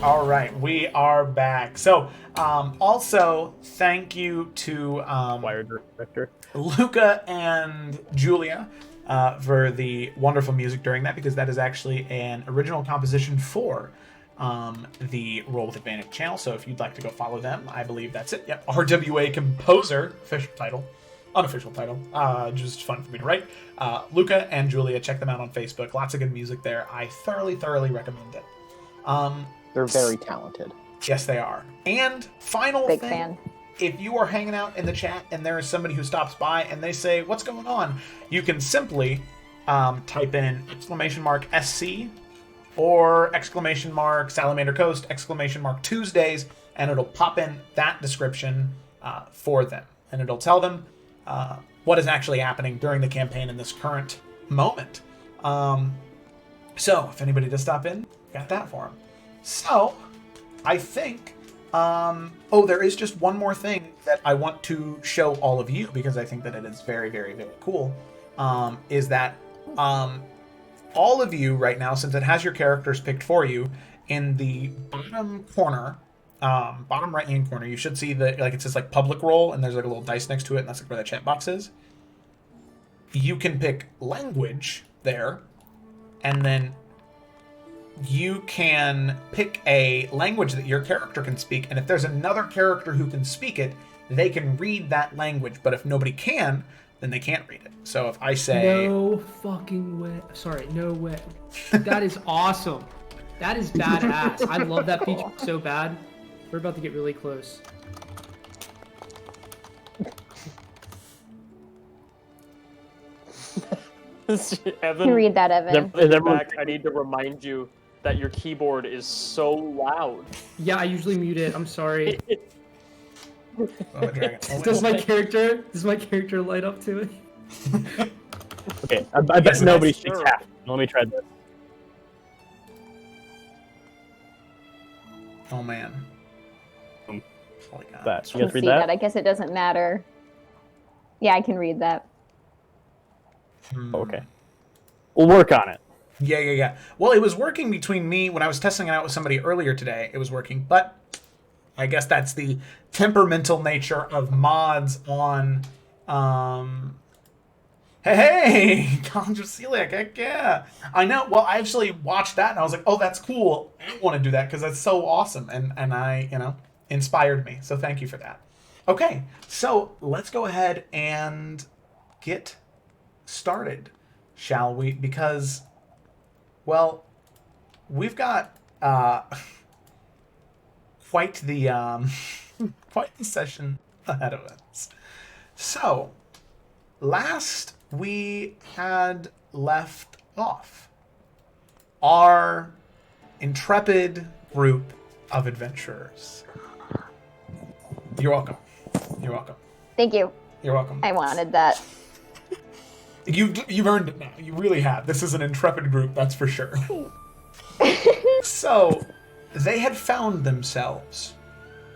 All right, we are back. So, also thank you to Choir director. Luca and Julia for the wonderful music during that, because that is actually an original composition for the Roll with Advantage channel. So if you'd like to go follow them, I believe that's it. Yep, RWA Composer, official title. Unofficial title, just fun for me to write. Luca and Julia, check them out on Facebook. Lots of good music there. I thoroughly recommend it. They're very talented. Yes, they are. And final Big thing, fan. if you are hanging out in the chat and there is somebody who stops by and they say, "What's going on?" you can simply type in !SC or !Salamander Coast, !Tuesdays, and it'll pop in that description for them. And it'll tell them what is actually happening during the campaign in this current moment. So, if anybody does stop in, got that for them. So, I think, there is just one more thing that I want to show all of you, because I think that it is very cool, is that all of you right now, since it has your characters picked for you, in the bottom corner, bottom right-hand corner, you should see that, like, it says, like, public role, and there's, like, a little dice next to it, and that's, like, where the chat box is. You can pick language there, and then you can pick a language that your character can speak, and if there's another character who can speak it, they can read that language, but if nobody can, then they can't read it. So if I say... No fucking way. Sorry, no way. That is awesome. That is badass. I love that feature so bad. We're about to get really close. Evan, can read that, Evan. Back, I need to remind you that your keyboard is so loud. Yeah, I usually mute it. I'm sorry. Does my character light up to it? Okay, I bet nobody speaks half. Let me try this. Oh man. That. You guys read that? I guess it doesn't matter. Yeah, I can read that. Okay. We'll work on it. Yeah. Well, it was working between me when I was testing it out with somebody earlier today. It was working, but I guess that's the temperamental nature of mods on. Hey, College of Celiac, heck yeah! I know. Well, I actually watched that and I was like, oh, that's cool. I want to do that because that's so awesome, and I, inspired me. So thank you for that. Okay, so let's go ahead and get started, shall we? Because, well, we've got quite the session ahead of us. So, last we had left off, our intrepid group of adventurers. You're welcome. You're welcome. Thank you. You're welcome. I wanted that. You've earned it now. You really have. This is an intrepid group, that's for sure. So, they had found themselves,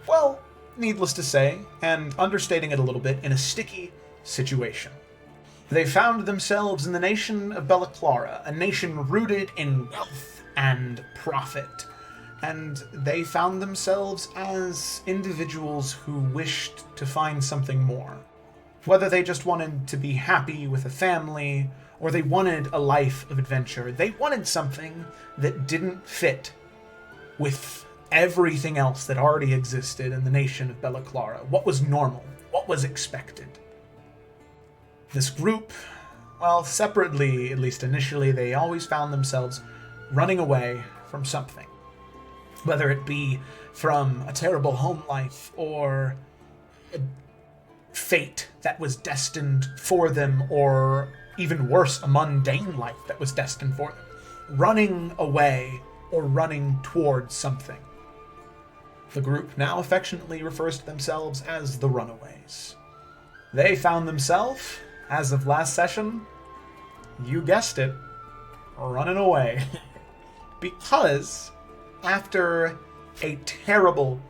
well, needless to say, and understating it a little bit, in a sticky situation. They found themselves in the nation of Belliclara, a nation rooted in wealth and profit. And they found themselves as individuals who wished to find something more. Whether they just wanted to be happy with a family, or they wanted a life of adventure, they wanted something that didn't fit with everything else that already existed in the nation of Belliclara. What was normal? What was expected? This group, well, separately, at least initially, they always found themselves running away from something. Whether it be from a terrible home life, or a fate that was destined for them, or even worse, a mundane life that was destined for them. Running away or running towards something. The group now affectionately refers to themselves as the Runaways. They found themselves, as of last session, you guessed it, running away. Because after a terrible,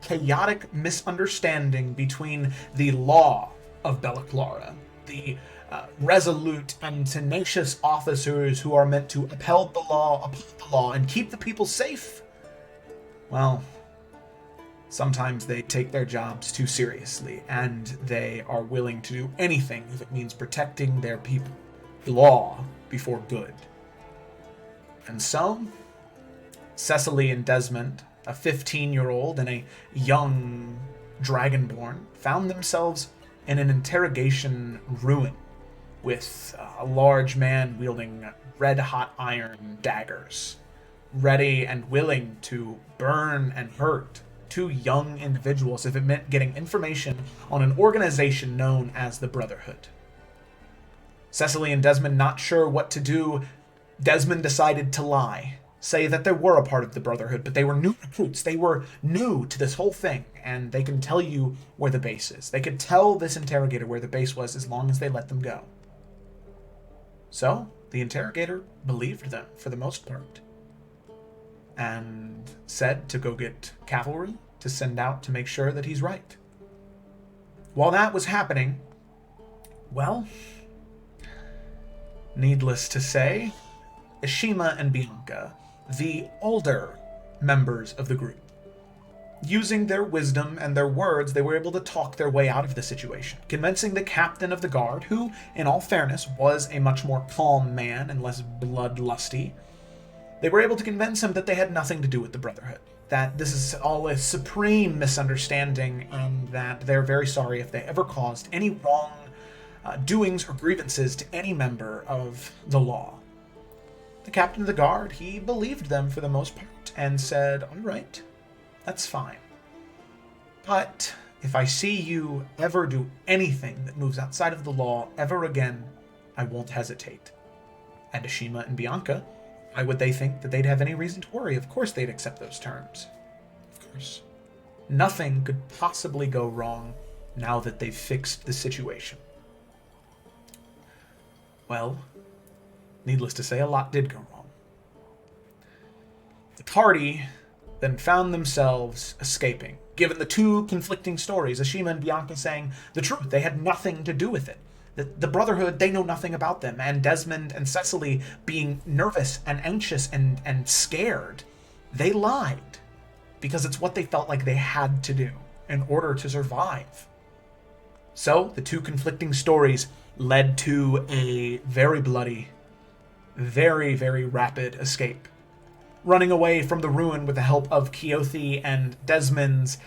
chaotic misunderstanding between the law of Belliclara, the resolute and tenacious officers who are meant to uphold the law, and keep the people safe, well, sometimes they take their jobs too seriously, and they are willing to do anything if it means protecting their people. Law before good. And so, Cecily and Desmond, a 15-year-old and a young dragonborn, found themselves in an interrogation ruin with a large man wielding red-hot iron daggers, ready and willing to burn and hurt two young individuals if it meant getting information on an organization known as the Brotherhood. Cecily and Desmond not sure what to do. Desmond decided to lie, say that they were a part of the Brotherhood, but they were new recruits. They were new to this whole thing, and they can tell you where the base is. They could tell this interrogator where the base was as long as they let them go. So, the interrogator believed them for the most part, and said to go get cavalry to send out to make sure that he's right. While that was happening, well, needless to say, Ishima and Bianca, the older members of the group, using their wisdom and their words, they were able to talk their way out of the situation, convincing the captain of the guard, who, in all fairness, was a much more calm man and less bloodlusty. They were able to convince him that they had nothing to do with the Brotherhood, that this is all a supreme misunderstanding, and that they're very sorry if they ever caused any wrong doings or grievances to any member of the law. The captain of the guard, he believed them for the most part, and said, all right, that's fine. But if I see you ever do anything that moves outside of the law ever again, I won't hesitate. And Ishima and Bianca, why would they think that they'd have any reason to worry? Of course they'd accept those terms. Of course. Nothing could possibly go wrong now that they've fixed the situation. Well, needless to say, a lot did go wrong. The party then found themselves escaping, given the two conflicting stories, Ashima and Bianca saying the truth. They had nothing to do with it. The Brotherhood, they know nothing about them, and Desmond and Cecily being nervous and anxious and scared, they lied, because it's what they felt like they had to do in order to survive. So, the two conflicting stories led to a very bloody, very, very rapid escape. Running away from the ruin with the help of Keothi and Desmond's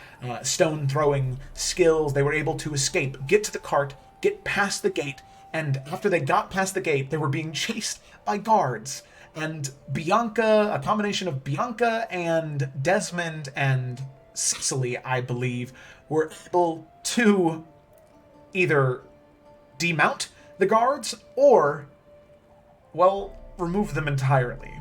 stone-throwing skills, they were able to escape, get to the cart, get past the gate, and after they got past the gate, they were being chased by guards. And Bianca, a combination of Bianca and Desmond and Cecily, I believe, were able to either demount the guards or, well, remove them entirely,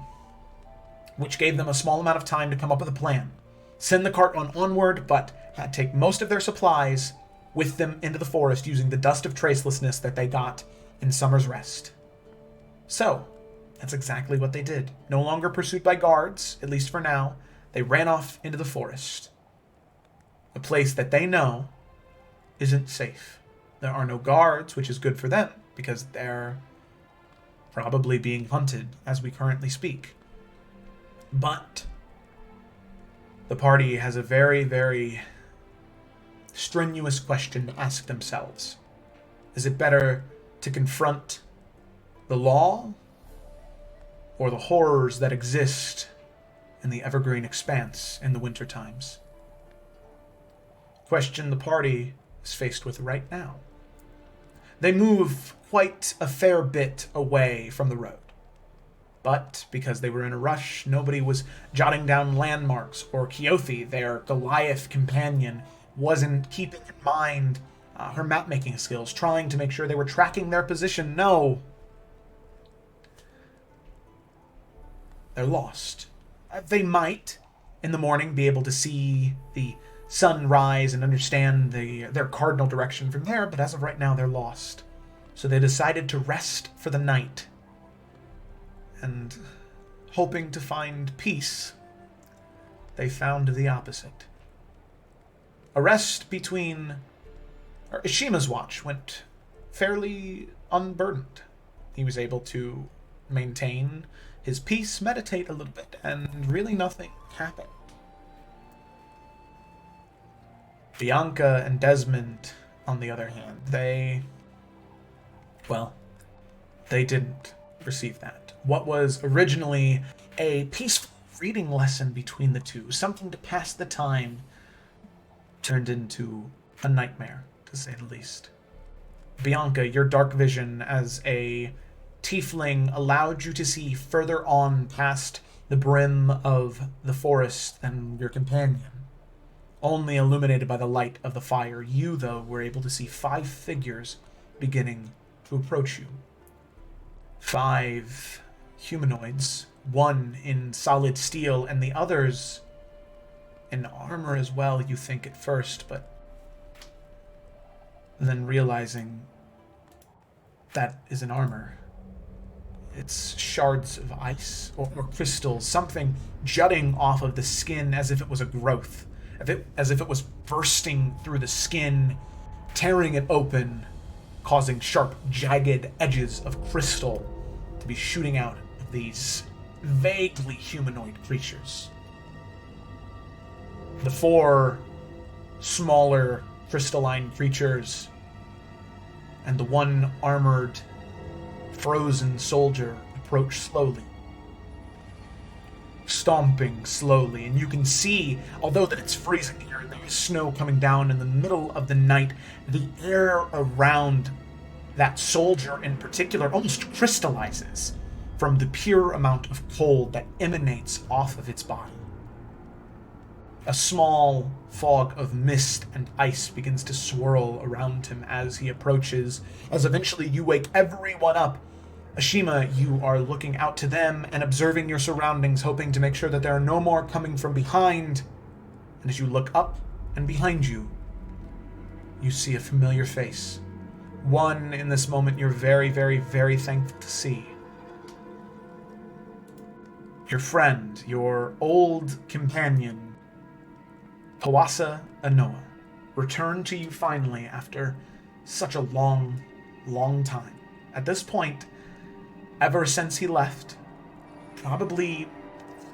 which gave them a small amount of time to come up with a plan. Send the cart onward, but had to take most of their supplies with them into the forest using the dust of tracelessness that they got in Summer's Rest. So, that's exactly what they did. No longer pursued by guards, at least for now, they ran off into the forest. A place that they know isn't safe. There are no guards, which is good for them, because they're probably being hunted as we currently speak. But the party has a very, very strenuous question to ask themselves. Is it better to confront the law or the horrors that exist in the evergreen expanse in the winter times? Question the party is faced with right now. They move quite a fair bit away from the road. But because they were in a rush, nobody was jotting down landmarks, or Keothi, their Goliath companion, wasn't keeping in mind her map-making skills, trying to make sure they were tracking their position. No. They're lost. They might, in the morning, be able to see the sun rise and understand their cardinal direction from there, but as of right now, they're lost. So they decided to rest for the night. And hoping to find peace, they found the opposite. A rest Ishima's watch went fairly unburdened. He was able to maintain his peace, meditate a little bit, and really nothing happened. Bianca and Desmond, on the other hand, they didn't receive that. What was originally a peaceful reading lesson between the two, something to pass the time, turned into a nightmare, to say the least. Bianca, your dark vision as a tiefling allowed you to see further on past the brim of the forest than your companion, only illuminated by the light of the fire. You, though, were able to see 5 figures beginning to approach you. 5 humanoids, one in solid steel and the others in armor as well, you think at first, but then realizing that isn't armor. It's shards of ice or crystals, something jutting off of the skin as if it was a growth, as if it was bursting through the skin, tearing it open, causing sharp, jagged edges of crystal to be shooting out of these vaguely humanoid creatures. The 4 smaller crystalline creatures and the 1 armored frozen soldier approach slowly, stomping slowly, and you can see, although that it's freezing here and there is snow coming down in the middle of the night, the air around that soldier in particular almost crystallizes from the pure amount of cold that emanates off of its body. A small fog of mist and ice begins to swirl around him as he approaches, as eventually you wake everyone up. Ashima, you are looking out to them and observing your surroundings, hoping to make sure that there are no more coming from behind. And as you look up and behind you, you see a familiar face. One in this moment you're very, very, very thankful to see. Your friend, your old companion, Kawasa Anoa, returned to you finally after such a long, long time. At this point, ever since he left, probably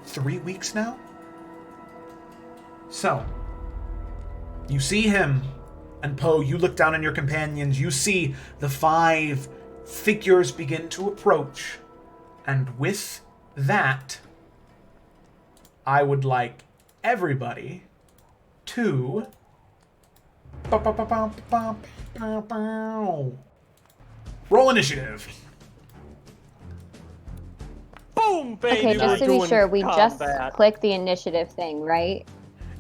3 weeks now? So, you see him, and Poe, you look down on your companions, you see the 5 figures begin to approach, and with that, I would like everybody to roll initiative. Boom, baby. Okay, just to be doing sure, we just combat. click the initiative thing, right?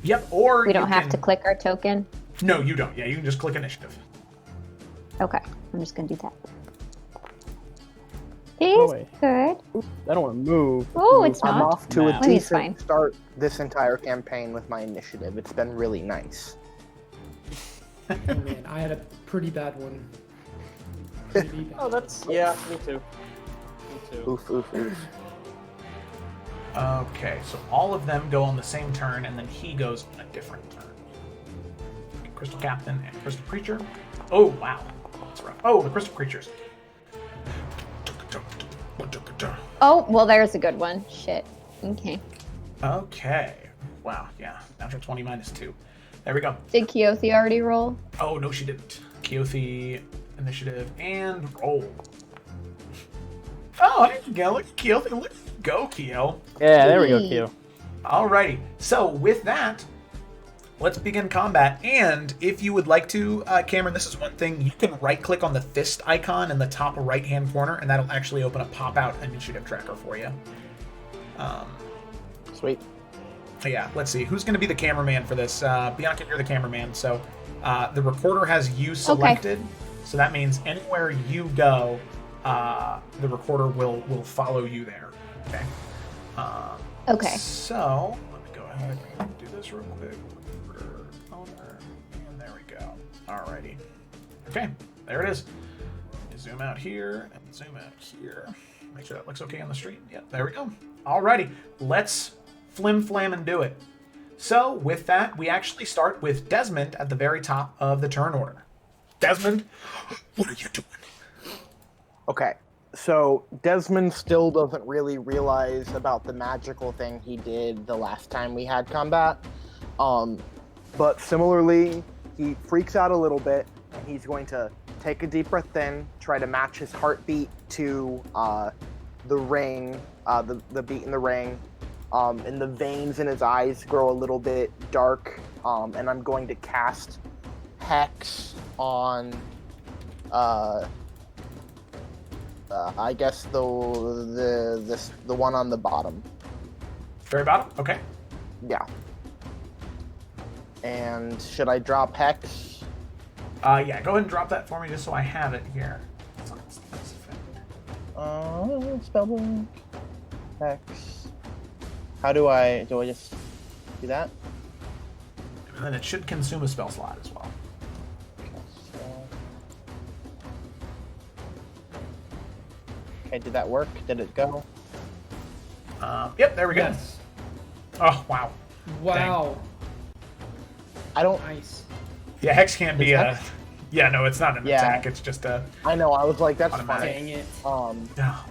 Yep, or We don't have to click our token? No, you don't. Yeah, you can just click initiative. Okay, I'm just gonna do that. He's wait. good. I don't want to move. Oh, it's I'm not. off to a Nah. He's fine. decent start this entire campaign with my initiative. It's been really nice. Oh, man, I had a pretty bad one. Pretty bad. Oh, that's yeah. Me too. Me too. Oof, oof, oof. Okay, so all of them go on the same turn, and then he goes on a different turn. Crystal Captain and Crystal Creature. Oh, wow. That's rough. Oh, the Crystal Creatures. Oh, well, there's a good one. Shit. Okay. Okay. Wow, yeah. Natural 20 minus 2. There we go. Did Keothi already roll? Oh, no, she didn't. Keothi, initiative, and roll. Oh, there you go. Look at Keothi. Look at you go, Keo. Yeah, there we go, Hey. Q. Alrighty. So, with that, let's begin combat. And if you would like to, Cameron, this is one thing. You can right-click on the fist icon in the top right-hand corner, and that'll actually open a pop-out initiative tracker for you. Sweet. Yeah, let's see. Who's going to be the cameraman for this? Bianca, you're the cameraman. So the recorder has you selected. So that means anywhere you go, the recorder will follow you there. Okay? Okay. So let me go ahead and do this real quick. Owner, and there we go. Alrighty. Okay, there it is. Zoom out here and zoom out here. Make sure that looks okay on the stream. Yep, there we go. Alrighty, let's flim-flam and do it. So with that, we actually start with Desmond at the very top of the turn order. Desmond, what are you doing? Okay, so Desmond still doesn't really realize about the magical thing he did the last time we had combat. But similarly, he freaks out a little bit, and he's going to take a deep breath in, try to match his heartbeat to the ring, the beat in the ring, and the veins in his eyes grow a little bit dark, and I'm going to cast Hex on, I guess the one on the bottom. Very bottom? Okay. Yeah. And should I drop Hex? Yeah, go ahead and drop that for me just so I have it here. Spellbook. Hex. How do I just do that? And then it should consume a spell slot as well. Okay, did that work? Did it go? Yep, there we go. Yes. Oh, wow. Wow. I don't. Nice. Yeah, Hex can't be Is a... Hex- Yeah, no, it's not an Yeah. attack. It's just a... I know. I was like, that's Automatic. fine. Dang it. Oh,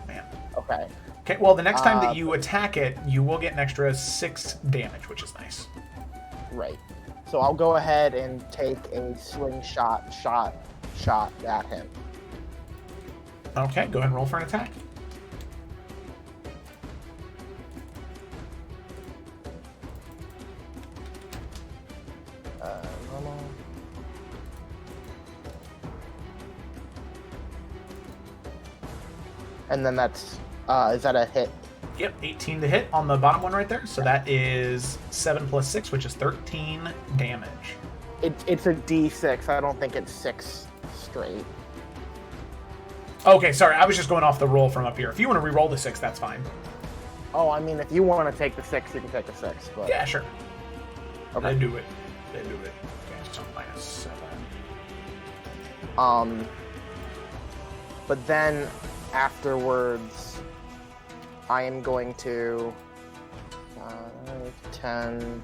man. Okay. Okay, well, the next time that you attack it, you will get an extra 6 damage, which is nice. Right. So I'll go ahead and take a slingshot shot at him. Okay, go ahead and roll for an attack. Normal. And then that's is that a hit? Yep, 18 to hit on the bottom one right there. So that is 7 plus 6, which is 13 damage. It's a D6. I don't think it's 6 straight. Okay, sorry, I was just going off the roll from up here. If you want to re-roll the 6, that's fine. Oh, I mean, if you want to take the 6, you can take the 6. But Yeah, sure. Okay. They do it. They do it. Okay, so minus 7. But then afterwards, I am going to 10,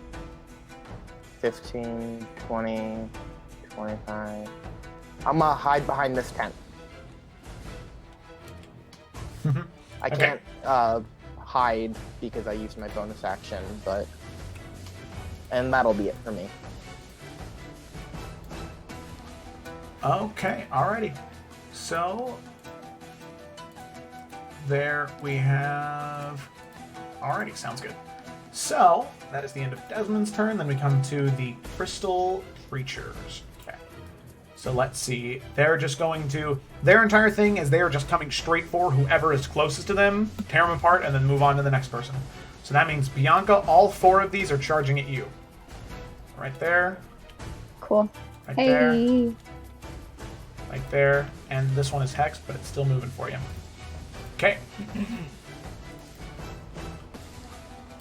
15, 20, 25. I'm gonna hide behind this tent. I Okay. can't hide because I used my bonus action, and that'll be it for me. Okay, alrighty. So there we have. Alrighty, sounds good. So that is the end of Desmond's turn. Then we come to the crystal creatures. Okay. So let's see. They're just going to. Their entire thing is they are just coming straight for whoever is closest to them, tear them apart, and then move on to the next person. So that means Bianca, all 4 of these are charging at you. Right there. Cool. Right Hey. there. Right there. And this one is hexed, but it's still moving for you. Okay.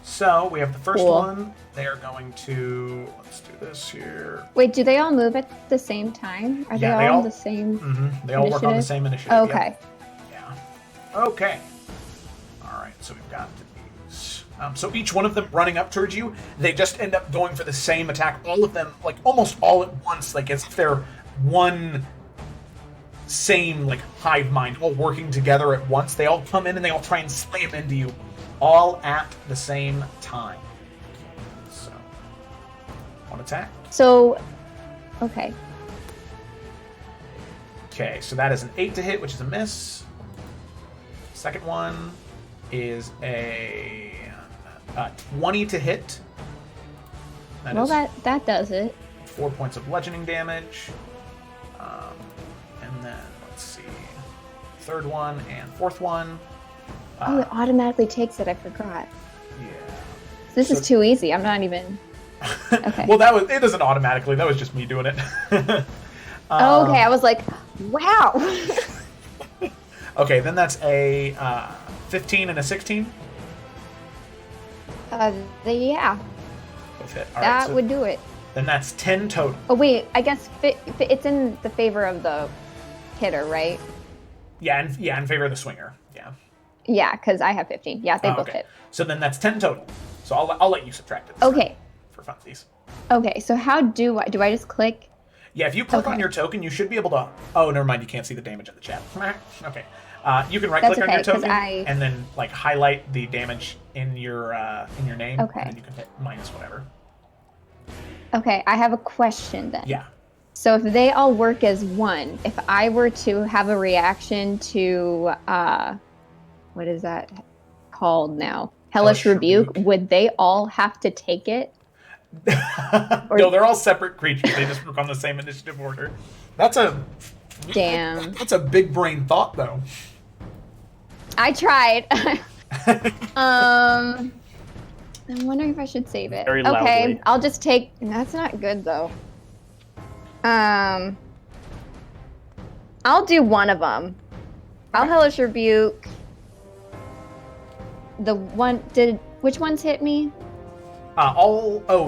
So we have the first Cool. one. They are going to. Let's do this here. Wait, do they all move at the same time? Are Yeah, they they all all- on the same? They all work on the Initiative? same initiative. Okay. Yeah. Okay. All right. So we've got these. So each one of them running up towards you, they just end up going for the same attack. All of them, like almost all at once, like as if they're one same like hive mind, all working together at once. They all come in and they all try and slam into you, all at the same time. So, one attack. So, okay. Okay, so that is an 8 to hit, which is a miss. Second one is a 20 to hit. Well, is that does it. 4 points of bludgeoning damage. And then, let's see, third one and fourth one. Oh, it automatically takes it. I forgot. Yeah. This So- is too easy. I'm not even. Okay. Well, it doesn't automatically. That was just me doing it. Oh, okay. I was like, wow. Okay, then that's a 15 and a 16. Yeah, Both hit. All right, that so would do it. then that's 10 total. Oh wait, I guess it's in the favor of the hitter, right? Yeah, in favor of the swinger. Yeah. Yeah, because I have 15. Yeah, they Oh, both okay. hit. So then that's 10 total. So I'll let you subtract it. this Okay. time For funsies. Okay, so how do I just click? Yeah, if you click on Okay. your token, you should be able to. Oh, never mind. You can't see the damage in the chat. Okay. You can right-click That's on your okay, 'cause token I- and then like highlight the damage in your name. Okay. And then you can hit minus whatever. Okay, I have a question then. Yeah. So if they all work as one, if I were to have a reaction to what is that called now? Hellish Rebuke, would they all have to take it? No, they're all separate creatures. They just work on the same initiative order. That's a Damn. That's a big brain thought, though. I tried. I'm wondering if I should save it. Very Okay, loudly. I'll just take. That's not good though. I'll do one of them. I'll Hellish Rebuke. The one which ones hit me?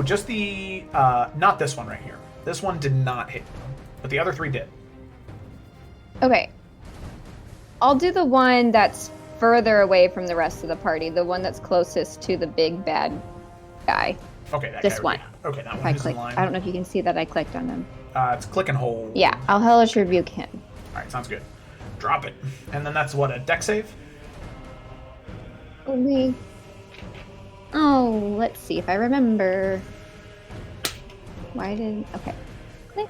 Just the not this one right here. This one did not hit you, but the other 3 did. Okay. I'll do the one that's further away from the rest of the party, the one that's closest to the big bad guy. Okay, that This guy one. Okay, that If one I is click, in line. I don't know if you can see that I clicked on them. It's click and hold. Yeah, I'll Hellish Rebuke him. All right, sounds good. Drop it, and then that's what, a deck save. Okay. Oh, let's see if I remember. Why didn't? Okay. Click.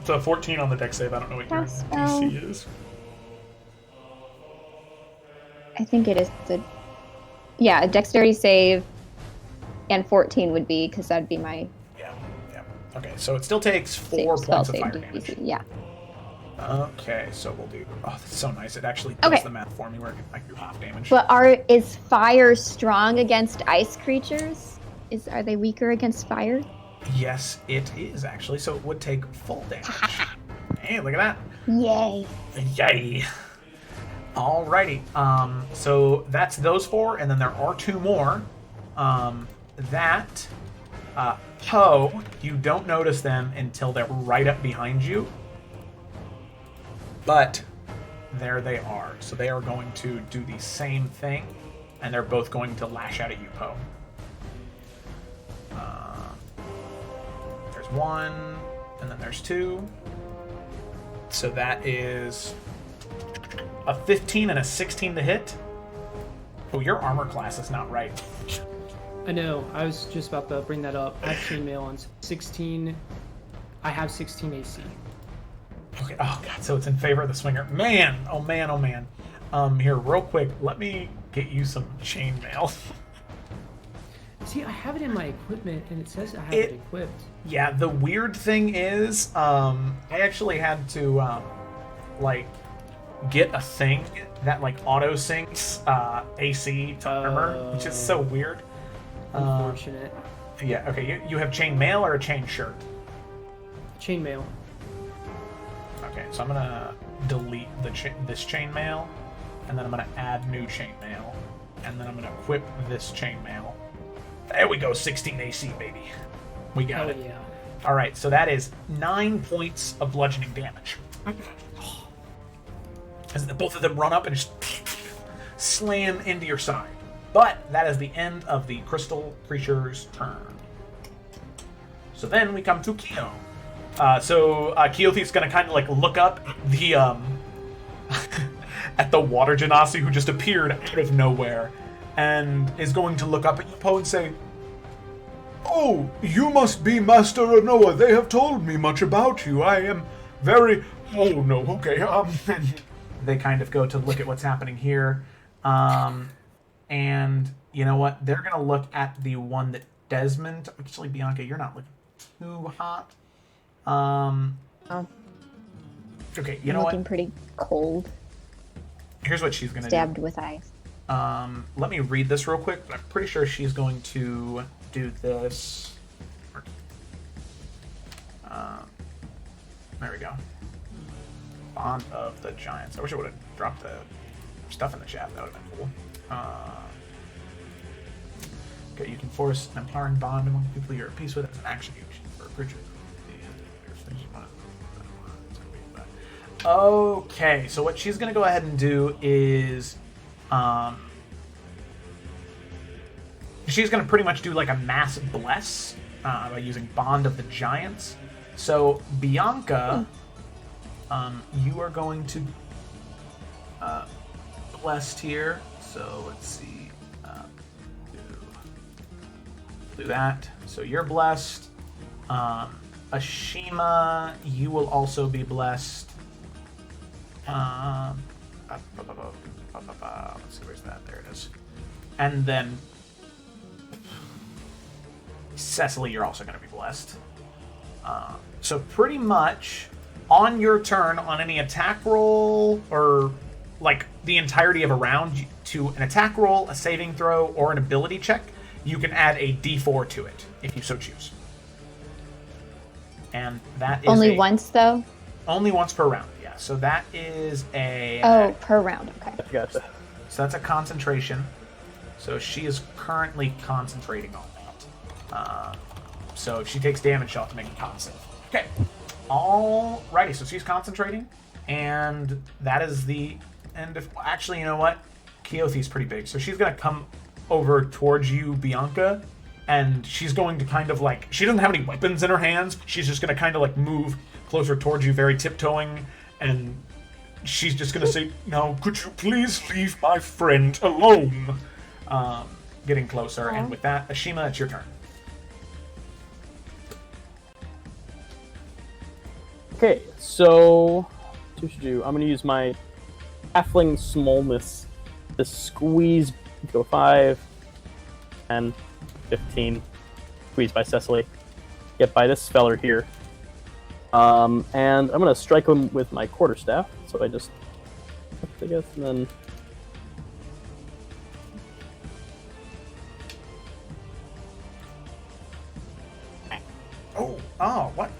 It's a 14 on the deck save. I don't know what your Cast spell. DC is. I think it is a dexterity save, and 14 would be because that'd be my Yeah. Okay, so it still takes 4 spell points of save fire DC. damage. Yeah. Okay, so we'll do. Oh, that's so nice. It actually does Okay. the math for me where I can do half damage. But is fire strong against ice creatures? Are they weaker against fire? Yes, it is actually. So it would take full damage. Hey, look at that. Yay. Yay. Alrighty. So that's those 4, and then there are 2 more. Poe, you don't notice them until they're right up behind you. But there they are. So they are going to do the same thing, and they're both going to lash out at you, Poe. There's 1, and then there's 2. So that is a 15 and a 16 to hit. Oh, your armor class is not right. I know. I was just about to bring that up. I have chainmail on 16. I have 16 AC. Okay. Oh god. So it's in favor of the swinger. Man. Oh man. Oh man. Here, real quick. Let me get you some chainmail. See, I have it in my equipment, and it says I have it equipped. Yeah. The weird thing is, I actually had to, get a thing that auto syncs AC to armor, which is so weird. Unfortunate. Yeah. Okay. You have chainmail or a chain shirt? Chainmail. Okay, so I'm gonna delete this chainmail, and then I'm gonna add new chainmail, and then I'm gonna equip this chainmail. There we go, 16 AC, baby. We got it. Yeah. All right, so that is 9 points of bludgeoning damage. As both of them run up and just slam into your side. But that is the end of the crystal creature's turn. So then we come to Keo. Keothi's gonna kind of look up the at the water genasi who just appeared out of nowhere, and is going to look up at you, Poe, and say, "Oh, you must be Master Anoa. They have told me much about you. I am very... Oh no, okay." And they kind of go to look at what's happening here, and you know what? They're gonna look at the one that Desmond. Actually, Bianca, you're not looking too hot. Oh, Okay, you I'm know looking what? pretty cold. Here's what she's gonna Stabbed with ice. do. Let me read this real quick. I'm pretty sure she's going to do this. There we go. Bond of the Giants. I wish I would have dropped the stuff in the chat. That would have been cool. Okay, you can force an empowering bond among people you're at peace with as an action you choose for a creature. Okay, so what she's going to go ahead and do is... she's going to pretty much do like a mass bless by using Bond of the Giants. So, Bianca, you are going to blessed here. So, let's see. Do that. So, you're blessed. Ashima, you will also be blessed. Let's see, where's that? There it is. And then Cecily, you're also going to be blessed. So pretty much on your turn, on any attack roll, or like the entirety of a round, to an attack roll, a saving throw, or an ability check, you can add a d4 to it, if you so choose. And that is Only once, though? Only once per round, yeah. So that is a... Oh, per round, okay. Gotcha. So that's a concentration. So she is currently concentrating on that. So if she takes damage, she'll have to make a con save. Okay. Alrighty, so she's concentrating. And that is the end of... Actually, you know what? Keothi's pretty big. So she's going to come over towards you, Bianca. And she's going to kind of like... She doesn't have any weapons in her hands. She's just going to kind of like move closer towards you, very tiptoeing. And she's just going to say, "Now, could you please leave my friend alone?" Getting closer. And with that, Ashima, it's your turn. Okay, so what should do? I'm going to use my halfling smallness to squeeze. Go 5, 10, 15. Squeeze by Cecily. Get by this feller here. And I'm going to strike him with my quarterstaff. So I just, I guess, and then... Oh, what?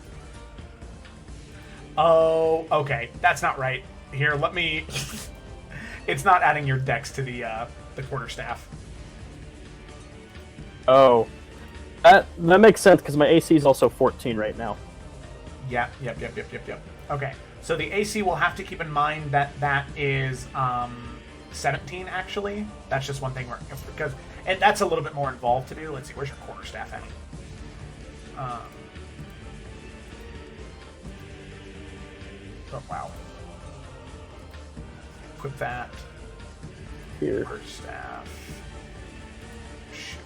Oh, okay. That's not right. Here, let me... It's not adding your dex to the quarterstaff. Oh. That makes sense, because my AC is also 14 right now. Yeah, yep. Okay, so the AC will have to keep in mind that that is 17, actually. That's just one thing, because and that's a little bit more involved to do. Let's see, where's your quarterstaff at? Oh, wow. Equip that. Here. Quarterstaff. Shoot.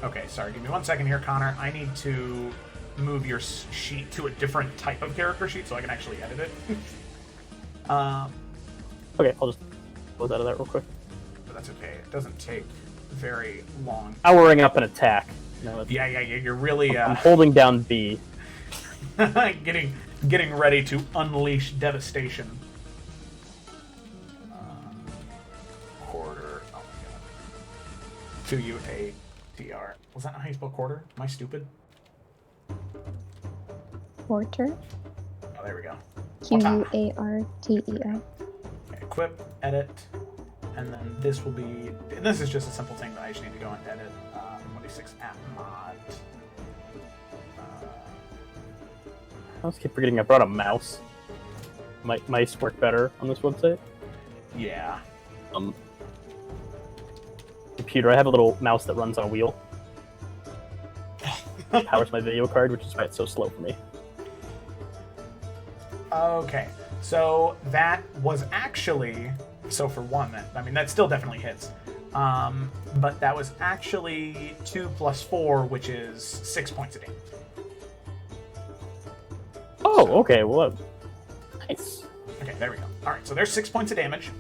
Okay, sorry, give me 1 second here, Connor. I need to move your sheet to a different type of character sheet so I can actually edit it. Okay, I'll just close out of that real quick. But that's okay. It doesn't take very long. Powering up an attack. No, Yeah, you're really I'm holding down B. getting ready to unleash devastation. Quarter. Oh my god. Q-U-A-T-R. Was that not how you spell quarter? Am I stupid? Quarter? Oh, there we go. Quarter. Okay, equip, edit, and then this will be... And this is just a simple thing that I just need to go and edit. 1d6 at mod. I always keep forgetting I brought a mouse. Mice work better on this website. Yeah. Computer, I have a little mouse that runs on a wheel. Powers my video card, which is why it's so slow for me. Okay, so that was actually... So for one, that still definitely hits. But that was actually 2 plus 4, which is 6 points of damage. Oh, okay, well, nice. Okay, there we go. Alright, so there's 6 points of damage.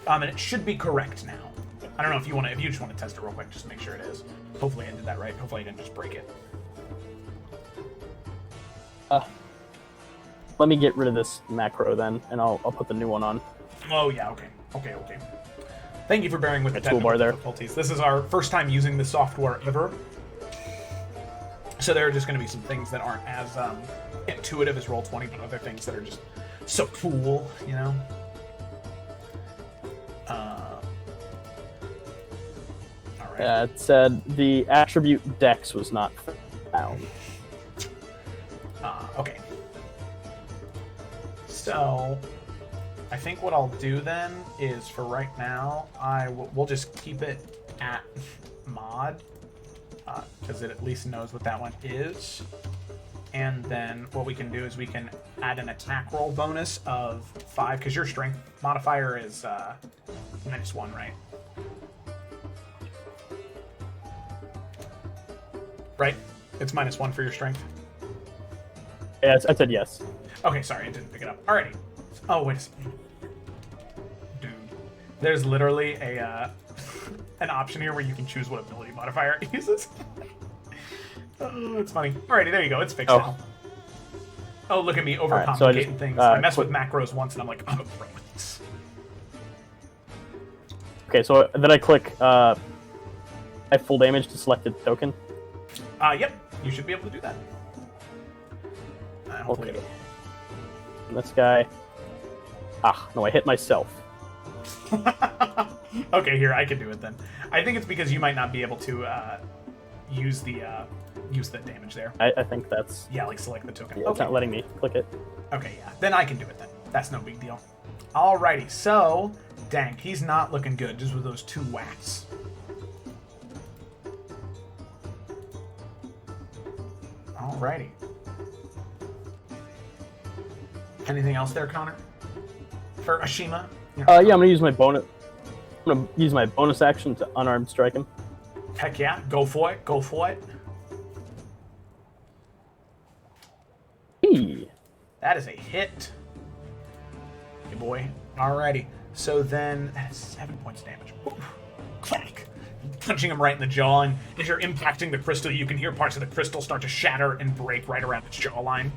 And it should be correct now. I don't know if you just want to test it real quick, just to make sure it is. Hopefully I did that right. Hopefully I didn't just break it. Let me get rid of this macro then, and I'll put the new one on. Oh yeah, okay. Thank you for bearing with the technical toolbar there. difficulties. This is our first time using the software ever. So there are just going to be some things that aren't as intuitive as Roll20, but other things that are just so cool, you know? Alright. It said the attribute Dex was not found. Okay. So, I think what I'll do then is, for right now, we'll just keep it at mod, because it at least knows what that one is. And then what we can do is we can add an attack roll bonus of 5, because your strength modifier is -1, right? right? It's -1 for your strength. Yes, I said yes. Okay, sorry, I didn't pick it up. Alrighty. Oh, wait a second. Dude. There's literally a an option here where you can choose what ability modifier it uses. Oh, it's funny. Alrighty, there you go. It's fixed now. Oh, look at me overcomplicating so I just, things. I messed with macros once, and I'm like, I'm a pro at this. Okay, so then I click I have full damage to selected token. Yep. You should be able to do that. Hopefully. Okay. And this guy. Ah, no, I hit myself. Okay, here, I can do it then. I think it's because you might not be able to use the damage there. I think that's... Yeah, like select the token. Yeah, it's not letting me click it. Okay, yeah. Then I can do it then. That's no big deal. Alrighty, so... Dang, he's not looking good just with those 2 whacks. Alrighty. Anything else there, Connor? For Ashima? Yeah, I'm gonna use my bonus. I'm gonna use my bonus action to unarmed strike him. Heck yeah, go for it, go for it. Hey. That is a hit. Hey boy. Alrighty. So then, 7 points damage. Oof. Clack. Punching him right in the jaw, and as you're impacting the crystal, you can hear parts of the crystal start to shatter and break right around its jawline.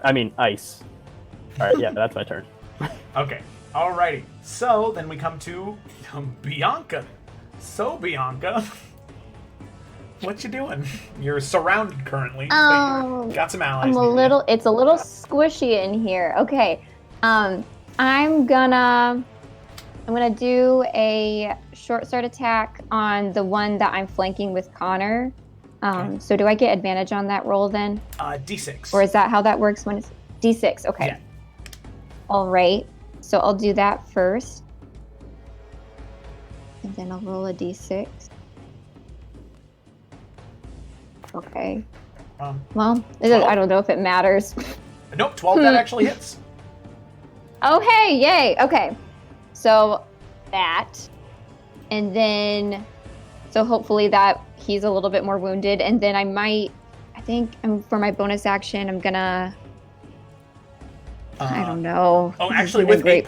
I mean, ice. Alright, yeah, that's my turn. Okay. Alrighty. So then we come to Bianca. So Bianca, what you doing? You're surrounded currently. But you got some allies. It's a little squishy in here. Okay. I'm gonna do a short sword attack on the one that I'm flanking with Connor. Okay. So do I get advantage on that roll then? D6. Or is that how that works when it's D6? Okay. Yeah. All right. So I'll do that first. And then I'll roll a D6. Okay. Well, I don't know if it matters. Nope, 12, that actually hits. Oh, hey, yay. Okay. So that. And then, so hopefully that he's a little bit more wounded. And then I think for my bonus action, I'm gonna, I don't know. Oh, actually, with 8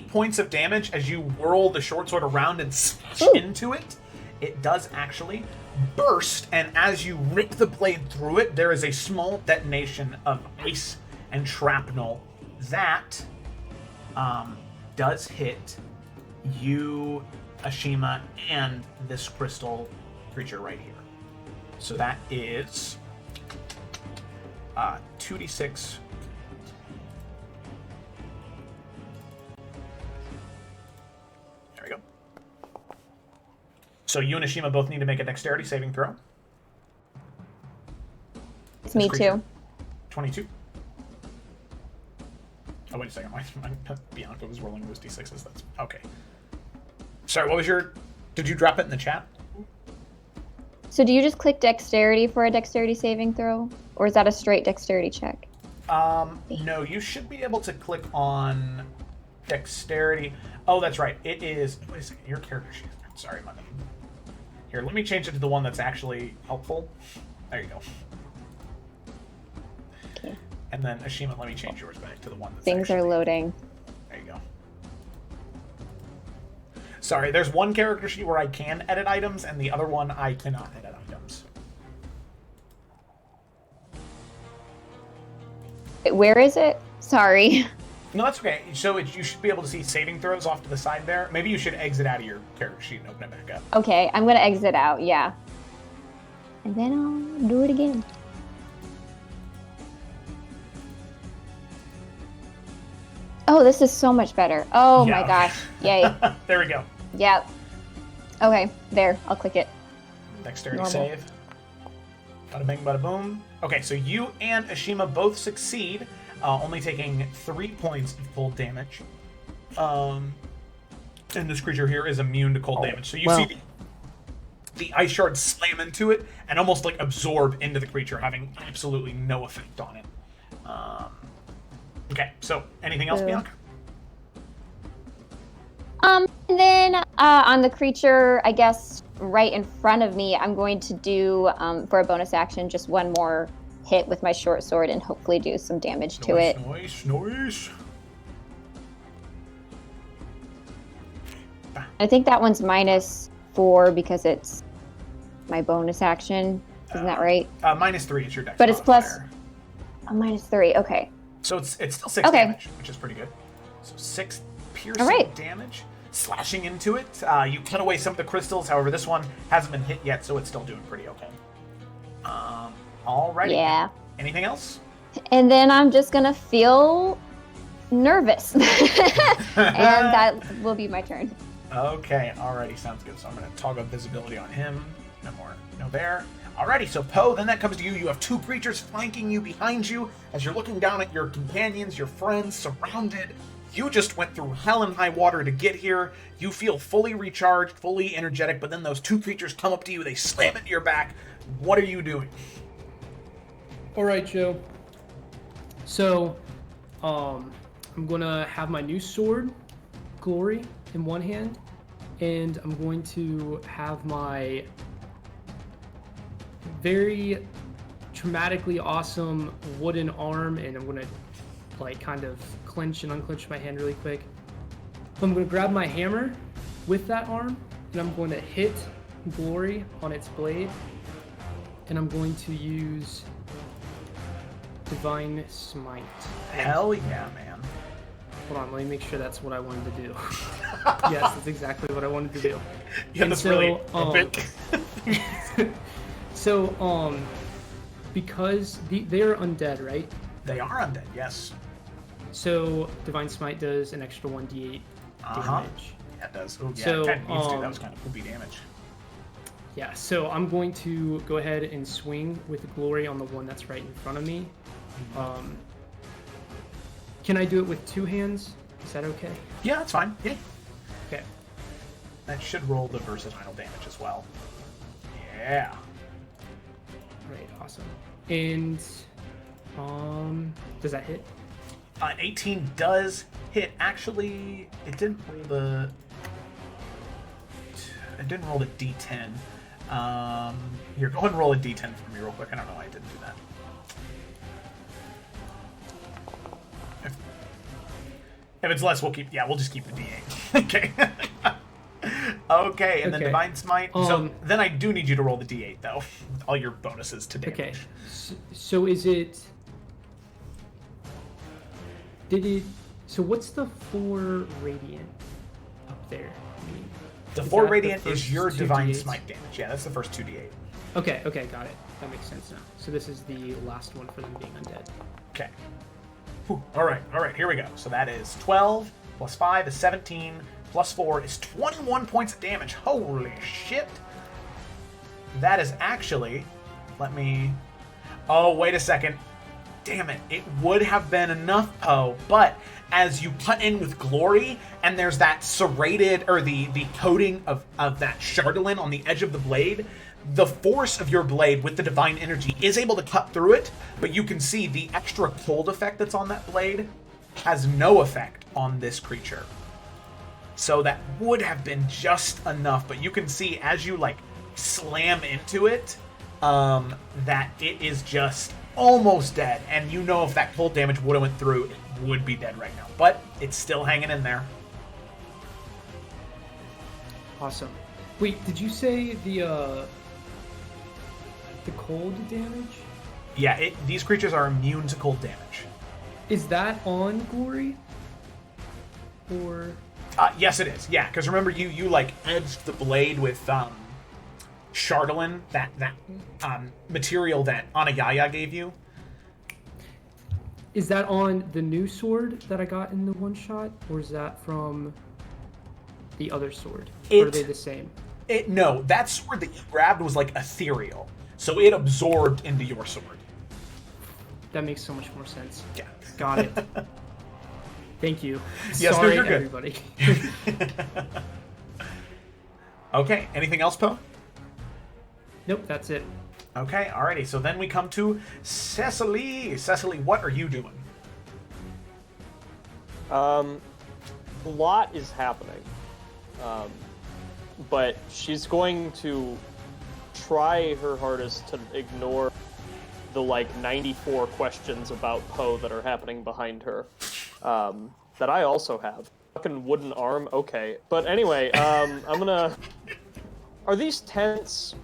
points of damage, as you whirl the short sword around and smash into it, it does actually burst. And as you rip the blade through it, there is a small detonation of ice and shrapnel that does hit you, Ashima, and this crystal creature right here. So that is 2d6. There we go. So you and Ashima both need to make a dexterity saving throw. It's me too. 22. Oh, wait a second. Bianca was rolling those d6s. That's okay. Sorry, what was your... Did you drop it in the chat? So do you just click dexterity for a dexterity saving throw? Or is that a straight dexterity check? No, you should be able to click on dexterity. Oh, that's right. It is... Wait a second. Your character sheet. Sorry, my bad. Here, let me change it to the one that's actually helpful. There you go. Okay. And then, Ashima, let me change yours back to the one that's Things are loading. There you go. Sorry, there's one character sheet where I can edit items, and the other one I cannot edit items. Where is it? Sorry. No, that's okay. So you should be able to see saving throws off to the side there. Maybe you should exit out of your character sheet and open it back up. Okay, I'm gonna exit out, yeah. And then I'll do it again. Oh, this is so much better. Oh Yeah. my gosh. Yay. There we go. Yep. Okay, there. I'll click it. Dexterity Normal. save. Bada bing, bada boom. Okay, so you and Ashima both succeed, only taking 3 points of cold damage. And this creature here is immune to cold damage. So you see the ice shards slam into it and almost like absorb into the creature, having absolutely no effect on it. Okay, so anything else, Bianca? And then on the creature, I guess right in front of me, I'm going to do for a bonus action just one more hit with my short sword and hopefully do some damage to it. Nice. I think that one's -4 because it's my bonus action. Isn't that right? -3 is your dex. But it's plus modifier. a -3. Okay. So it's still 6 damage, which is pretty good. So 6 piercing damage. Slashing into it. You cut away some of the crystals. However, this one hasn't been hit yet, so it's still doing pretty okay. Alrighty. Yeah. Anything else? And then I'm just gonna feel nervous, and that will be my turn. Okay, alrighty, sounds good. So I'm going to toggle visibility on him. No there. Alrighty, so Poe, then that comes to you. You have 2 creatures flanking you behind you as you're looking down at your companions, your friends, surrounded. You just went through hell and high water to get here. You feel fully recharged, fully energetic, but then those 2 creatures come up to you. They slam into your back. What are you doing? All right, Joe. So, I'm gonna have my new sword, Glory, in one hand, and I'm going to have my very dramatically awesome wooden arm, and I'm gonna like kind of clench and unclench my hand really quick. I'm gonna grab my hammer with that arm, and I'm going to hit Glory on its blade, and I'm going to use Divine Smite. Hell yeah, man. Hold on, let me make sure that's what I wanted to do. Yes, that's exactly what I wanted to do. Yeah, that's really epic. So, because they are undead, right? They are undead, yes. So, Divine Smite does an extra 1d8 damage. Yeah, it does. Oh, yeah, So, it kind of needs to. That was kind of poopy damage. Yeah, so I'm going to go ahead and swing with Glory on the one that's right in front of me. Can I do it with 2 hands? Is that okay? Yeah, that's fine. Yeah. Okay. That should roll the versatile damage as well. Yeah. Right, awesome. And does that hit? An 18 does hit. Actually, it didn't roll the. It didn't roll the D10. Here, go ahead and roll a D10 for me real quick. I don't know why I didn't do that. If it's less, we'll just keep the D8. Okay. Okay, and then Okay. Divine Smite. So then I do need you to roll the D8 though. With all your bonuses to damage. Okay. So is it? So what's the 4 radiant up there? I mean, The is 4 that the radiant first is your 2 Divine D8s? Smite damage. Yeah, that's the first 2d8. Okay, got it. That makes sense now. So this is the last one for them being undead. Okay. Whew. All right, here we go. So that is 12 plus 5 is 17 plus 4 is 21 points of damage. Holy shit. That is actually, oh, wait a second. Damn it. It would have been enough, Poe, but as you cut in with Glory, and there's that serrated, or the coating of that Chardolin on the edge of the blade, the force of your blade with the divine energy is able to cut through it, but you can see the extra cold effect that's on that blade has no effect on this creature. So that would have been just enough, but you can see as you slam into it, that it is just almost dead, and you know if that cold damage would have went through, it would be dead right now. But it's still hanging in there. Awesome. Wait, did you say the cold damage? Yeah, these creatures are immune to cold damage. Is that on Glory? Or Yes, it is. Yeah, because remember you edged the blade with Chardolin, that material that Anayaya gave you. is that on the new sword that I got in the one shot, or is that from the other sword? Or are they the same? No, that sword that you grabbed was ethereal, so it absorbed into your sword. That makes so much more sense. Yeah. Got it. Thank you. Yes, Sorry, you're good. everybody. Okay, anything else, Poe? Nope, that's it. Okay, alrighty. So then we come to Cecily. Cecily, what are you doing? A lot is happening. But she's going to try her hardest to ignore the 94 questions about Poe that are happening behind her, that I also have. Fucking wooden arm, okay. But anyway, I'm gonna... Are these tents...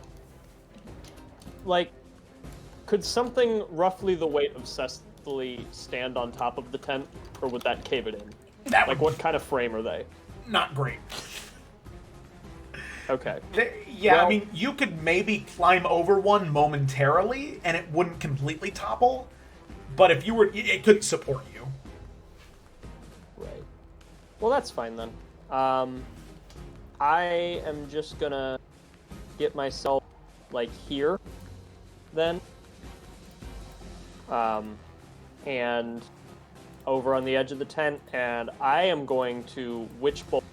could something roughly the weight of Cecily stand on top of the tent, or would that cave it in? What kind of frame are they? Not great. Okay. Well, I mean, you could maybe climb over one momentarily, and it wouldn't completely topple. But if you were, it could support you. Right. Well, that's fine then. I am just gonna get myself here, then. And over on the edge of the tent, and I am going to witch bolt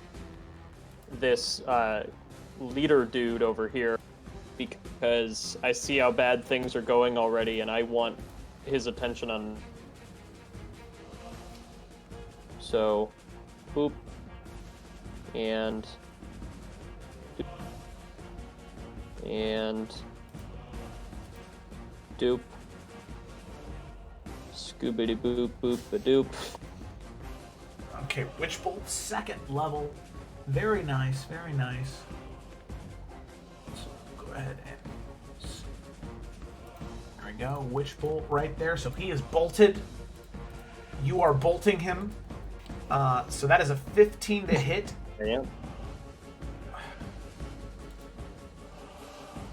this leader dude over here, because I see how bad things are going already, and I want his attention on... So, boop, and doop, scoobity boop boop a doop. Okay, Witch Bolt, 2nd level. Very nice, very nice. So go ahead and... There we go, Witch Bolt right there. So he is bolted. You are bolting him. So that is a 15 to hit. Yeah.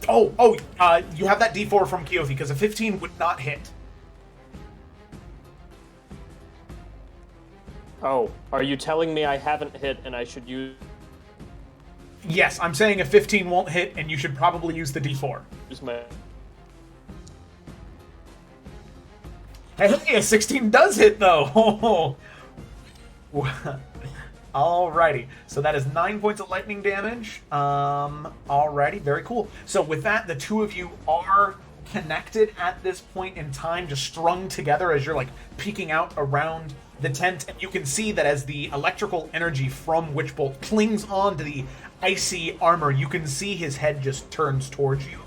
You have that D4 from Keothi, because a 15 would not hit. Oh, are you telling me I haven't hit and I should use Yes, I'm saying a 15 won't hit, and you should probably use the D4. my... Hey, a 16 does hit, though! Alrighty, so that is 9 points of lightning damage. Alrighty, very cool. So with that, the two of you are connected at this point in time, just strung together as you're peeking out around the tent, and you can see that as the electrical energy from Witchbolt clings onto the icy armor, you can see his head just turns towards you,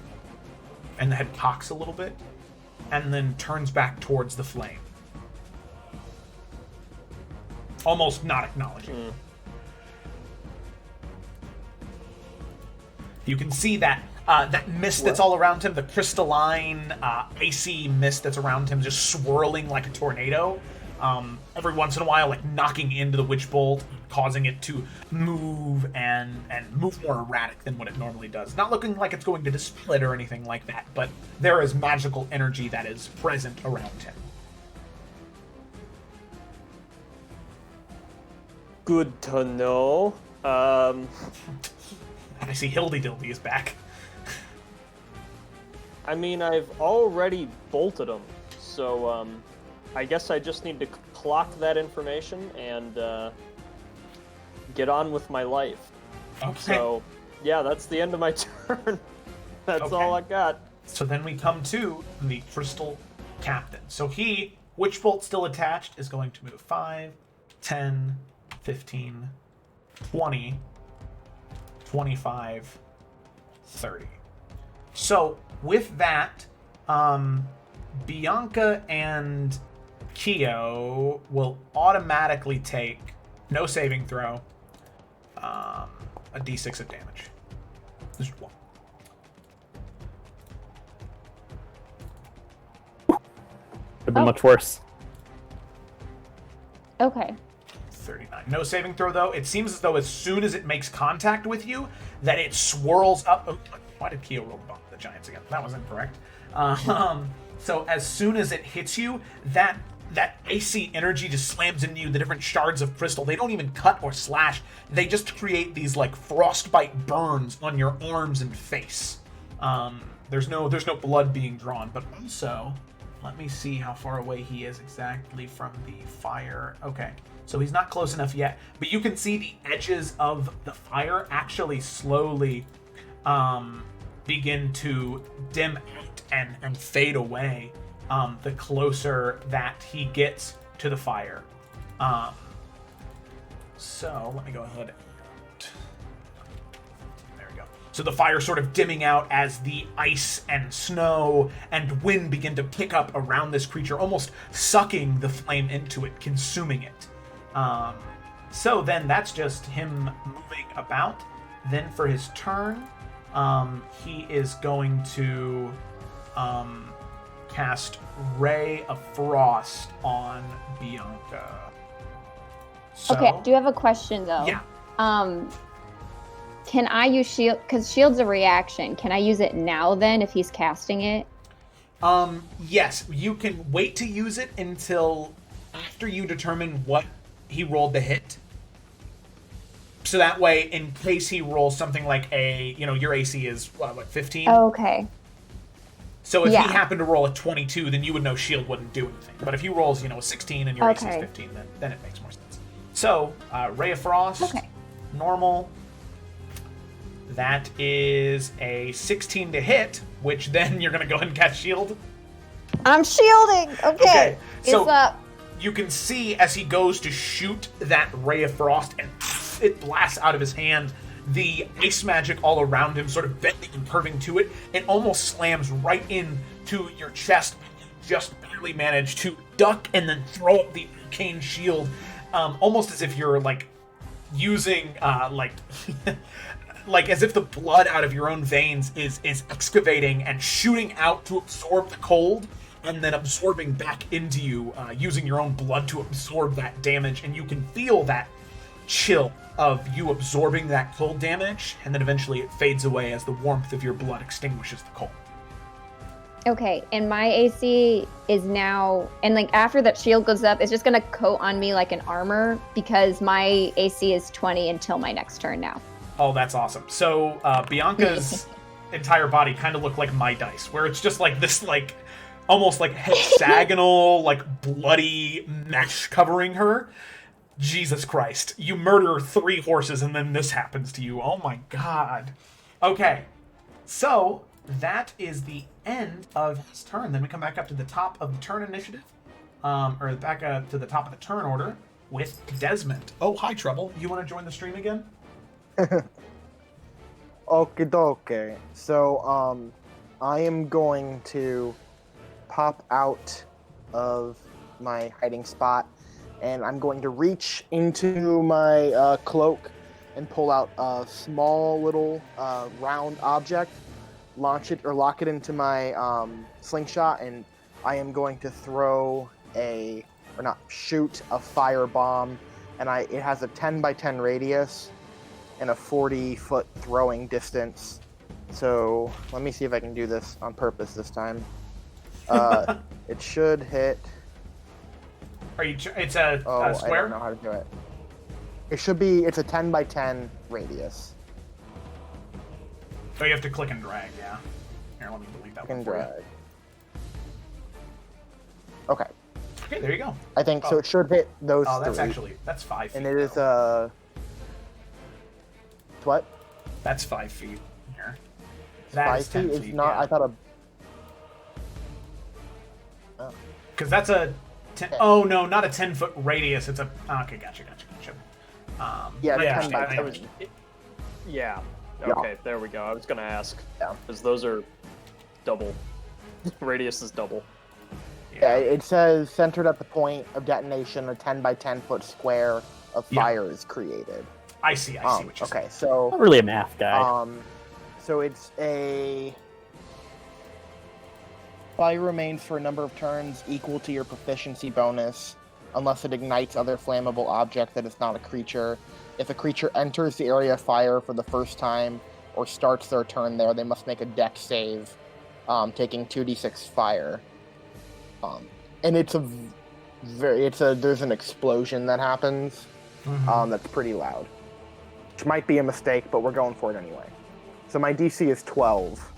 and the head cocks a little bit, and then turns back towards the flame. Almost not acknowledging. You can see that that mist that's all around him, the crystalline, icy mist that's around him, just swirling like a tornado. Every once in a while, knocking into the Witch Bolt, causing it to move and move more erratic than what it normally does. Not looking like it's going to split or anything like that, but there is magical energy that is present around him. Good to know. I see Hildy Dildy is back. I mean, I've already bolted him, so I guess I just need to clock that information and get on with my life. Okay. So, yeah, that's the end of my turn. That's Okay. all I got. So then we come to the Crystal Captain. So he, Witch Bolt still attached, is going to move 5, 10, 15, 20, 25, 30. So with that, Bianca and Keo will automatically take, no saving throw, a d6 of damage. Just one. Could be much worse. Okay. 39. No saving throw, though. It seems as though as soon as it makes contact with you, that it swirls up. Oh, why did Keo roll the Giants again? That was incorrect. So as soon as it hits you, that icy energy just slams into you, the different shards of crystal. They don't even cut or slash. They just create these frostbite burns on your arms and face. There's no blood being drawn, but also, let me see how far away he is exactly from the fire. Okay, so he's not close enough yet, but you can see the edges of the fire actually slowly begin to dim out and fade away the closer that he gets to the fire. So let me go ahead and So the fire sort of dimming out as the ice and snow and wind begin to pick up around this creature, almost sucking the flame into it, consuming it. So then that's just him moving about. Then for his turn, he is going to cast Ray of Frost on Bianca. So, Okay, I do have a question though. Yeah. Can I use shield? Because shield's a reaction. Can I use it now then if he's casting it? Yes, you can wait to use it until after you determine what he rolled to hit. So that way, in case he rolls something like your AC is, what 15? Oh, okay. So if Yeah. he happened to roll a 22, then you would know shield wouldn't do anything. But if he rolls, a 16 and your AC is Okay. 15, then it makes more sense. So, Ray of Frost, Okay. normal. That is a 16 to hit, which then you're going to go ahead and cast shield. I'm shielding. Okay. So It's up. you can see as he goes to shoot that Ray of Frost, and it blasts out of his hand. The ice magic all around him sort of bending and curving to it. It almost slams right into your chest. You just barely manage to duck and then throw up the arcane shield, almost as if you're using like as if the blood out of your own veins is excavating and shooting out to absorb the cold, and then absorbing back into you, using your own blood to absorb that damage. And you can feel that chill of you absorbing that cold damage, and then eventually it fades away as the warmth of your blood extinguishes the cold. Okay, and my AC is now, and after that shield goes up, it's just gonna coat on me like an armor because my AC is 20 until my next turn now. Oh, that's awesome. So Bianca's entire body kind of looked like my dice, where it's just this almost hexagonal bloody mesh covering her. Jesus Christ. You murder 3 horses and then this happens to you. Oh my god. Okay. So that is the end of his turn. Then we come back up to the top of the turn initiative. Or back up to the top of the turn order with Desmond. Oh, hi, Trouble. You want to join the stream again? Okie dokie. So, I am going to pop out of my hiding spot, and I'm going to reach into my cloak and pull out a small little round object, launch it or lock it into my slingshot, and I am going to shoot a fire bomb, and it has a 10 by 10 radius and a 40-foot throwing distance. So let me see if I can do this on purpose this time. It should hit. It's a square? I don't know how to do it. It's a 10 by 10 radius. So you have to click and drag, yeah. Here, let me delete that Click one and for you. drag. Okay. Okay, there you go. I think so. It should hit those Oh, that's three. that's 5 feet. And it is though. what? That's 5 feet here. 5 is 10 feet? feet. It's not. Yeah. I thought Because that's a 10... Oh, no, not a 10-foot radius. It's a... Okay, gotcha. Yeah, I 10 by understand. 10. Yeah. Yeah. Okay, there we go. I was gonna ask. Yeah. Because those are double. Radius is double. Yeah, it says centered at the point of detonation, a 10 by 10 foot square of fire is created. I see what you're saying. Okay, so Not really a math guy. so it's a fire remains for a number of turns equal to your proficiency bonus, unless it ignites other flammable object that is not a creature. If a creature enters the area of fire for the first time or starts their turn there, they must make a dex save, taking 2d6 fire. And there's an explosion that happens. That's pretty loud, which might be a mistake, but we're going for it anyway. So my DC is 12.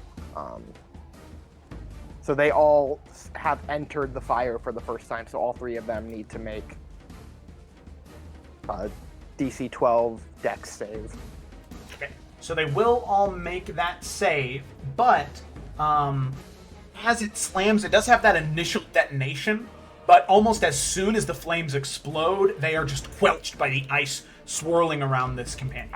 So they all have entered the fire for the first time, so all 3 of them need to make DC 12 dex save. Okay, so they will all make that save, but as it slams, it does have that initial detonation, but almost as soon as the flames explode, they are just quelched by the ice swirling around this companion,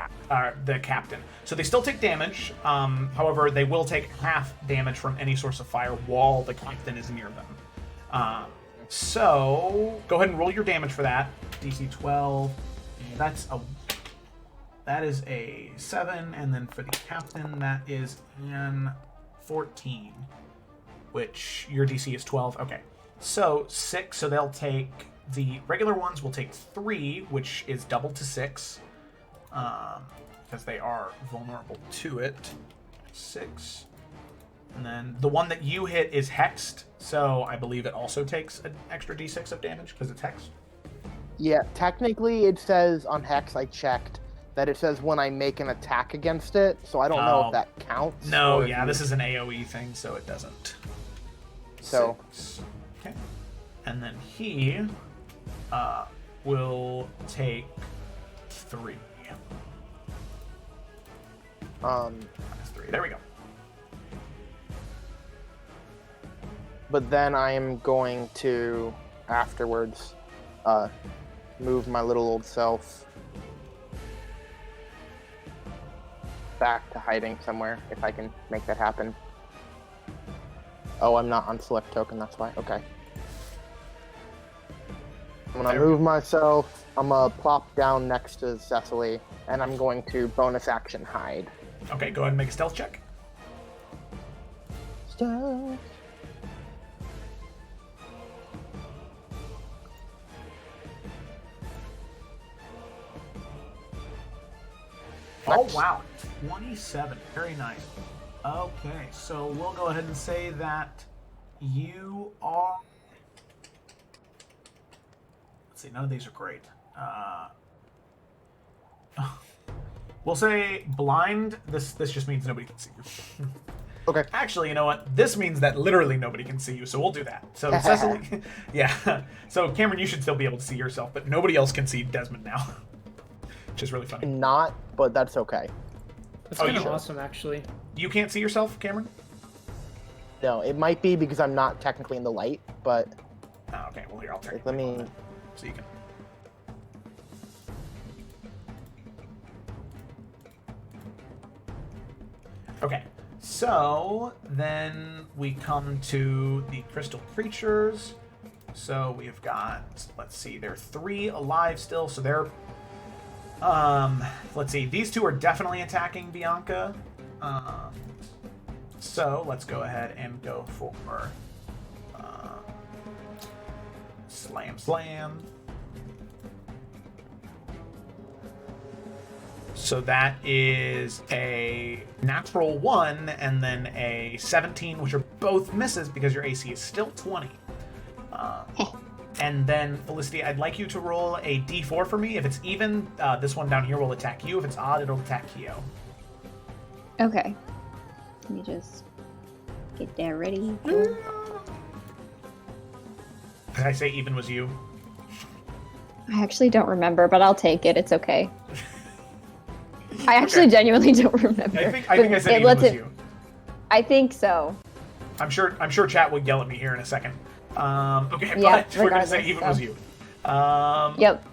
the captain. So they still take damage. However, they will take half damage from any source of fire while the captain is near them. So go ahead and roll your damage for that. DC 12. That is a 7, and then for the captain, that is an 14, which your DC is 12. Okay, so 6. So they'll take, the regular ones will take 3, which is double to 6, because they are vulnerable to it. 6. And then the one that you hit is hexed, so I believe it also takes an extra d6 of damage because it's hexed. Yeah, technically it says on Hex, I checked, that it says when I make an attack against it, so I don't know if that counts. No, yeah, this is an AoE thing, so it doesn't. So. 6. Okay. And then he will take 3. Minus 3. There we go. But then I am going to, afterwards, move my little old self back to hiding somewhere, if I can make that happen. Oh, I'm not on select token, that's why. Okay. I'm gonna move myself, I'm gonna plop down next to Cecily, and I'm going to bonus action hide. Okay, go ahead and make a stealth check. Stealth. Oh, wow. 27. Very nice. Okay, so we'll go ahead and say that you are... Let's see, none of these are great. We'll say blind. This just means nobody can see you. Okay. Actually, you know what? This means that literally nobody can see you, so we'll do that. So, Cecily... yeah. So, Cameron, you should still be able to see yourself, but nobody else can see Desmond now. Which is really funny. Not, but that's okay. That's kind of awesome, actually. You can't see yourself, Cameron? No, it might be because I'm not technically in the light, but... Oh, okay, well, here, I'll turn let me... So you can... Okay, so then we come to the crystal creatures. So we've got, let's see, there are 3 alive still, so they're... let's see, these 2 are definitely attacking Bianca. So let's go ahead and go for slam. So that is a natural 1 and then a 17, which are both misses because your AC is still 20. And then, Felicity, I'd like you to roll a d4 for me. If it's even, this one down here will attack you. If it's odd, it'll attack Keo. Okay. Let me just get that ready. Did I say even was you? I actually don't remember, but I'll take it. It's okay. I actually genuinely don't remember. I think I said even was you. I think so. I'm sure chat will yell at me here in a second. Okay, Yeah, but we're gonna say even was you. Yep.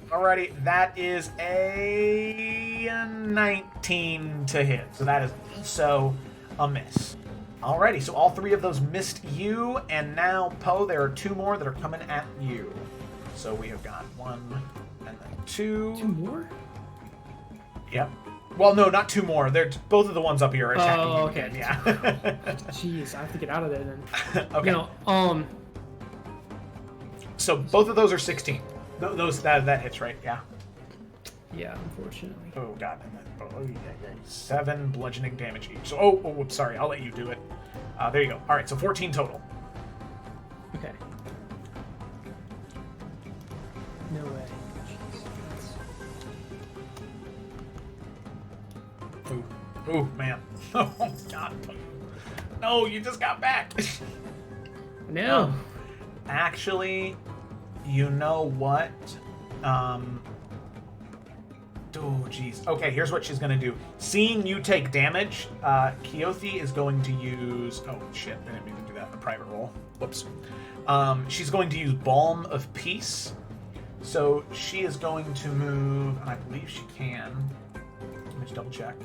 Alrighty, that is a 19 to hit. So that is also a miss. Alrighty, so all 3 of those missed you, and now, Poe, there are 2 more that are coming at you. So we have got 1 and then 2. 2 more? Yep. Well, no, not 2 more. They're both of the ones up here are attacking you okay. again. Yeah. Jeez, I have to get out of there then. Okay. You know, So both of those are 16. That hits, right? Yeah. Yeah, unfortunately. Oh god. Yeah. 7 bludgeoning damage each. So whoops, sorry. I'll let you do it. There you go. All right. So 14 total. Okay. No way. Jeez. Ooh, man. Oh god. No, you just got back. No. Actually, you know what? Oh, jeez. Okay, here's what she's going to do. Seeing you take damage, Keothi is going to use... Oh, shit. I didn't mean to do that in the private roll. Whoops. She's going to use Balm of Peace So she is going to move, and I believe she can. Let me just double check.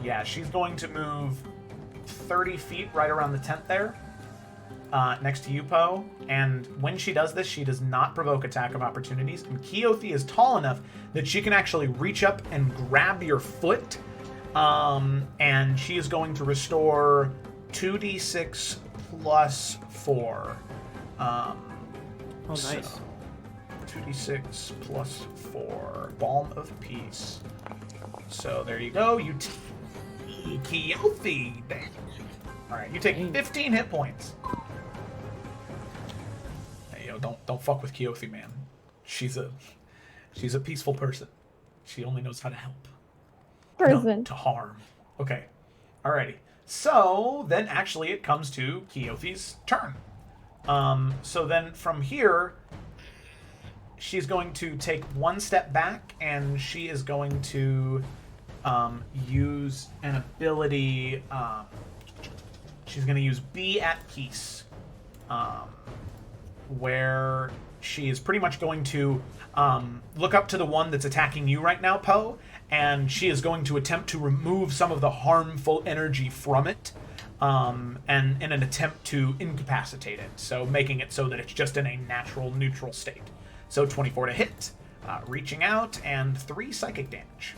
Yeah, she's going to move 30 feet right around the tent there, next to you, Poe. And when she does this, she does not provoke attack of opportunities. And Keothi is tall enough that she can actually reach up and grab your foot. And she is going to restore 2d6 plus 4. Oh, nice. So, 2d6 plus 4. Balm of Peace. So there you go. You Keothi. Alright, you take 15 hit points. Hey, yo, don't fuck with Keothi, man. She's a peaceful person. She only knows how to help. Person. No, to harm. Okay. Alrighty. So then actually it comes to Keothi's turn. So then from here, she's going to take one step back, and she is going to use an ability. She's going to use Be at Peace, where she is pretty much going to look up to the one that's attacking you right now, Poe, and she is going to attempt to remove some of the harmful energy from it, and in an attempt to incapacitate it, so making it so that it's just in a natural, neutral state. So 24 to hit, reaching out, and 3 psychic damage.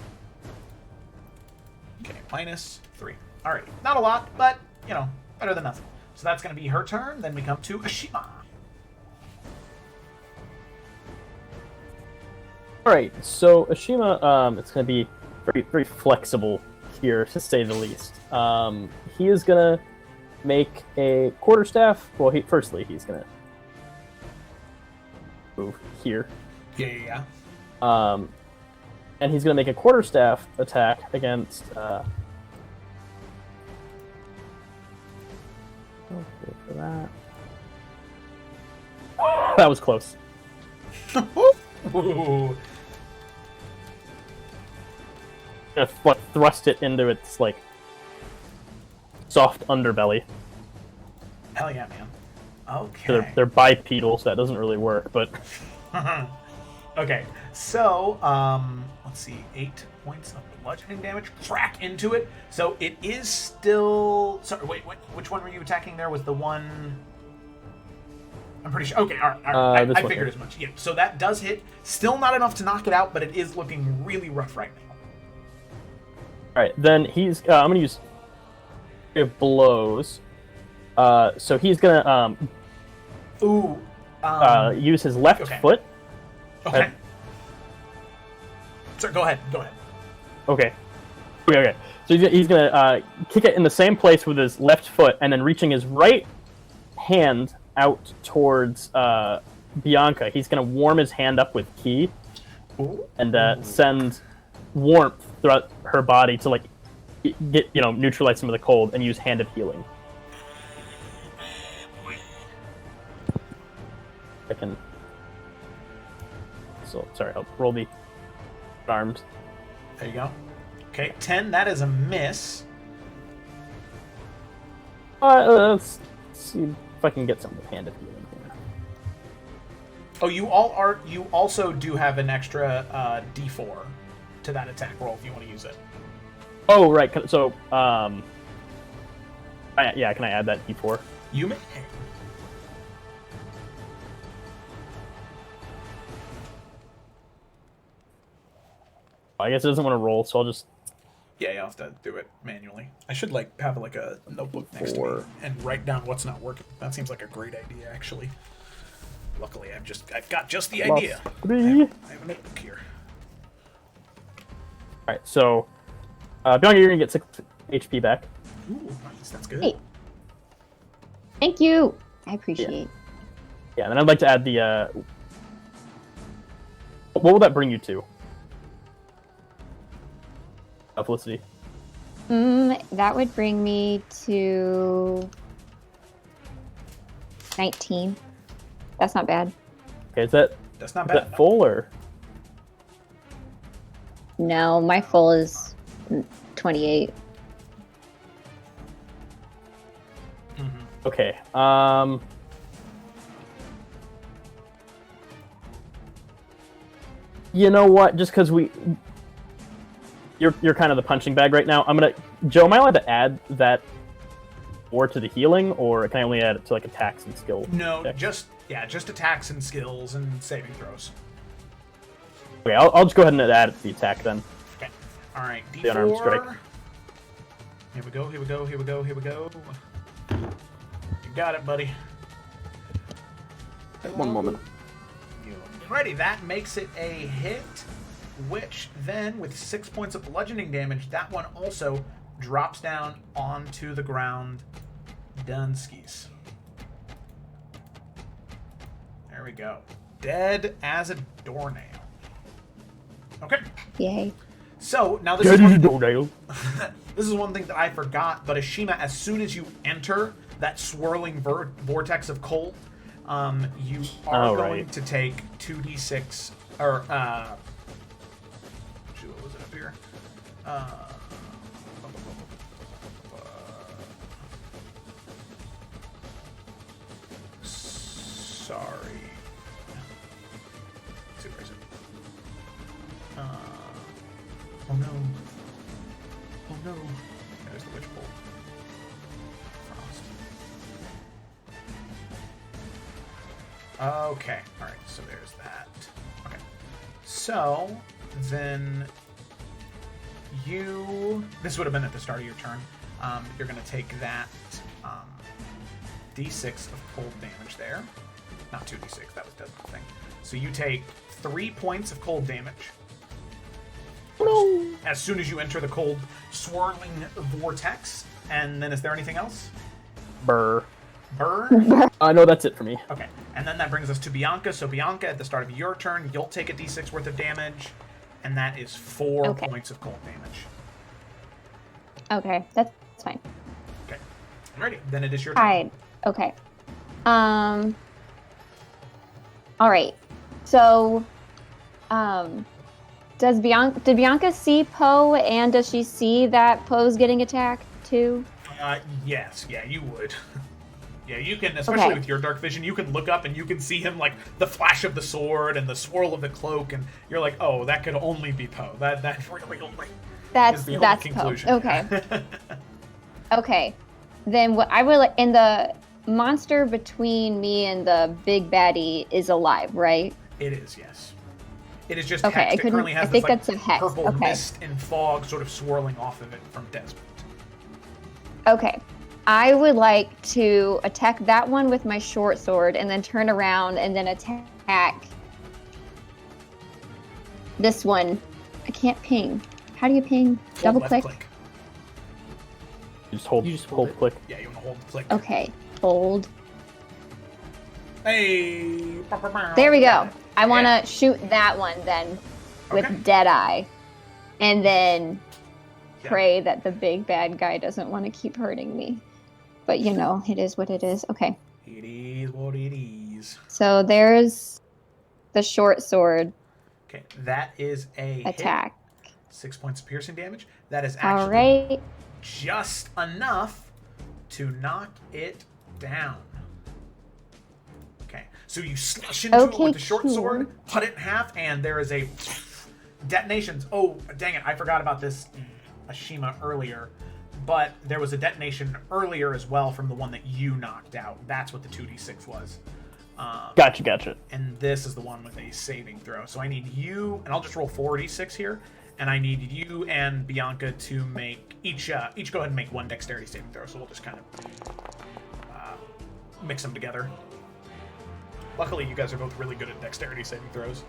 Okay, minus 3. Alright, not a lot, but, you know, better than nothing. So that's going to be her turn. Then we come to Ashima. Alright, so Ashima, it's going to be very, very flexible here, to say the least. He is going to make a quarterstaff. Well, firstly, he's going to move here. Yeah. And he's going to make a quarterstaff attack against... Okay, for that. That was close. Ooh. Gonna thrust it into its, like, soft underbelly. Hell yeah, man. Okay. They're bipedal, so that doesn't really work, but... Okay, so, let's see, 8 points of bludgeoning damage. Crack into it. So it is still... Sorry, wait, which one were you attacking there? Was the one... I'm pretty sure... Okay, all right. I figured as much. Yeah, so that does hit. Still not enough to knock it out, but it is looking really rough right now. Alright, then he's... I'm gonna use... blows. So he's gonna, use his left foot. Okay. Sir, go ahead. Okay. So he's gonna kick it in the same place with his left foot, and then reaching his right hand out towards Bianca. He's gonna warm his hand up with ki, and send warmth throughout her body to, like, get, neutralize some of the cold, and use Hand of Healing. I can... So, sorry, I'll roll the arms. There you go. Okay, 10, that is a miss. Let's see if I can get some with Hand of Healing here. Oh, you also do have an extra D4 to that attack roll if you want to use it. Oh, right. So, can I add that D4? You may. I guess it doesn't want to roll, so I'll just... Yeah, you'll have to do it manually. I should, have a notebook next to me and write down what's not working. That seems like a great idea, actually. Luckily, I've got just the idea. I have a notebook here. Alright, so... Bianca, you're gonna get 6 HP back. Ooh, nice. That's good. Hey. Thank you. I appreciate. Yeah, and then I'd like to add the... What will that bring you to? Felicity. That would bring me to 19. That's not bad. Okay, That's not is bad. that full, or? No, my full is 28. Okay. You know what? Just because you're kind of the punching bag right now. Joe, am I allowed to add that or to the healing, or can I only add it to like attacks and skills? No, checks? just attacks and skills and saving throws. Okay, I'll just go ahead and add it to the attack then. Okay. All right. The unarmed strike. D4. Here we go. Here we go. Here we go. Here we go. You got it, buddy. One moment. Alrighty, that makes it a hit, which then, with 6 points of bludgeoning damage, that one also drops down onto the ground. Dunskies. There we go. Dead as a doornail. Okay. Yay. So, now this this is one thing that I forgot, but Ashima, as soon as you enter that swirling vortex of cold, you are going to take 2d6, or, shoot, what was it up here? Sorry. Let's see, where is it? Oh no. Oh no. There's the witch bolt. Frost. Okay. Alright, so there's that. Okay. So, then this would have been at the start of your turn. You're going to take that d6 of cold damage there. Not 2d6, that was Desmond's thing. So you take 3 points of cold damage. No. As soon as you enter the cold swirling vortex. And then is there anything else? Burr. Burr? No, that's it for me. Okay. And then that brings us to Bianca. So Bianca, at the start of your turn, you'll take a d6 worth of damage. And that is 4 points of cold damage. Okay, that's fine. Okay. Alrighty, then it is your turn. Alright, okay. Alright. So, did Bianca see Poe, and does she see that Poe's getting attacked too? Yes. Yeah, you would. Yeah, you can, especially with your dark vision, you can look up and you can see him, like, the flash of the sword and the swirl of the cloak, and you're like, oh, that could only be Poe. That really only is the only conclusion. Poe. Okay. Okay. Then what I would like, and the monster between me and the big baddie is alive, right? It is, yes. It is just okay. hex. It currently has this, that's a hex. purple mist and fog sort of swirling off of it from Desmond. Okay. I would like to attack that one with my short sword and then turn around and then attack this one. I can't ping. How do you ping? Double click? You just hold click. Yeah, you want to hold click. Okay. Hold. Hey. There we go. I want to shoot that one then with Deadeye. And then pray that the big bad guy doesn't want to keep hurting me. But, you know, it is what it is. Okay. It is what it is. So there's the short sword. Okay, that is a attack. Hit. 6 points of piercing damage. That is actually all right. Just enough to knock it down. Okay, so you slash into it with the short sword, cut it in half, and there is a detonations. Oh, dang it, I forgot about this Ashima earlier. But there was a detonation earlier as well from the one that you knocked out. That's what the 2d6 was. Gotcha. And this is the one with a saving throw. So I need you, and I'll just roll 4d6 here. And I need you and Bianca to make each go ahead and make one dexterity saving throw. So we'll just kind of mix them together. Luckily, you guys are both really good at dexterity saving throws.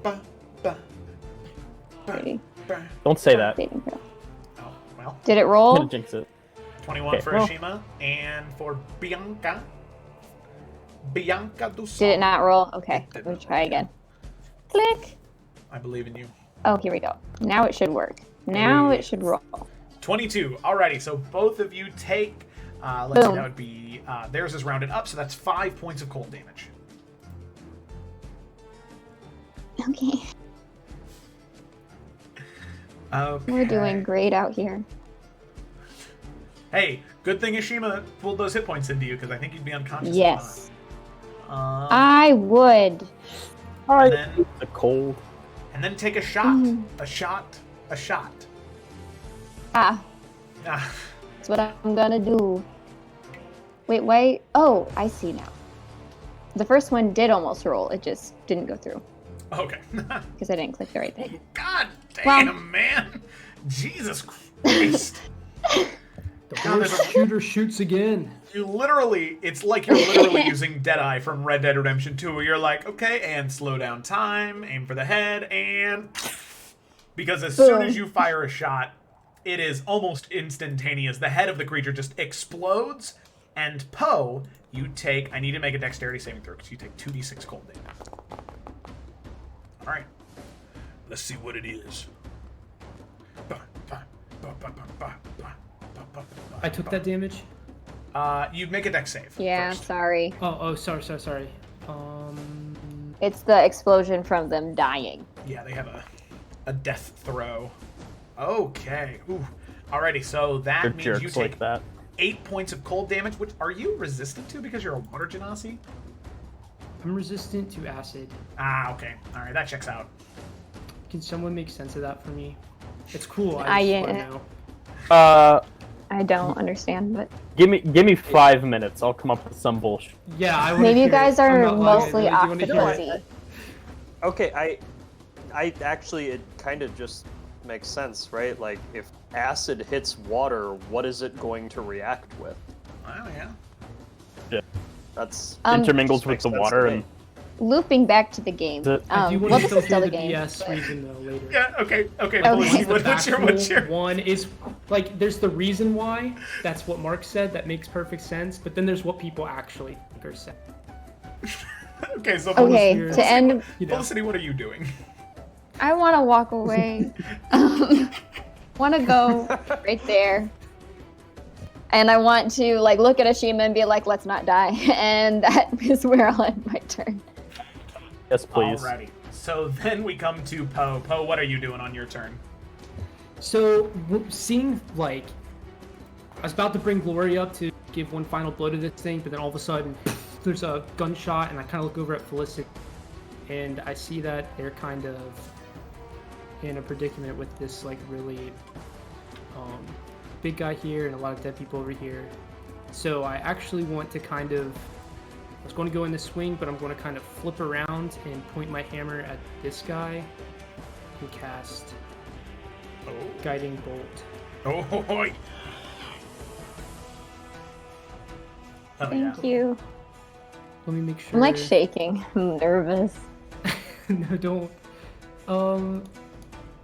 Don't say that. Oh, well. Did it roll? I'm gonna jinx it. 21 for Ashima, and for Bianca. Bianca Dussault. Did it not roll? Okay, let me try again. Click. I believe in you. Oh, here we go. Now it should work. Now it should roll. 22. Alrighty, so both of you take, let's see, that would be, theirs is rounded up, so that's 5 points of cold damage. Okay. Okay. We're doing great out here. Hey, good thing Ashima pulled those hit points into you, because I think you'd be unconscious. Yes. I would. Alright. And then, The cold. and then take a shot. A shot. A shot. Ah, Ah, that's what I'm gonna do. Wait, wait. Oh, I see now. The first one did almost roll. It just didn't go through okay. because I didn't click the right thing. God Well- damn, man. Jesus Christ. The worst shooter shoots again. You literally, it's like you're literally using Deadeye from Red Dead Redemption 2, where you're like, okay, and slow down time, aim for the head, and... Because as soon as you fire a shot, it is almost instantaneous. The head of the creature just explodes, and Poe, you take... I need to make a dexterity saving throw, because you take 2d6 cold damage. Alright. Let's see what it is. I took that damage. You'd make a dex save. Yeah, first. sorry. Oh, sorry. It's the explosion from them dying. Yeah, they have a death throw. Okay. Ooh. Alrighty, so that They're means you jerks take like that. 8 points of cold damage, which are you resistant to because you're a water genasi? I'm resistant to acid. Ah, okay. Alright, that checks out. Can someone make sense of that for me? It's cool. I- I just want to know. I don't understand, but Give me 5 minutes. I'll come up with some bullshit. Yeah, I want maybe you guys are I'm not lying. mostly Do you wanna hear it? octopusy. Okay, I actually, it kind of just makes sense, right? Like, if acid hits water, what is it going to react with? Oh, yeah. That's Intermingles just with makes the sense water to me. and Looping back to the game. I do want well, to this still is hear still the the game. BS reason though later. Yeah, okay. Okay. What's your... One is like there's the reason why. That's what Mark said. That makes perfect sense. But then there's what people actually think are saying. Okay, so Okay, Felicity, to end, You know. Felicity, what are you doing? I want to walk away. Want to go right there. And I want to like look at Ashima and be like, let's not die. And that is where I'll end my turn. yes, please. Alrighty. So then we come to Poe. Poe, what are you doing on your turn? So seeing like I was about to bring Gloria up to give one final blow to this thing, but then all of a sudden there's a gunshot, and I kind of look over at Felicity, and I see that they're kind of in a predicament with this like really big guy here and a lot of dead people over here. So I actually want to I was going to go in the swing, but I'm going to kind of flip around and point my hammer at this guy and cast Guiding Bolt. Oh, boy. Oh, Thank you. Let me make sure. I'm like shaking. I'm nervous. No, don't.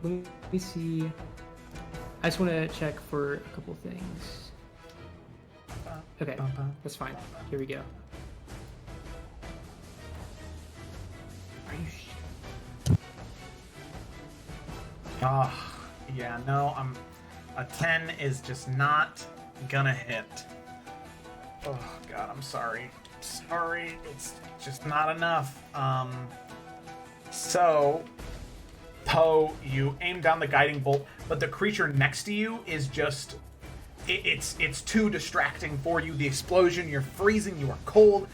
Let me see. I just want to check for a couple things. Okay, that's fine. Here we go. Are you yeah, no, a 10 is just not gonna hit. Oh, God, I'm sorry. Sorry, it's just not enough. So, Poe, you aim down the guiding bolt, but the creature next to you is just... It's too distracting for you. The explosion, you're freezing, you are cold.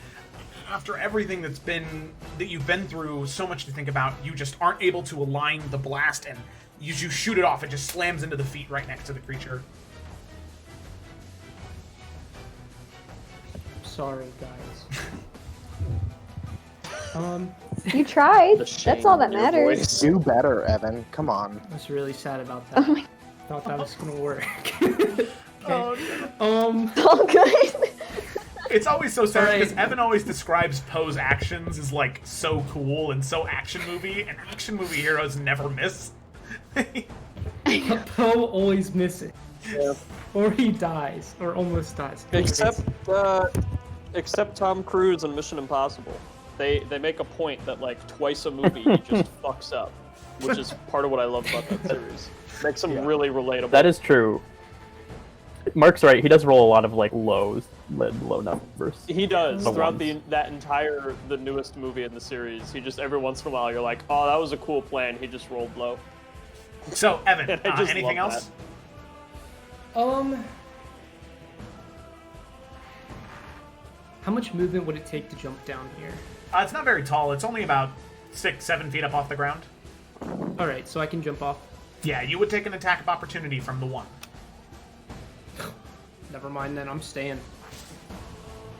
After everything that you've been through, so much to think about, you just aren't able to align the blast, and you shoot it off. It just slams into the feet right next to the creature. Sorry, guys. You tried. The shame That's all that in your matters. voice. Do better, Evan. Come on. I was really sad about that. Oh my. Thought that was gonna work. Oh, All good. It's always so sad Alright. because Evan always describes Poe's actions as like so cool and so action movie, and action movie heroes never miss. Poe always misses. Or he dies, or almost dies. Except Tom Cruise and Mission Impossible. They make a point that like twice a movie he just fucks up, which is part of what I love about that series. Makes them really relatable. That is true. Mark's right. He does roll a lot of like low numbers. He does The throughout ones. the newest movie in the series. He just every once in a while you're like, oh, that was a cool plan. He just rolled low. So, Evan, I just anything love else? How much movement would it take to jump down here? It's not very tall. It's only about 6, 7 feet up off the ground. All right, so I can jump off. Yeah, you would take an attack of opportunity from the one. Never mind then, I'm staying.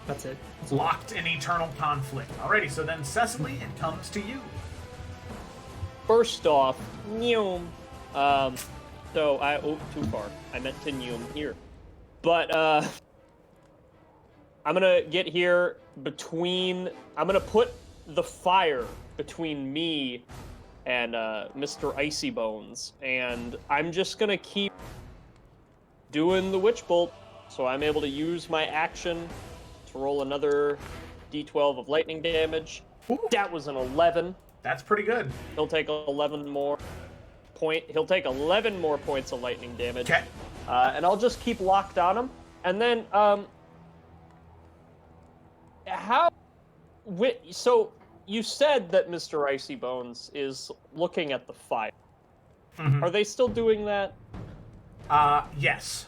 That's it. Locked in eternal conflict. Alrighty, so then Cecily, it comes to you. First off, Neum. So too far. I meant to Neum here. But, I'm gonna get here I'm gonna put the fire between me and, Mr. Icy Bones. And I'm just gonna keep doing the Witch Bolt. So I'm able to use my action to roll another d12 of lightning damage. Ooh. That was an 11. That's pretty good. He'll take 11 more points of lightning damage. Okay. And I'll just keep locked on him. And then, so you said that Mr. Icy Bones is looking at the fire. Mm-hmm. Are they still doing that? Yes.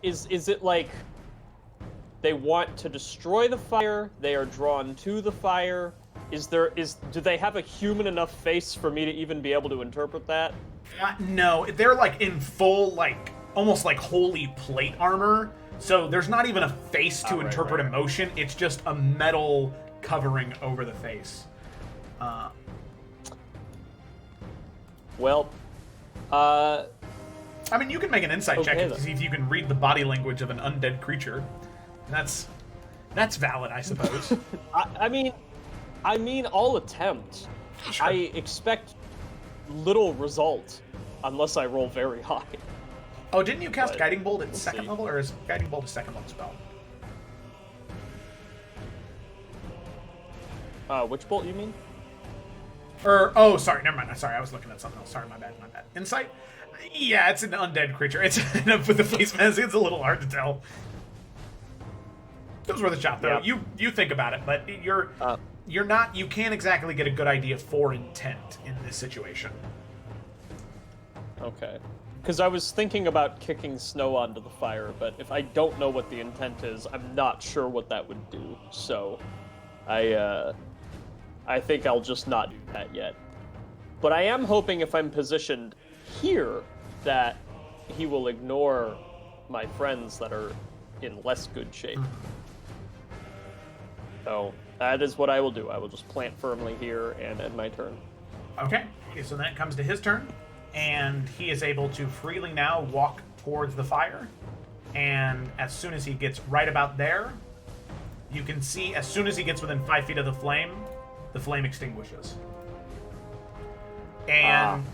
Is it like they want to destroy the fire, they are drawn to the fire? Do they have a human enough face for me to even be able to interpret that? No, they're like in full, like, almost like holy plate armor. So there's not even a face to interpret emotion. It's just a metal covering over the face. I mean, you can make an insight check to see if you can read the body language of an undead creature. That's valid, I suppose. I mean, I'll attempt. Sure. I expect little result unless I roll very high. Oh, didn't you cast Guiding Bolt at we'll second see. level, or is Guiding Bolt a second level spell? Which bolt you mean? Sorry, never mind. Sorry, I was looking at something else. Sorry, my bad. Insight? Yeah, it's an undead creature. It's with the face mask. It's a little hard to tell. It was worth a shot, though. Yeah. You think about it, but you're not. You can't exactly get a good idea for intent in this situation. Okay. Because I was thinking about kicking Snow onto the fire, but if I don't know what the intent is, I'm not sure what that would do. So, I think I'll just not do that yet. But I am hoping if I'm positioned here that he will ignore my friends that are in less good shape. So that is what I will do. I will just plant firmly here and end my turn. Okay, so then it comes to his turn, and he is able to freely now walk towards the fire. And as soon as he gets right about there, you can see as soon as he gets within 5 feet of the flame extinguishes. And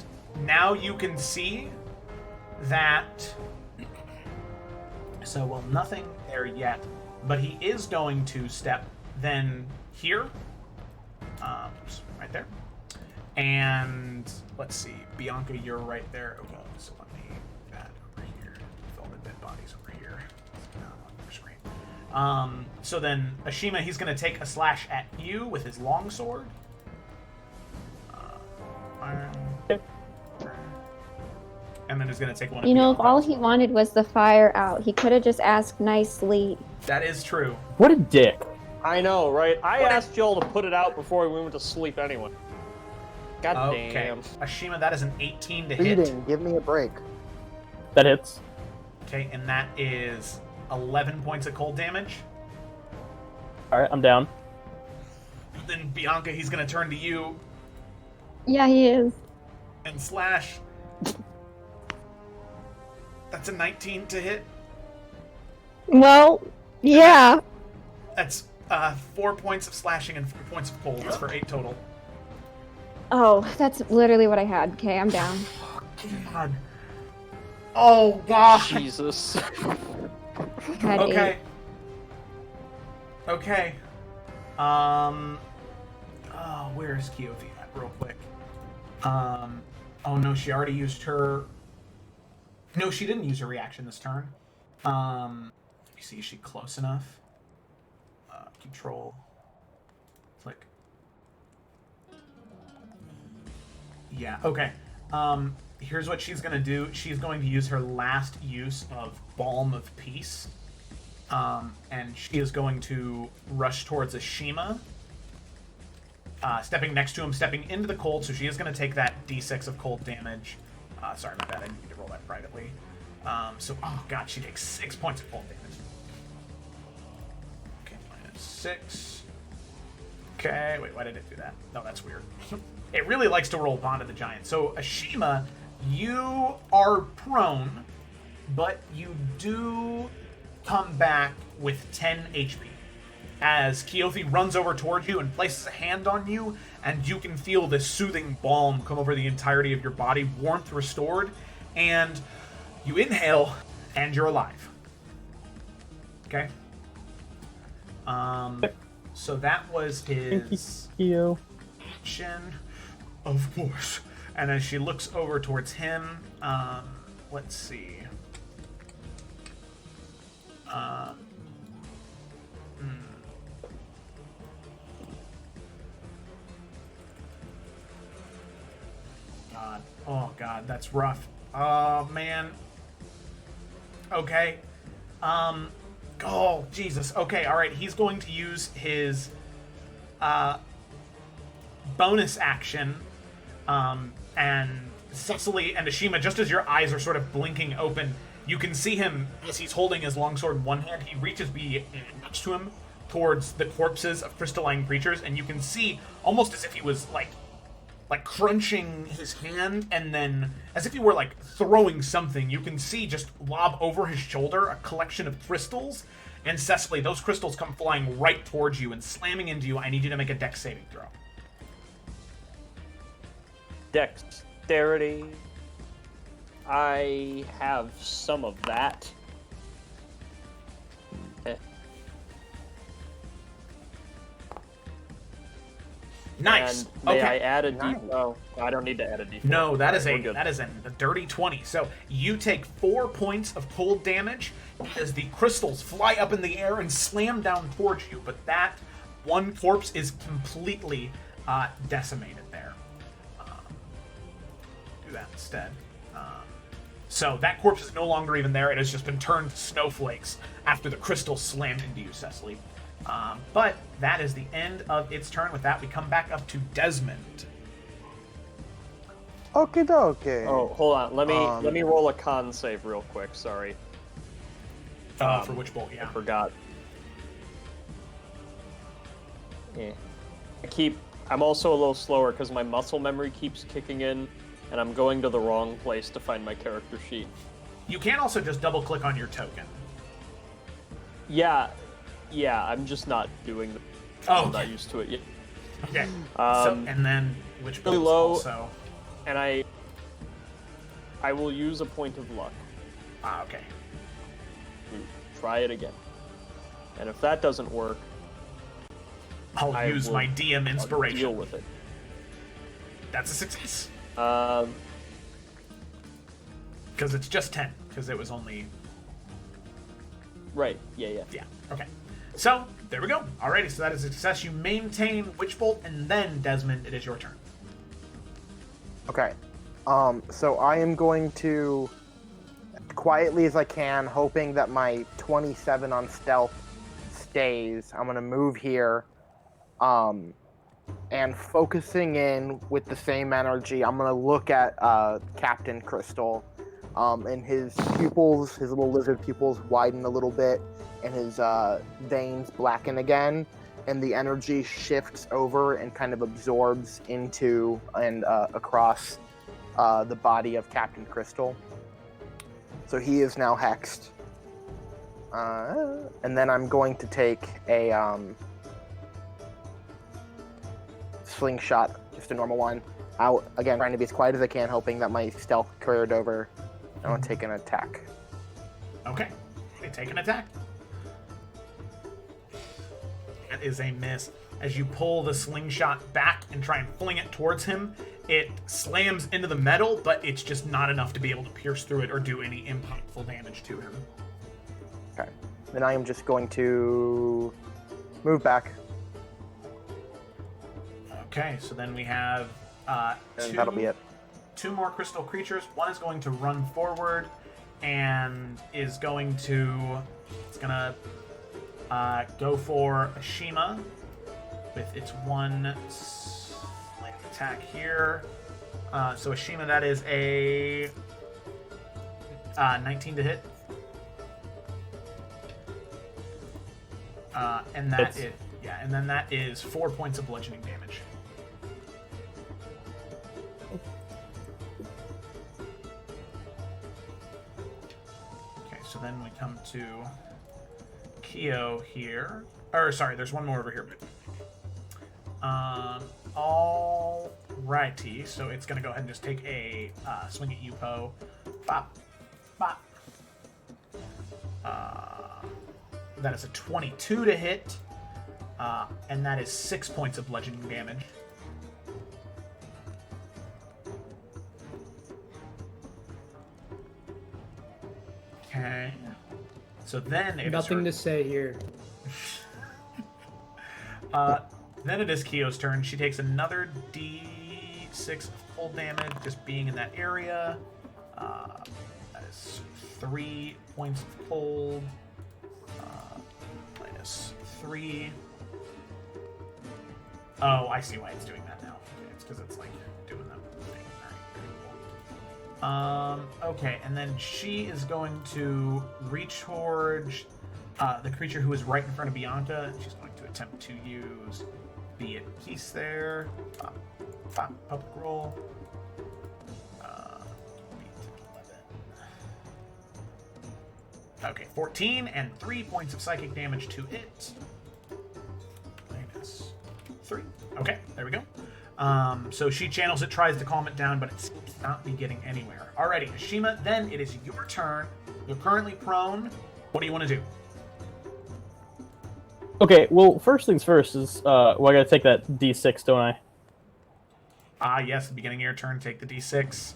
now you can see that... So, well, nothing there yet, but he is going to step then here. Right there. And let's see, Bianca, you're right there. Okay, so let me move that over here. With all the dead bodies over here. On your screen. So then, Ashima, he's going to take a slash at you with his longsword. And then he's going to take one at You know, if Bianca. all he wanted was the fire out, he could have just asked nicely. That is true. What a dick. I know, right? I asked y'all to put it out before we went to sleep anyway. God Okay. damn. Ashima, that is an 18 to hit. Reading, give me a break. That hits. Okay, and that is 11 points of cold damage. Alright, I'm down. Then Bianca, he's going to turn to you Yeah, he is. and slash. That's a 19 to hit. Well, yeah. That's 4 points of slashing and 4 points of cold. That's for 8 total. Oh, that's literally what I had. Okay, I'm down. God. Oh, God. Jesus. I had Okay. 8. Okay. Where's Keothi at, real quick? Oh no, she already used her... No, she didn't use her reaction this turn. Let me see, is she close enough? Control. Click. Yeah, okay. Here's what she's gonna do. She's going to use her last use of Balm of Peace And she is going to rush towards Ashima. Stepping next to him, stepping into the cold, so she is going to take that d6 of cold damage. Sorry, my bad, I need to roll that privately. Oh god, she takes 6 points of cold damage. Okay, minus 6. Okay, wait, why did it do that? No, that's weird. It really likes to roll Bond of the Giant. So, Ashima, you are prone, but you do come back with 10 HP. As Keothi runs over towards you and places a hand on you, and you can feel this soothing balm come over the entirety of your body, warmth restored, and you inhale, and you're alive. Okay? So that was his action, of course. And as she looks over towards him, let's see. God. Oh, God, that's rough. Oh, man. Okay. Oh, Jesus. Okay, alright. He's going to use his bonus action. And Cecily and Ashima, just as your eyes are sort of blinking open, you can see him as he's holding his longsword in one hand. He reaches next to him towards the corpses of crystalline creatures, and you can see, almost as if he was like crunching his hand, and then as if he were like throwing something, you can see just lob over his shoulder a collection of crystals. And Cecily, those crystals come flying right towards you and slamming into you. I need you to make a dex saving throw. Dexterity. I have some of that. Nice. And may okay. I add a d4? Oh, I don't need to add a d4. No, that is Alright, a dirty 20. So you take 4 points of cold damage as the crystals fly up in the air and slam down towards you. But that one corpse is completely decimated there. Do that instead. So that corpse is no longer even there. It has just been turned to snowflakes after the crystal slammed into you, Cecily. But that is the end of its turn. With that, we come back up to Desmond. Okie dokie. Oh, hold on. Let me roll a con save real quick. Sorry. For which bolt? Yeah. I forgot. Yeah. I'm also a little slower because my muscle memory keeps kicking in, and I'm going to the wrong place to find my character sheet. You can also just double-click on your token. Yeah, I'm just not doing it. Oh, I'm not used to it yet. Okay. And then which really bolt low, also? And I will use a point of luck. Okay. Try it again. And if that doesn't work, I'll use my DM inspiration. Deal with it. That's a success. Um. Because it's just 10. Because it was only... Right. Yeah. Yeah. Okay. So, there we go. Alrighty, so that is a success. You maintain Witch Bolt, and then, Desmond, it is your turn. Okay. So I am going to, quietly as I can, hoping that my 27 on stealth stays, I'm going to move here, and focusing in with the same energy, I'm going to look at Captain Crystal, and his pupils, his little lizard pupils widen a little bit, and his veins blacken again, and the energy shifts over and kind of absorbs into and across the body of Captain Crystal. So he is now hexed. And then I'm going to take a slingshot, just a normal one, out, again, trying to be as quiet as I can, hoping that my stealth carried over. I want to take an attack. Okay. They take an attack. That is a miss. As you pull the slingshot back and try and fling it towards him, it slams into the metal, but it's just not enough to be able to pierce through it or do any impactful damage to him. Okay. Then I am just going to move back. Okay, so then we have And that'll be it. 2 more crystal creatures. One is going to run forward and is going to... It's going to go for Ashima with its one slight attack here. So Ashima, that is a 19 to hit. And that is, and then that is 4 points of bludgeoning damage. Okay, so then we come to Kyo here. Or sorry, there's one more over here. Alrighty, so it's gonna go ahead and just take a swing at you, Poe. Bop, bop. That is a 22 to hit, and that is 6 points of bludgeoning damage. Okay. So then it Nothing to say here. Then it is Kyo's turn. She takes another D6 of cold damage, just being in that area. That is 3 points of cold. Minus 3. Oh, I see why it's doing that now. Okay, it's because it's like doing that thing. Alright, very cool. Okay, and then she is going to reach towards the creature who is right in front of Bianca. She's going to attempt to use Be at Peace there. Public roll. Okay, 14 and 3 points of psychic damage to it. Minus 3. Okay, there we go. So she channels it, tries to calm it down, but it seems to not be getting anywhere. Alrighty, Ashima, then it is your turn. You're currently prone. What do you want to do? Okay, well, first things first is, I gotta take that D6, don't I? Yes, the beginning of your turn, take the D6.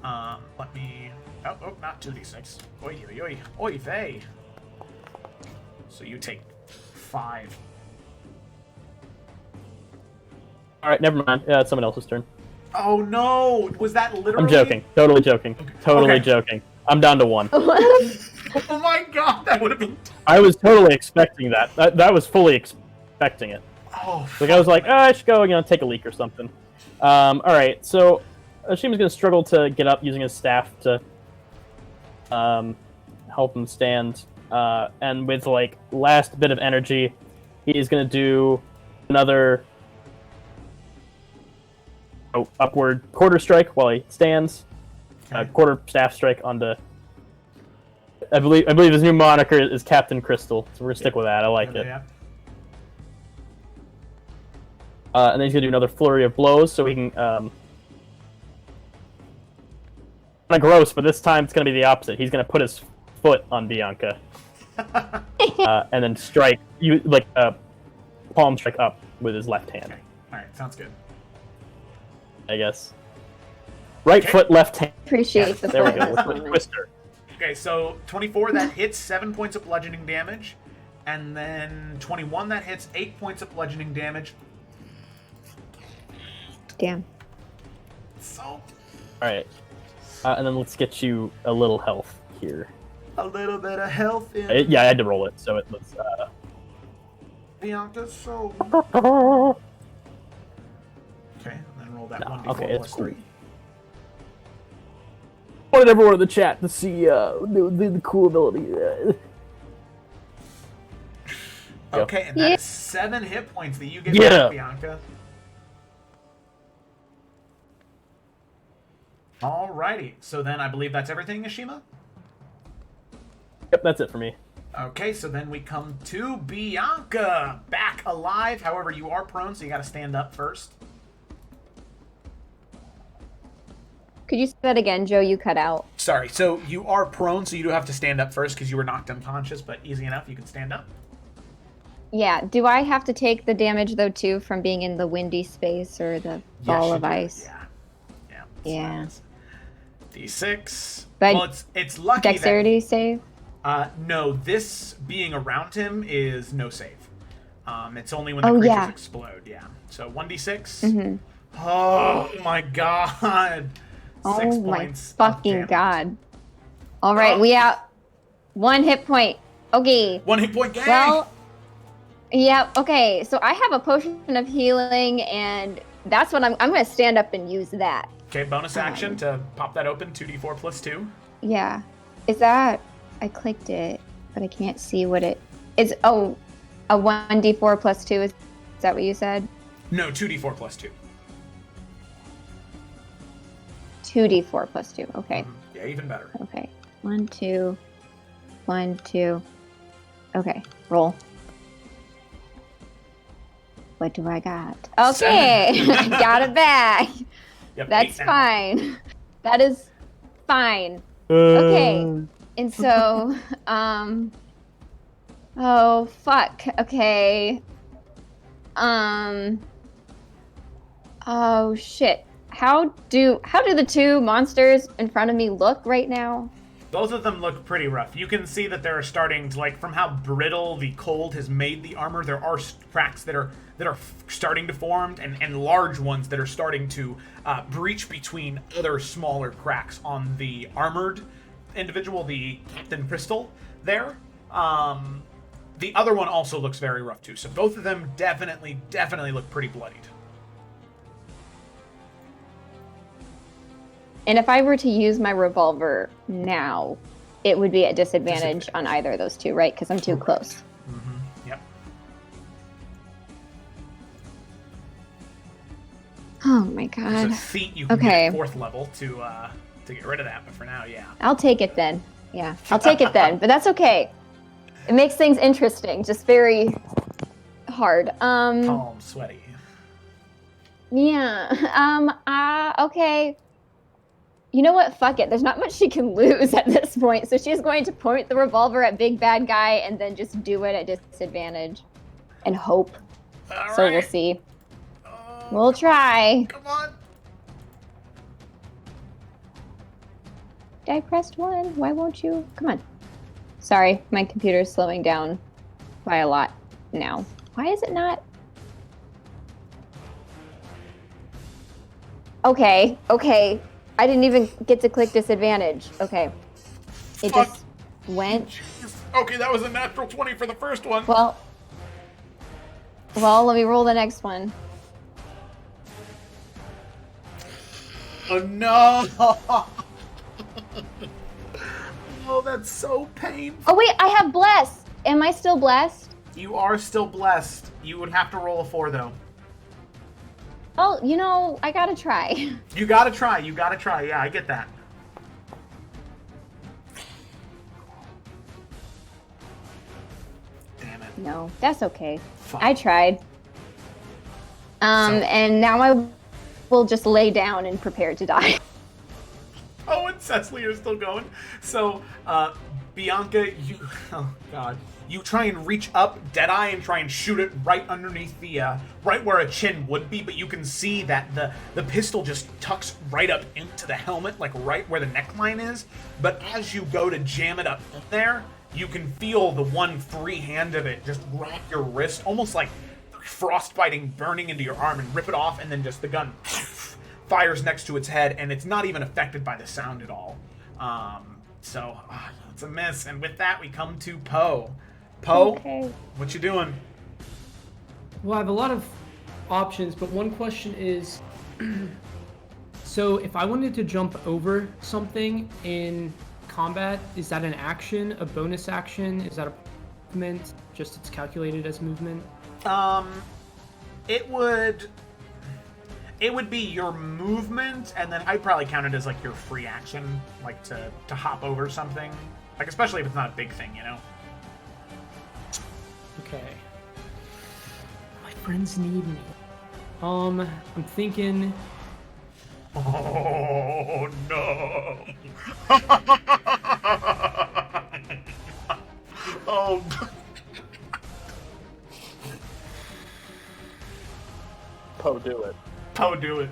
Let me... Oh, not 2d6. Oi, oi, oi. Oi, vey. So you take 5. Alright, never mind. Yeah, it's someone else's turn. Oh, no! Was that literally... I'm joking. Totally joking. Okay. Totally Okay. joking. I'm down to 1. Oh my god, that would have been... I was totally expecting that. That was fully expecting it. Oh, Like, I was like, I should go, take a leak or something. Alright, so Ashima's gonna struggle to get up using his staff to help him stand. And with, last bit of energy, he's gonna do another upward quarter strike while he stands. Okay. Quarter staff strike onto... I believe his new moniker is Captain Crystal, so we're gonna stick with that. I like it. Yeah. And then he's gonna do another flurry of blows, so he can kind of gross, but this time it's gonna be the opposite. He's gonna put his foot on Bianca, and then strike you palm strike up with his left hand. Okay. Alright, sounds good. I guess. Right foot, left hand. Appreciate the There we go. focus With the on it. twister. Okay, so 24, that hits 7 points of bludgeoning damage. And then 21, that hits 8 points of bludgeoning damage. Damn. So, Alright. And then let's get you a little health here. a little bit of health in Yeah, I had to roll it, so let's... Bianca's soul. Okay, and then roll that No, 1d4 okay, plus it's cool. 3. Wanted everyone in the chat to see the cool ability. Okay, and that is 7 hit points that you get Yeah. back, Bianca. Alrighty, so then I believe that's everything, Ashima? Yep, that's it for me. Okay, so then we come to Bianca, back alive. However, you are prone, so you gotta stand up first. Could you say that again, Joe? You cut out. Sorry, so you are prone, so you do have to stand up first because you were knocked unconscious, but easy enough, you can stand up. Yeah. Do I have to take the damage though too from being in the windy space or the ball Yes, of you do. ice? Yeah. Yeah. So D6. But well, it's lucky Dexterity save. that... no, this being around him is no save. It's only when the Oh, creatures yeah. explode, yeah. So 1d6. Mm-hmm. Oh my god. 6 Oh my points of fucking damage. god. All right, Oh. we out. 1 hit point. Okay. 1 hit point gang. Well, Yeah, okay. So I have a potion of healing, and that's what I'm going to stand up and use that. Okay, bonus action to pop that open, 2d4 plus 2. Yeah. Is that... I clicked it, but I can't see what it... It's, oh, a 1d4 plus 2. Is that what you said? No, 2d4 plus 2. 2d4 plus 2. Okay. Yeah, even better. Okay. 1, 2. 1, 2. Okay. Roll. What do I got? Okay. Got it back. Yep, That's 8 now. fine. That is fine. Okay. And so, oh, fuck. Okay. Oh, shit. How do the two monsters in front of me look right now? Both of them look pretty rough. You can see that they're starting to, like, from how brittle the cold has made the armor, there are cracks that are starting to form, and large ones that are starting to breach between other smaller cracks on the armored individual, the Captain Crystal there. The other one also looks very rough too. So both of them definitely look pretty bloodied. And if I were to use my revolver now, it would be at disadvantage on either of those two, right? Because I'm too close. Mm-hmm. Yep. Oh my There's god. a feat you can Okay. get at 4th level to get rid of that, but for now, yeah. I'll take it then. Yeah, I'll take it then. But that's okay. It makes things interesting, just very hard. Calm, sweaty. Yeah. Okay. You know what? Fuck it. There's not much she can lose at this point. So she's going to point the revolver at big bad guy and then just do it at disadvantage and hope. All So right. we'll see. Oh, We'll try. come on. I pressed 1. Why won't you? Come on. Sorry, my computer's slowing down by a lot now. Why is it not? Okay. I didn't even get to click disadvantage. Okay. It Fuck. just went. Jeez. Okay, that was a natural 20 for the first one. Well, let me roll the next one. Oh no! Oh, that's so painful. Oh, wait, I have blessed. Am I still blessed? You are still blessed. You would have to roll a 4 though. Oh, you know, I gotta try. You gotta try. Yeah, I get that. Damn it. No, that's okay. Fuck. I tried. And now I will just lay down and prepare to die. Oh, and Cecily are still going. So, Bianca, oh god, you try and reach up, Deadeye, and try and shoot it right underneath the, right where a chin would be, but you can see that the pistol just tucks right up into the helmet, like right where the neckline is. But as you go to jam it up in there, you can feel the one free hand of it just grab your wrist, almost like frostbiting, burning into your arm, and rip it off, and then just the gun fires next to its head, and it's not even affected by the sound at all. So it's a miss, and with that we come to Poe. Poe, Okay. what you doing? Well, I have a lot of options, but one question is, so if I wanted to jump over something in combat, is that an action, a bonus action? Is that a movement? Just it's calculated as movement? It would be your movement, and then I'd probably count it as like your free action, like to hop over something, like especially if it's not a big thing, you know. Okay. My friends need me. I'm thinking. Oh no! Oh. Poe, do it. Poe, do it.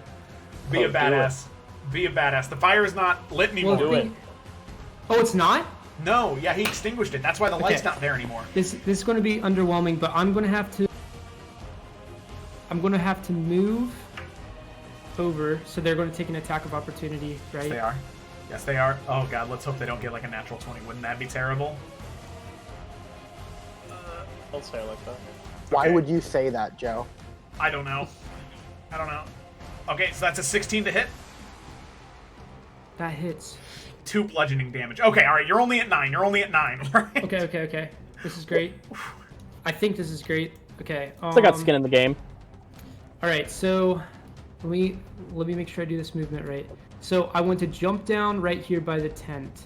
Be Poe, a do badass. Be a badass. The fire is not lit anymore. Do it. Oh, it's not? No, yeah, he extinguished it. That's why the light's not there anymore. This is going to be underwhelming, but I'm going to have to move over, so they're going to take an attack of opportunity, right? Yes, they are. Yes, they are. Oh god, let's hope they don't get like a natural 20. Wouldn't that be terrible? Don't say it like that. Why Okay. would you say that, Joe? I don't know. Okay, so that's a 16 to hit. That hits. 2 bludgeoning damage. Okay, all right. You're only at 9. Right? Okay. This is great. I think this is great. Okay. I got skin in the game. All right, so let me make sure I do this movement right. So I want to jump down right here by the tent.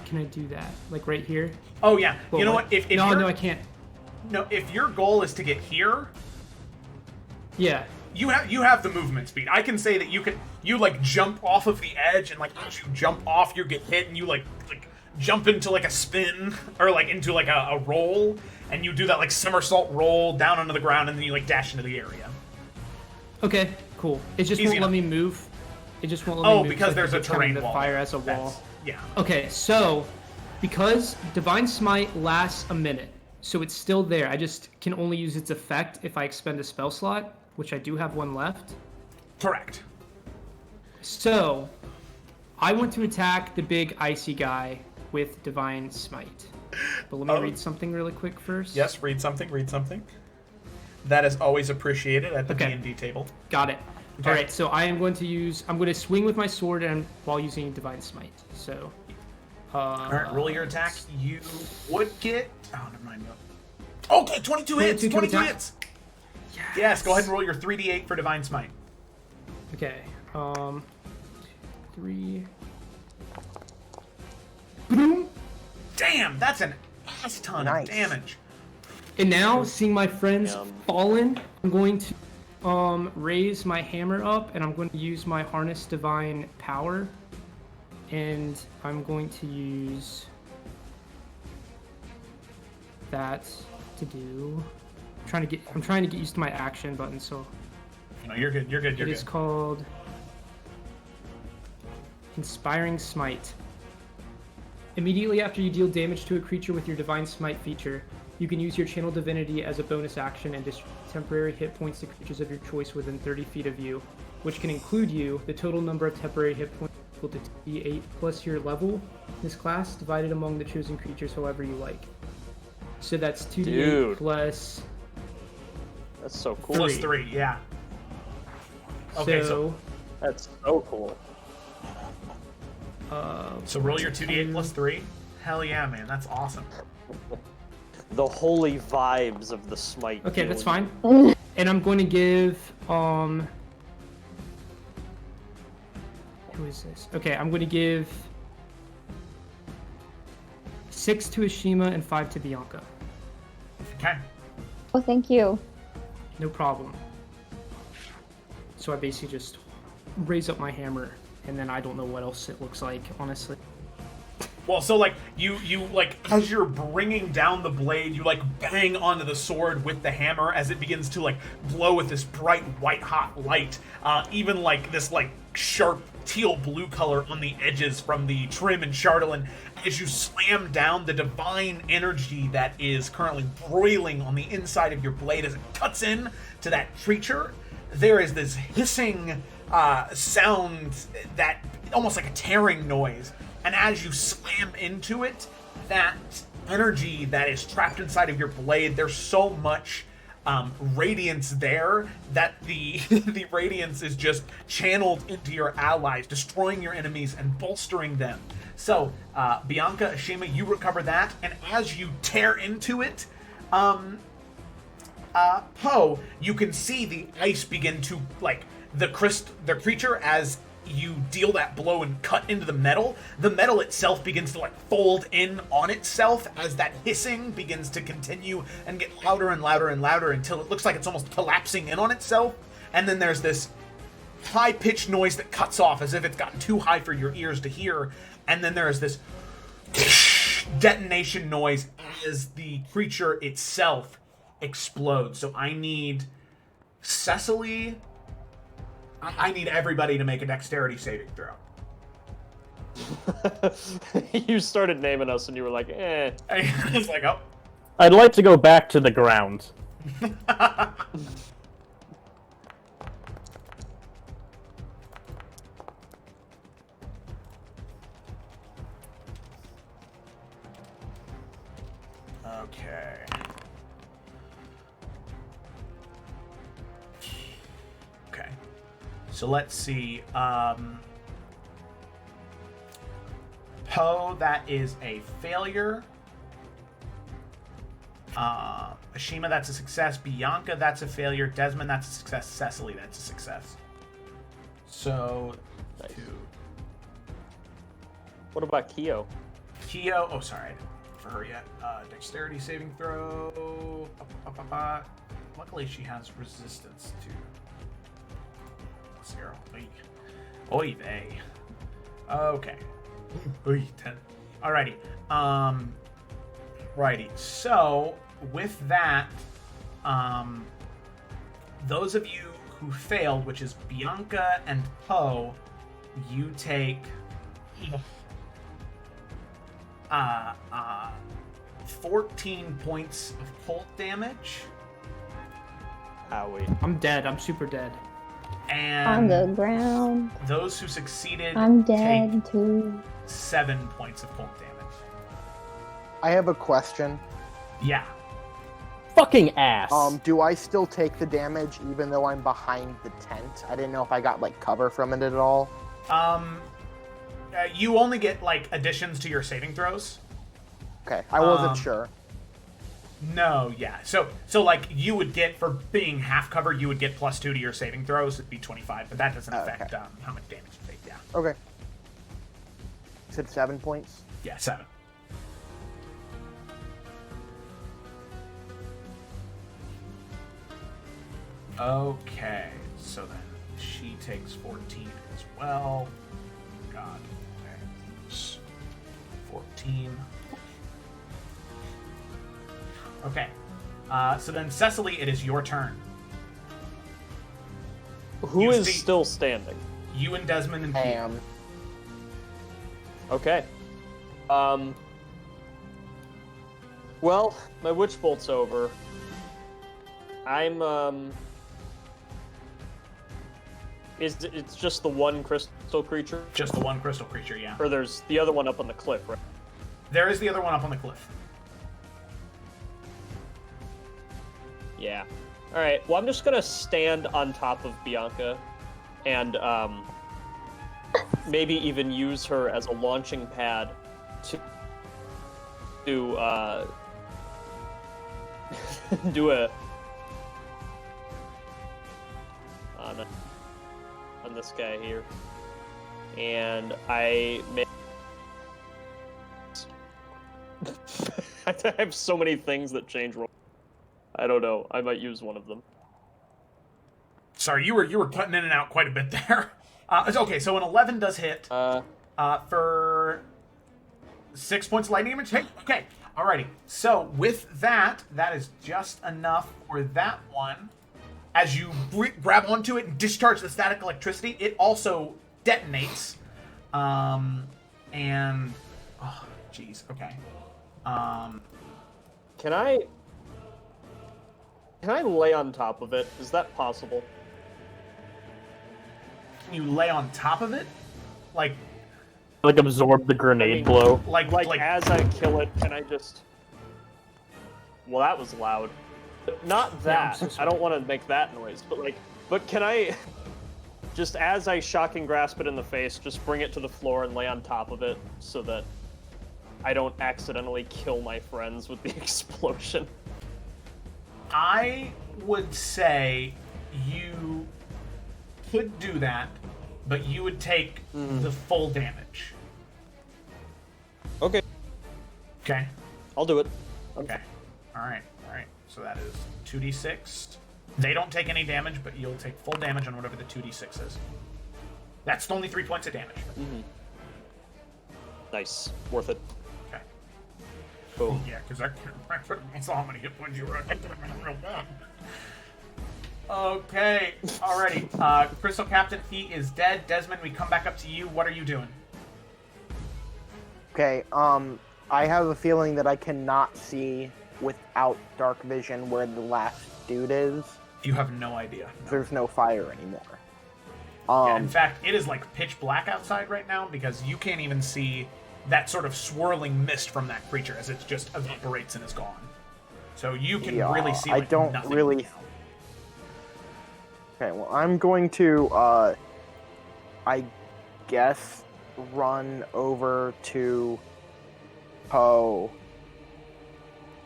Can I do that? Like right here? Oh yeah. Well, you know what? what? If No, you're- I can't. No, if your goal is to get here, Yeah. you have the movement speed. I can say that you like jump off of the edge, and like as you jump off, you get hit, and you like jump into like a spin or like into like a roll, and you do that like somersault roll down onto the ground, and then you like dash into the area. Okay, cool. It just Easy won't let enough. me move. It just won't let me move. Because so there's a it's kind of terrain the wall. fire as a wall. That's- yeah. Okay, so because Divine Smite lasts a minute, so it's still there. I just can only use its effect if I expend a spell slot, which I do have one left. Correct. So I want to attack the big icy guy with Divine Smite. But let me read something really quick first. Yes. Read something. That is always appreciated at the Okay. D&D table. Got it. Okay. All right, so I'm going to swing with my sword and while using Divine Smite. So All right. Roll your attack. You would get. Oh, never mind. Okay, 22 hits. 22 attack? hits. Yes. Go ahead and roll your 3d8 for Divine Smite. Okay. 3. Boom. Damn, that's an ass ton Nice. of damage. And now, seeing my friends Yum. fallen, I'm going to raise my hammer up, and I'm going to use my Harness Divine Power, and I'm going to use that to do. I'm trying to get used to my action button, so No, you're good. You're it is called Inspiring Smite. Immediately after you deal damage to a creature with your Divine Smite feature, you can use your Channel Divinity as a bonus action and distribute temporary hit points to creatures of your choice within 30 feet of you, which can include you. The total number of temporary hit points is equal to 2d8 plus your level in this class, divided among the chosen creatures however you like. So that's 2d8 Dude. plus That's so cool. Plus 3, yeah. Okay, so That's so cool. roll your 2d8 plus 3. Hell yeah, man. That's awesome. The holy vibes of the smite. Okay, that's dude. fine. And I'm going to give who is this? Okay, I'm going to give 6 to Ashima and 5 to Bianca. Okay. Oh, thank you. No problem. So I basically just raise up my hammer, and then I don't know what else it looks like, honestly. Well, so like you like as you're bringing down the blade, you like bang onto the sword with the hammer as it begins to like glow with this bright white hot light. Even like this like sharp teal blue color on the edges from the trim and chatelaine. As you slam down the divine energy that is currently broiling on the inside of your blade as it cuts in to that creature, there is this hissing sound that almost like a tearing noise. And as you slam into it, that energy that is trapped inside of your blade, there's so much radiance there that the the radiance is just channeled into your allies, destroying your enemies and bolstering them. So, Bianca, Ashima, you recover that, and as you tear into it, Poe, you can see the ice begin to, like, the creature, as you deal that blow and cut into the metal itself begins to, like, fold in on itself as that hissing begins to continue and get louder and louder and louder until it looks like it's almost collapsing in on itself. And then there's this high-pitched noise that cuts off as if it's gotten too high for your ears to hear. And then there is this detonation noise as the creature itself explodes. So I need Cecily. I need everybody to make a dexterity saving throw. You started naming us and you were like, eh. It's like, oh. I'd like to go back to the ground. Okay. So let's see. Poe, that is a failure. Ashima, that's a success. Bianca, that's a failure. Desmond, that's a success. Cecily, that's a success. So, Nice. 2. What about Kyo? Kyo, oh, sorry, I didn't for her yet. Dexterity saving throw. Luckily, she has resistance to 0. Oy vey. Okay. Oy, 10. Alrighty. Righty. So, with that, those of you who failed, which is Bianca and Poe, you take 14 points of cold damage. Howie. I'm dead. I'm super dead. And On the ground. those who succeeded I'm take dead too. 7 points of cold damage. I have a question. Yeah. Fucking ass. Do I still take the damage even though I'm behind the tent? I didn't know if I got like cover from it at all. You only get like additions to your saving throws. Okay, I wasn't sure. No, yeah. So like you would get for being half cover, you would get +2 to your saving throws. It'd be 25, but that doesn't affect okay. how much damage you take. Yeah. Okay. You said 7 points? Yeah, 7. Okay, so then she takes 14 as well. God. Okay. 14. Okay. So then, Cecily, it is your turn. Who You is see- still standing? You and Desmond and Pete. Ham. Okay. Well, my witch bolt's over. I'm it's just the one crystal creature? Just the one crystal creature, yeah. Or there's the other one up on the cliff, right? There is the other one up on the cliff. Yeah. Alright, well I'm just gonna stand on top of Bianca and maybe even use her as a launching pad to do a on this guy here, and I have so many things that change roll. I don't know. I might use one of them. Sorry, you were cutting in and out quite a bit there. Okay, so an 11 does hit for 6 points of lightning damage. Hey, okay, alrighty. So with that is just enough for that one. As you grab onto it and discharge the static electricity, it also detonates. And oh, jeez, okay. Can I lay on top of it? Is that possible? You lay on top of it, like absorb the grenade blow. Like as I kill it, can I just? Well, that was loud. Not that. so I don't want to make that noise, but can I just as I shocking grasp it in the face, just bring it to the floor and lay on top of it so that I don't accidentally kill my friends with the explosion? I would say you could do that, but you would take the full damage. Okay. Okay? I'll do it. Okay. Alright. So that is 2d6. They don't take any damage, but you'll take full damage on whatever the 2d6 is. That's only 3 points of damage. Nice. Worth it. Okay. Boom. Yeah, because I saw how many hit points you were at. Real bad. Okay. Alrighty. Crystal Captain, he is dead. Desmond, we come back up to you. What are you doing? Okay, I have a feeling that I cannot see without dark vision where the last dude is. You have no idea. There's no fire anymore. Yeah, in fact, it is like pitch black outside right now because you can't even see that sort of swirling mist from that creature as it just evaporates and is gone. So you can really see. Like, I don't nothing really. now. Okay, well, I'm going to I guess run over to Poe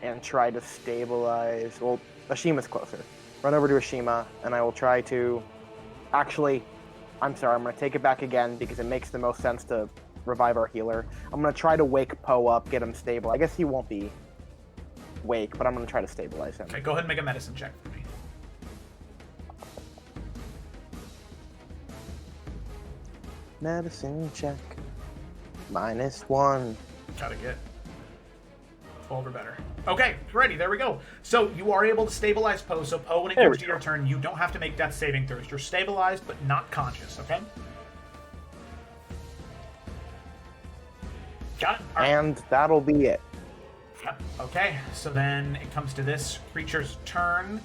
and try to stabilize. Well, Ashima's closer. Run over to Ashima, and I will try to. Actually, I'm sorry. I'm going to take it back again because it makes the most sense to revive our healer. I'm going to try to wake Poe up, get him stable. I guess he won't be wake, but I'm going to try to stabilize him. Okay, go ahead and make a medicine check for me. Medicine check. -1. Gotta get 12 or better. Okay, ready. There we go. So you are able to stabilize Poe. So Poe, when it comes to your turn, you don't have to make death saving throws. You're stabilized, but not conscious. Okay. Got it. All right. And that'll be it. Yep. Okay. So then it comes to this creature's turn,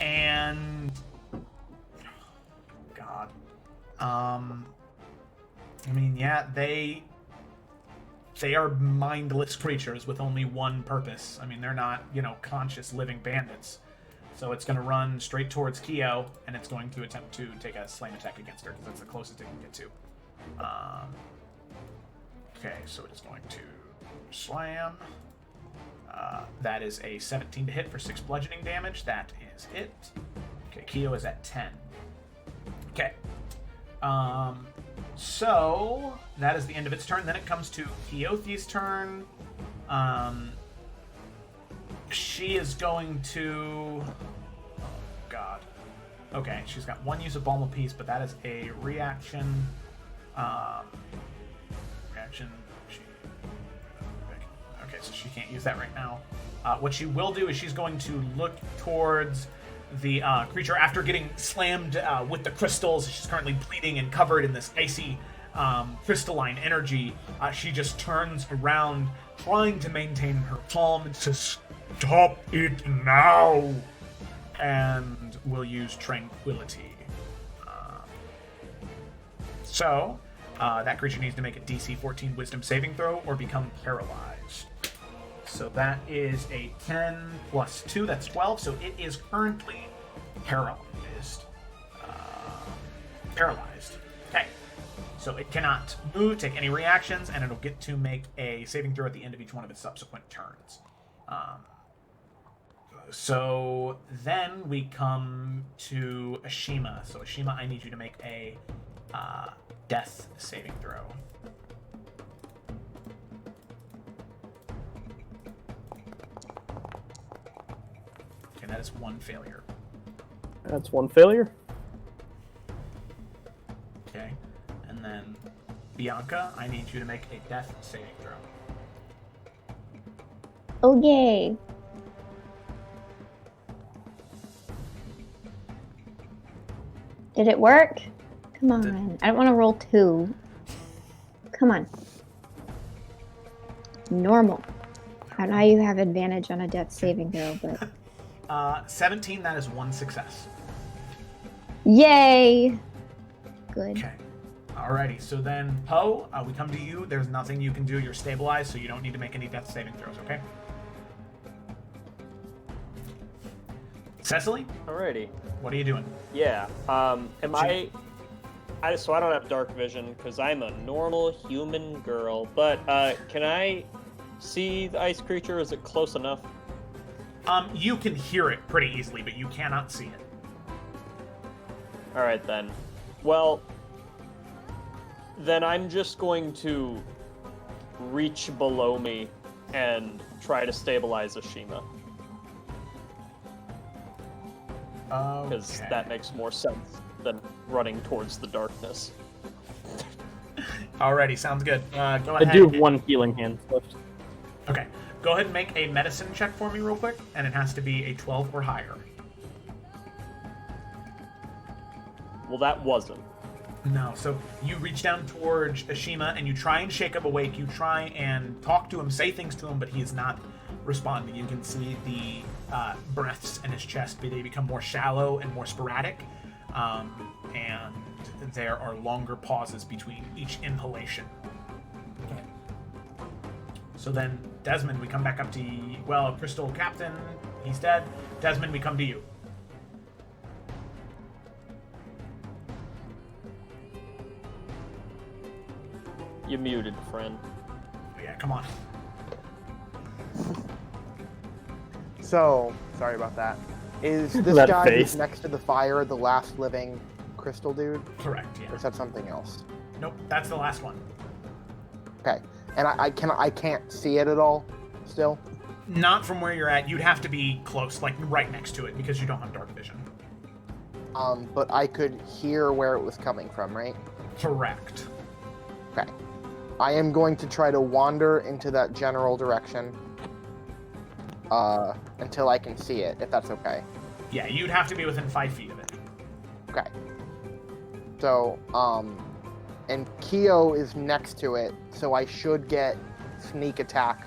and God. I mean, yeah, they are mindless creatures with only one purpose. I mean, they're not, conscious living bandits. So it's going to run straight towards Kyo, and it's going to attempt to take a slam attack against her, because that's the closest it can get to. Okay, so it is going to slam. That is a 17 to hit for 6 bludgeoning damage. That is it. Okay, Kyo is at 10. Okay. So that is the end of its turn. Then it comes to Keothi's turn. She is going to... Oh, God. Okay, she's got 1 use of Balm of Peace, but that is a reaction. Okay, so she can't use that right now. What she will do is she's going to look towards the creature after getting slammed with the crystals. She's currently bleeding and covered in this icy crystalline energy. She just turns around, trying to maintain her calm, and says, "Stop it now!" and will use Tranquility. So that creature needs to make a DC 14 Wisdom saving throw or become paralyzed. So that is a 10 plus 2, that's 12. So it is currently paralyzed. Okay. So it cannot move, take any reactions, and it'll get to make a saving throw at the end of each one of its subsequent turns. So then we come to Ashima. So Ashima, I need you to make a death saving throw. Okay, that is 1 failure. That's 1 failure. Okay, and then Bianca, I need you to make a death saving throw. Oh, yay. Did it work? Come on. I don't want to roll 2. Come on. Normal. I know you have advantage on a death saving throw, but... 17, that is 1 success. Yay! Good. Okay. Alrighty, so then, Poe, we come to you. There's nothing you can do. You're stabilized, so you don't need to make any death saving throws, okay? Cecily? Alrighty. What are you doing? Yeah. So I don't have dark vision because I'm a normal human girl, but can I see the ice creature? Is it close enough? You can hear it pretty easily, but you cannot see it. Alright then. Well, then I'm just going to reach below me and try to stabilize Ashima. Because that makes more sense than running towards the darkness. Alrighty, sounds good. Go ahead. I do have 1 healing hand left. Okay. Go ahead and make a medicine check for me real quick, and it has to be a 12 or higher. Well, that wasn't. No, so you reach down towards Ashima, and you try and shake him awake. You try and talk to him, say things to him, but he is not responding. You can see the breaths in his chest, they become more shallow and more sporadic, and there are longer pauses between each inhalation. Okay. So then, Desmond, we come back up to you. Well, Crystal Captain, he's dead. Desmond, we come to you. You muted, friend. Oh, yeah, come on. So, sorry about that. Is this That guy face. who's next to the fire the last living crystal dude? Correct, Or yeah. is that something else? Nope, that's the last one. Okay. And I can't see it at all still? Not from where you're at. You'd have to be close, like right next to it, because you don't have dark vision. But I could hear where it was coming from, right? Correct. Okay. I am going to try to wander into that general direction until I can see it, if that's okay. Yeah, you'd have to be within 5 feet of it. Okay. So, and Kyo is next to it, so I should get sneak attack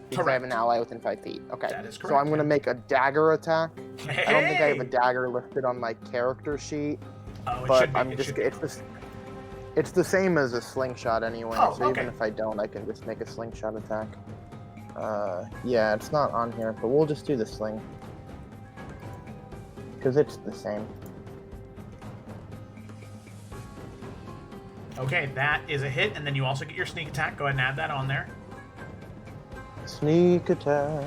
because I have an ally within 5 feet. Okay. That is So correct, I'm going to yeah. make a dagger attack. I don't think I have a Hey! dagger listed on my character sheet, Oh, it but should be. I'm it just should be. it's the same as a slingshot anyway, Oh, so okay. even if I don't, I can just make a slingshot attack. Yeah, it's not on here, but we'll just do the sling. Because it's the same. Okay, that is a hit, and then you also get your sneak attack. Go ahead and add that on there. Sneak attack.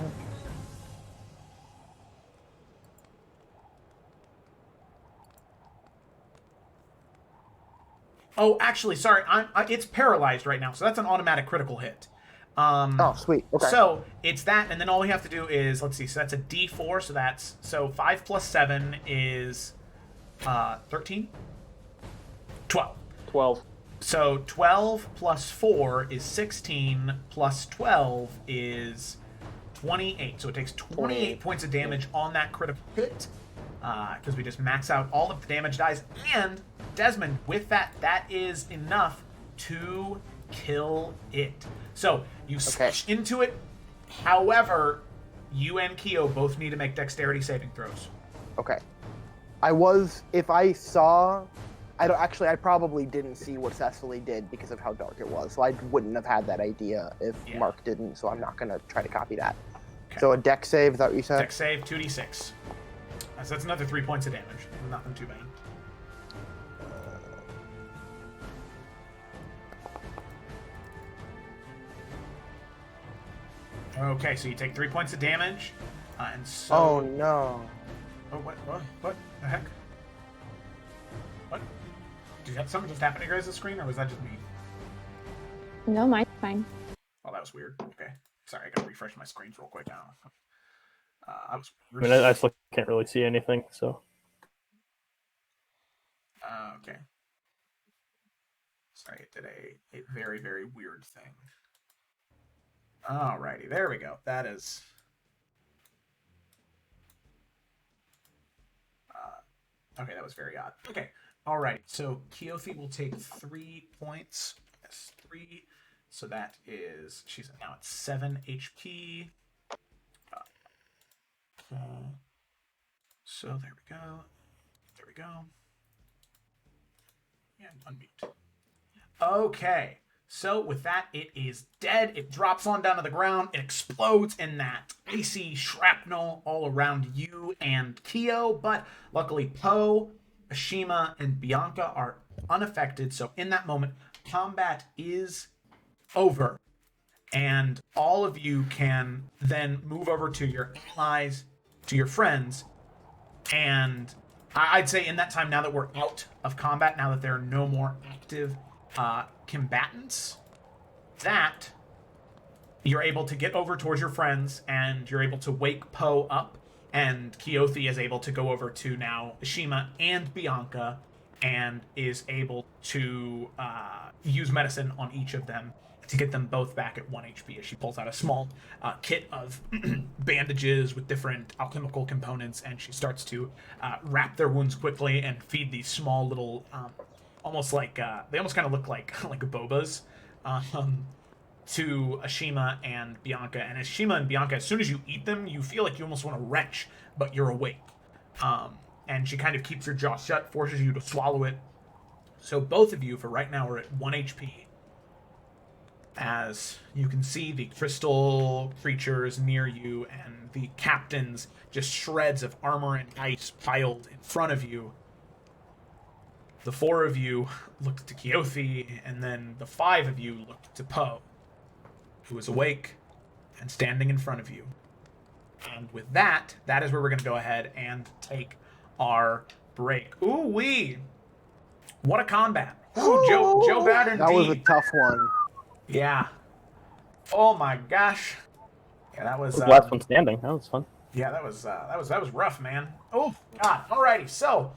Oh, actually, sorry, it's paralyzed right now, so that's an automatic critical hit. Oh, sweet. Okay. So it's that, and then all we have to do is, let's see, so that's a D4, so 5 plus 7 is 13? 12. 12. So 12 plus 4 is 16, plus 12 is 28. So it takes 28 points of damage on that critical hit, because we just max out all of the damage dice. And, Desmond, with that, that is enough to kill it. So you smash into it. However, you and Kyo both need to make dexterity saving throws. Okay. I probably didn't see what Cecily did because of how dark it was, so I wouldn't have had that idea if Mark didn't, so I'm not going to try to copy that. Okay. So a dex save, is that what you said? Dex save, 2d6. So that's another 3 points of damage. Nothing too bad. Okay, so you take 3 points of damage, and so... Oh, no. Oh, what the heck? What? Did something just happen to your guys' screen, or was that just me? No, mine's fine. Oh, that was weird. Okay. Sorry, I gotta refresh my screens real quick now. I was I mean, I still can't really see anything, so. Okay. Sorry, it did a very, very weird thing. Alrighty, there we go. That is... okay, that was very odd. Okay, alrighty. So Keothi will take 3 points. That's 3. So that is... she's now at 7 HP. So there we go. There we go. And unmute. Okay. So with that, it is dead. It drops on down to the ground. It explodes in that icy shrapnel all around you and Kyo. But luckily, Poe, Ashima, and Bianca are unaffected. So in that moment, combat is over. And all of you can then move over to your allies, to your friends. And I'd say in that time, now that we're out of combat, now that there are no more active combatants, that you're able to get over towards your friends, and you're able to wake Poe up, and Keothi is able to go over to now Ashima and Bianca, and is able to use medicine on each of them to get them both back at 1 HP as she pulls out a small kit of bandages with different alchemical components, and she starts to wrap their wounds quickly and feed these small little, almost like, they almost kind of look like bobas, to Ashima and Bianca. And Ashima and Bianca, as soon as you eat them, you feel like you almost want to retch, but you're awake. And she kind of keeps your jaw shut, forces you to swallow it. So both of you, for right now, are at 1 HP. As you can see the crystal creatures near you and the captains, just shreds of armor and ice piled in front of you. The 4 of you look to Keothi, and then the 5 of you look to Poe, who is awake and standing in front of you. And with that, that is where we're going to go ahead and take our break. Ooh-wee! What a combat. Ooh, Joe bad indeed. That was a tough one. Yeah. Oh my gosh. Yeah, that was... last one standing. That was fun. Yeah, that was rough, man. Oh God! Alrighty, so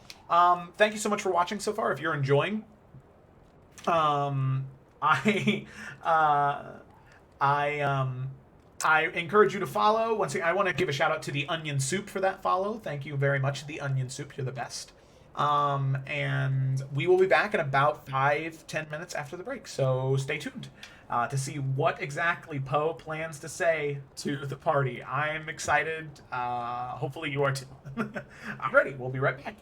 thank you so much for watching so far. If you're enjoying, I encourage you to follow. Once again, I want to give a shout out to the Onion Soup for that follow. Thank you very much, the Onion Soup. You're the best. And we will be back in about 5-10 minutes after the break. So stay tuned to see what exactly Poe plans to say to the party. I'm excited. Hopefully you are too. I'm ready. We'll be right back.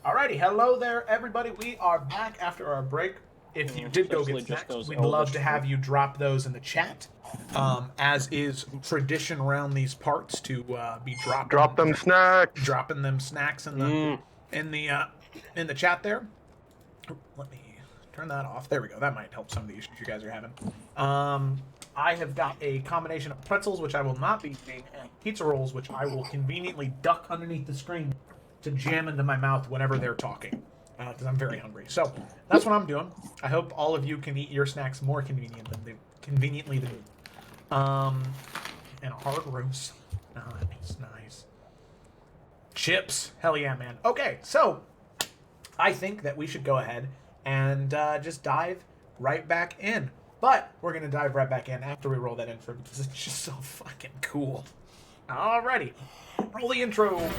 Alrighty, hello there, everybody. We are back after our break. If you did go Especially get just snacks, those we'd love elvish to have you drop those in the chat. As is tradition around these parts, to be dropping them snacks in the chat there. Let me turn that off. There we go. That might help some of the issues you guys are having. I have got a combination of pretzels, which I will not be eating, and pizza rolls, which I will conveniently duck underneath the screen to jam into my mouth whenever they're talking, because I'm very hungry. So that's what I'm doing. I hope all of you can eat your snacks more conveniently than me. And a hard roast. Nice, nice. Chips. Hell yeah, man. Okay, so I think that we should go ahead and just dive right back in. But we're going to dive right back in after we roll that intro because it's just so fucking cool. Alrighty. Roll the intro.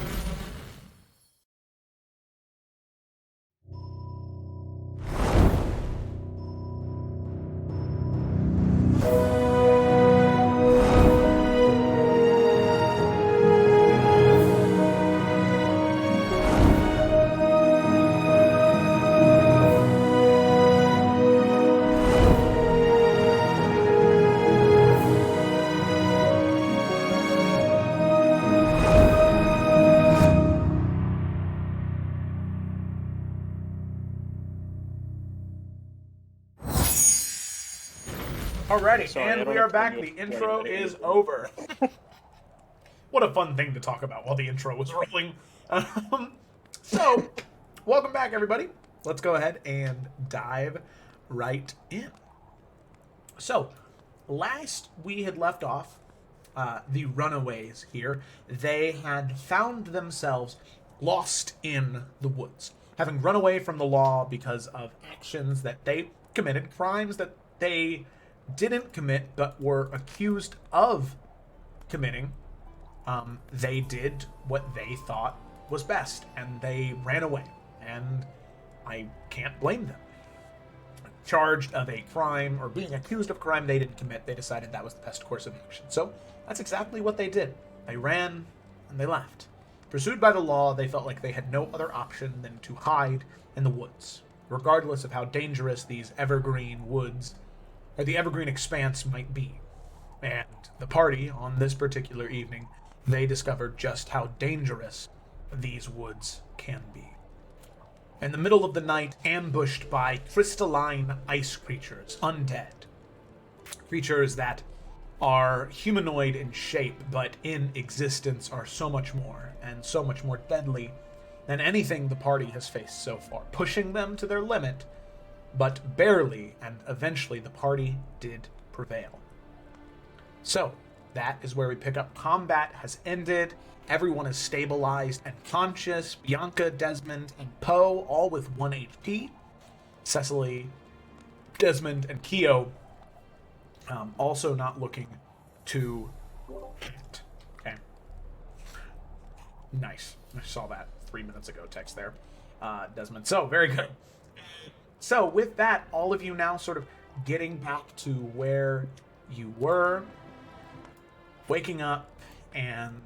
Alrighty, Sorry, I and don't we are back. intend The to intro explain is anything. over. What a fun thing to talk about while the intro was rolling. So, welcome back, everybody. Let's go ahead and dive right in. So, last we had left off, the runaways here, they had found themselves lost in the woods, having run away from the law because of actions that they committed, crimes that they didn't commit but were accused of committing. They did what they thought was best, and they ran away, and I can't blame them. Charged of a crime, or being accused of crime they didn't commit, they decided that was the best course of action. So that's exactly what they did. They ran, and they left. Pursued by the law, they felt like they had no other option than to hide in the woods, regardless of how dangerous these evergreen woods, or the evergreen expanse might be. And the party, on this particular evening, they discovered just how dangerous these woods can be. In the middle of the night, ambushed by crystalline ice creatures, undead. Creatures that are humanoid in shape, but in existence are so much more, and so much more deadly than anything the party has faced so far, pushing them to their limit, but barely, and eventually the party did prevail. So, that is where we pick up. Combat has ended. Everyone is stabilized and conscious. Bianca, Desmond, and Poe, all with 1 HP. Cecily, Desmond, and Keo also not looking too hit. Okay. Nice. I saw that 3 minutes ago text there, Desmond. So, very good. So, with that, all of you now sort of getting back to where you were, waking up, and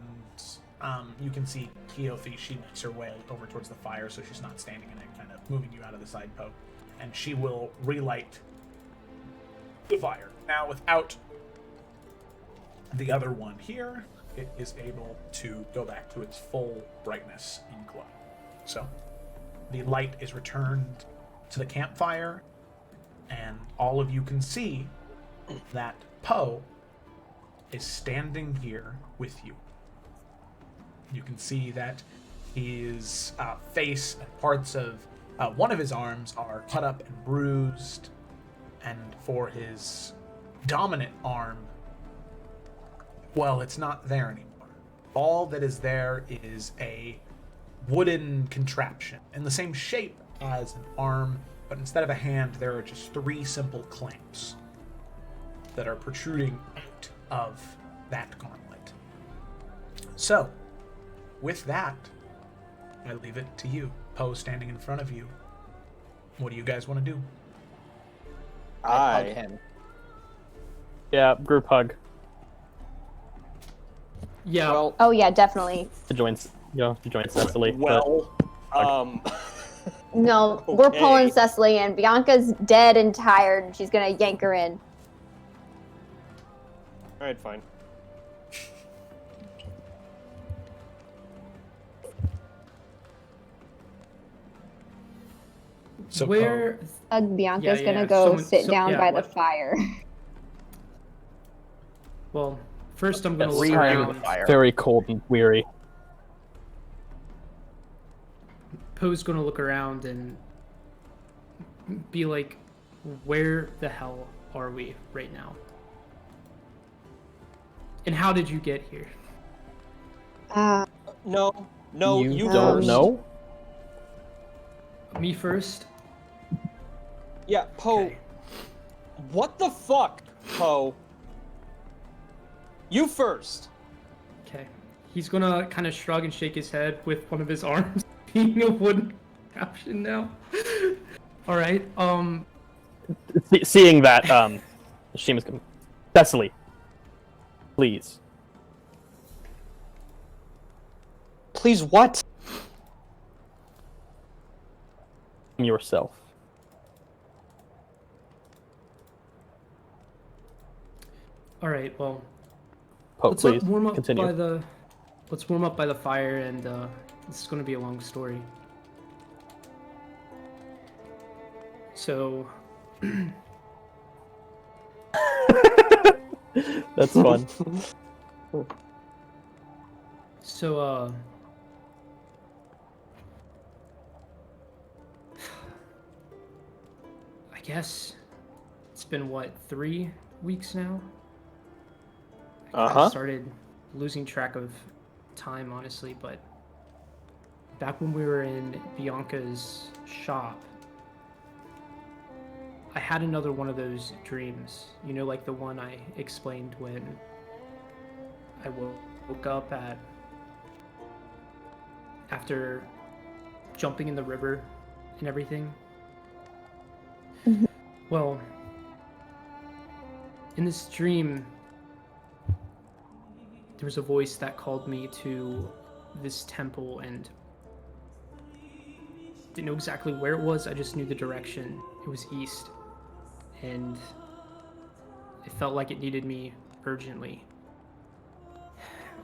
you can see Keothi. She makes her way over towards the fire, so she's not standing in it, kind of moving you out of the side poke. And she will relight the fire. Now, without the other one here, it is able to go back to its full brightness and glow. So, the light is returned to the campfire, and all of you can see that Poe is standing here with you. You can see that his face and parts of one of his arms are cut up and bruised, and for his dominant arm, well, it's not there anymore. All that is there is a wooden contraption in the same shape as an arm, but instead of a hand, there are just 3 simple clamps that are protruding out of that gauntlet. So, with that, I leave it to you. Poe standing in front of you. What do you guys want to do? I hug him. Yeah, group hug Yeah. Well, Oh yeah, definitely. to join Cecily. well, No, we're Okay. pulling Cecily in. Bianca's dead and tired, and she's gonna yank her in. All right, fine. So Where? Bianca's Yeah, gonna yeah. go sit down by what? the fire. Well, first I'm gonna Yes, look I am around. very cold and weary. Poe's gonna look around and be like, where the hell are we right now? And how did you get here? No, you don't first. know? Me first? Yeah, Poe. Okay. What the fuck, Poe? You first. Okay. He's gonna kind of shrug and shake his head with one of his arms being a wooden caption now. All right. Seeing that, Shima's coming. Cecily, please. Please, what? Yourself. All right. Well, Poe, let's please warm up continue. by the. Let's warm up by the fire, and this is gonna be a long story. So. That's fun. So, I guess it's been what, 3 weeks now? I started losing track of time, honestly, but back when we were in Bianca's shop, I had another one of those dreams. You know, like the one I explained when I woke up after jumping in the river and everything. Well, in this dream, there was a voice that called me to this temple, and didn't know exactly where it was. I just knew the direction. It was east, and it felt like it needed me urgently.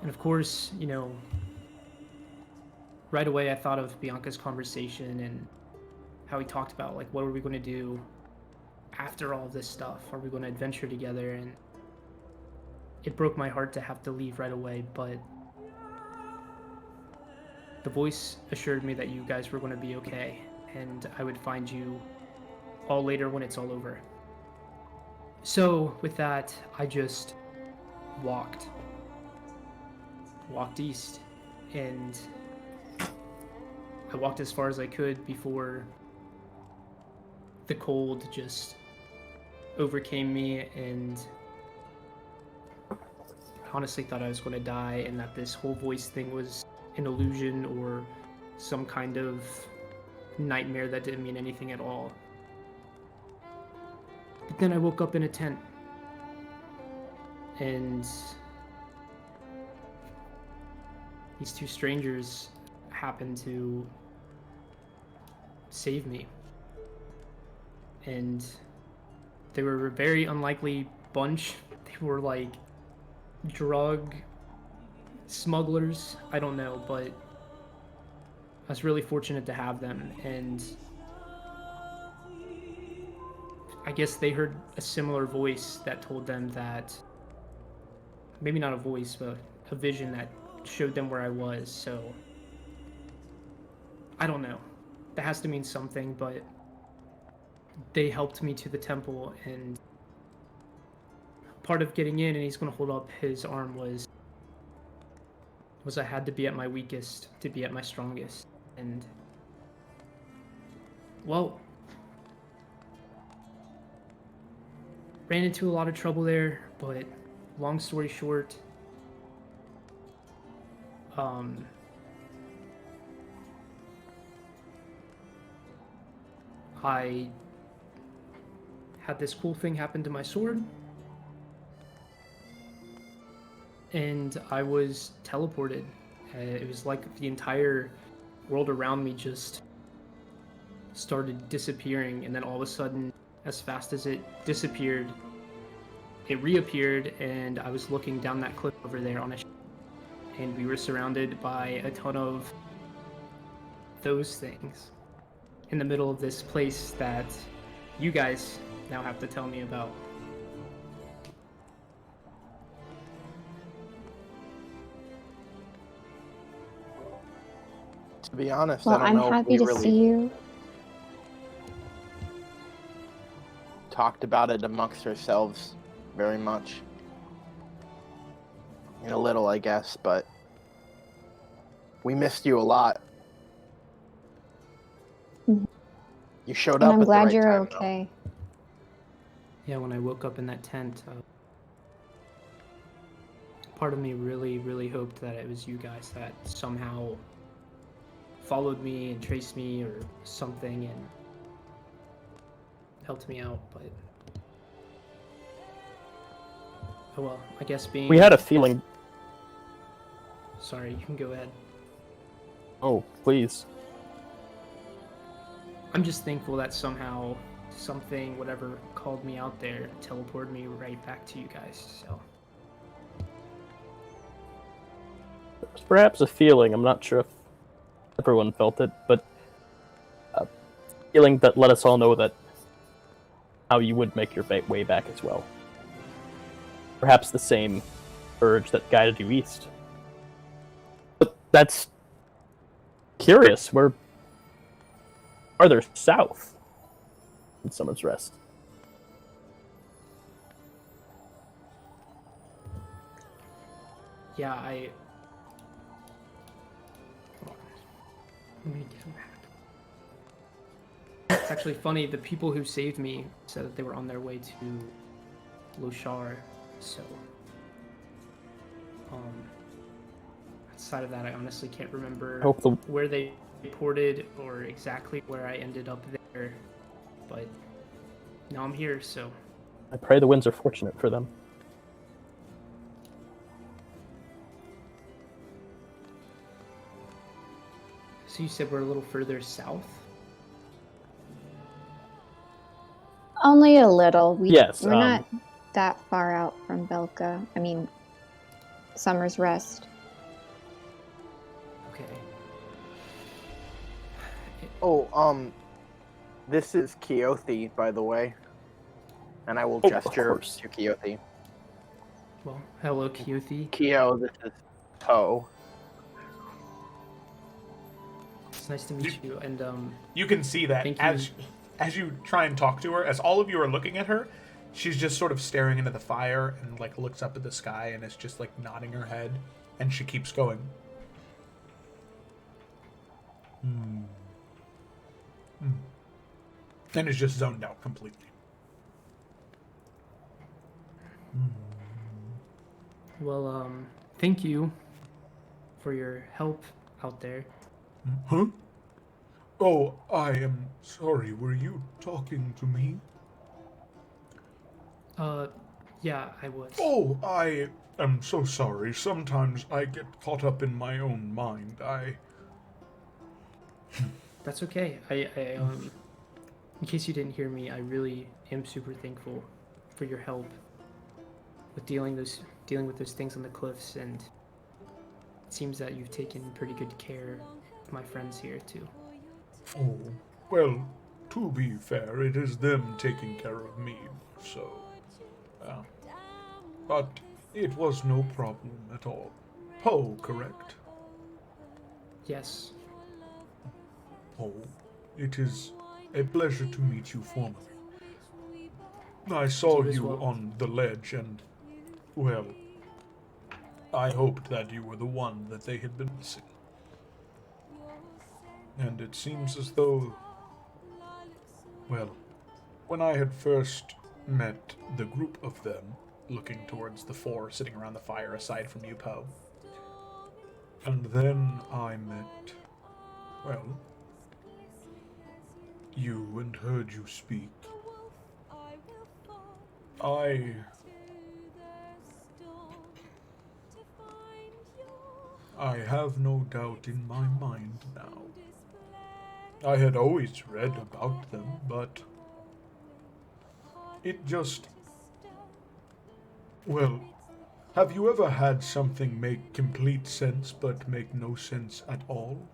And of course, you know, right away I thought of Bianca's conversation and how he talked about, like, what are we going to do after all this stuff? Are we going to adventure together? And it broke my heart to have to leave right away, but the voice assured me that you guys were going to be okay, and I would find you all later when it's all over. So with that, I just walked east, and I walked as far as I could before the cold just overcame me, and I honestly thought I was going to die, and that this whole voice thing was an illusion or some kind of nightmare that didn't mean anything at all. But then I woke up in a tent, and these two strangers happened to save me. And they were a very unlikely bunch. They were like drug smugglers, I don't know, but I was really fortunate to have them, and I guess they heard a similar voice that told them that, maybe not a voice, but a vision that showed them where I was. So I don't know, that has to mean something, but they helped me to the temple, and part of getting in, and he's going to hold up his arm, was I had to be at my weakest to be at my strongest. And well, ran into a lot of trouble there, but long story short, I had this cool thing happen to my sword, and I was teleported. It was like the entire world around me just started disappearing, and then all of a sudden, as fast as it disappeared, it reappeared, and I was looking down that cliff over there on a and we were surrounded by a ton of those things in the middle of this place that you guys now have to tell me about. To be honest, Well, I don't I'm know happy if we to really see you. talked about it amongst ourselves very much. A little, I guess, but we missed you a lot. Mhm. You showed And up I'm at the glad right you're time, though. okay. Yeah, when I woke up in that tent, part of me really, really hoped that it was you guys that somehow followed me and traced me or something and helped me out, but oh well, I guess being... We had a feeling. Sorry, you can go ahead. Oh, please. I'm just thankful that somehow something, whatever, called me out there, teleported me right back to you guys, so... It was perhaps a feeling. I'm not sure if everyone felt it, but a feeling that let us all know that how you would make your way back as well. Perhaps the same urge that guided you east. But that's curious. We're farther south in Summer's Rest. Yeah, hold on. Let me get a map. It's actually funny, the people who saved me said that they were on their way to Loshar, so... outside of that, I honestly can't remember where they ported or exactly where I ended up there, but now I'm here, so... I pray the winds are fortunate for them. So you said we're a little further south? Only a little. Yes, We're not that far out from Belka. I mean, Summer's Rest. Okay. Oh, this is Keothi, by the way. And I will Oh, gesture to Keothi. Well, hello, Keothi. Keo, this is Poe. It's nice to meet you, and You can see that thank you. as you try and talk to her, as all of you are looking at her, she's just sort of staring into the fire and like looks up at the sky and is just like nodding her head, and she keeps going. And is just zoned out completely. Well, thank you for your help out there. Huh? Oh, I am sorry. Were you talking to me? Yeah, I was. Oh, I am so sorry. Sometimes I get caught up in my own mind. That's okay. In case you didn't hear me, I really am super thankful for your help with dealing with those things on the cliffs, and it seems that you've taken pretty good care of my friends here too. Oh, well, to be fair, it is them taking care of me, so... but it was no problem at all. Poe, correct? Yes. Oh, it is a pleasure to meet you formally. I saw You as you well. on the ledge and, well, I hoped that you were the one that they had been missing. And it seems as though, well, when I had first met the group of them, looking towards the four sitting around the fire aside from you, Poe, and then I met, well, you and heard you speak. I have no doubt in my mind now I had always read about them, but it just... Well, have you ever had something make complete sense but make no sense at all?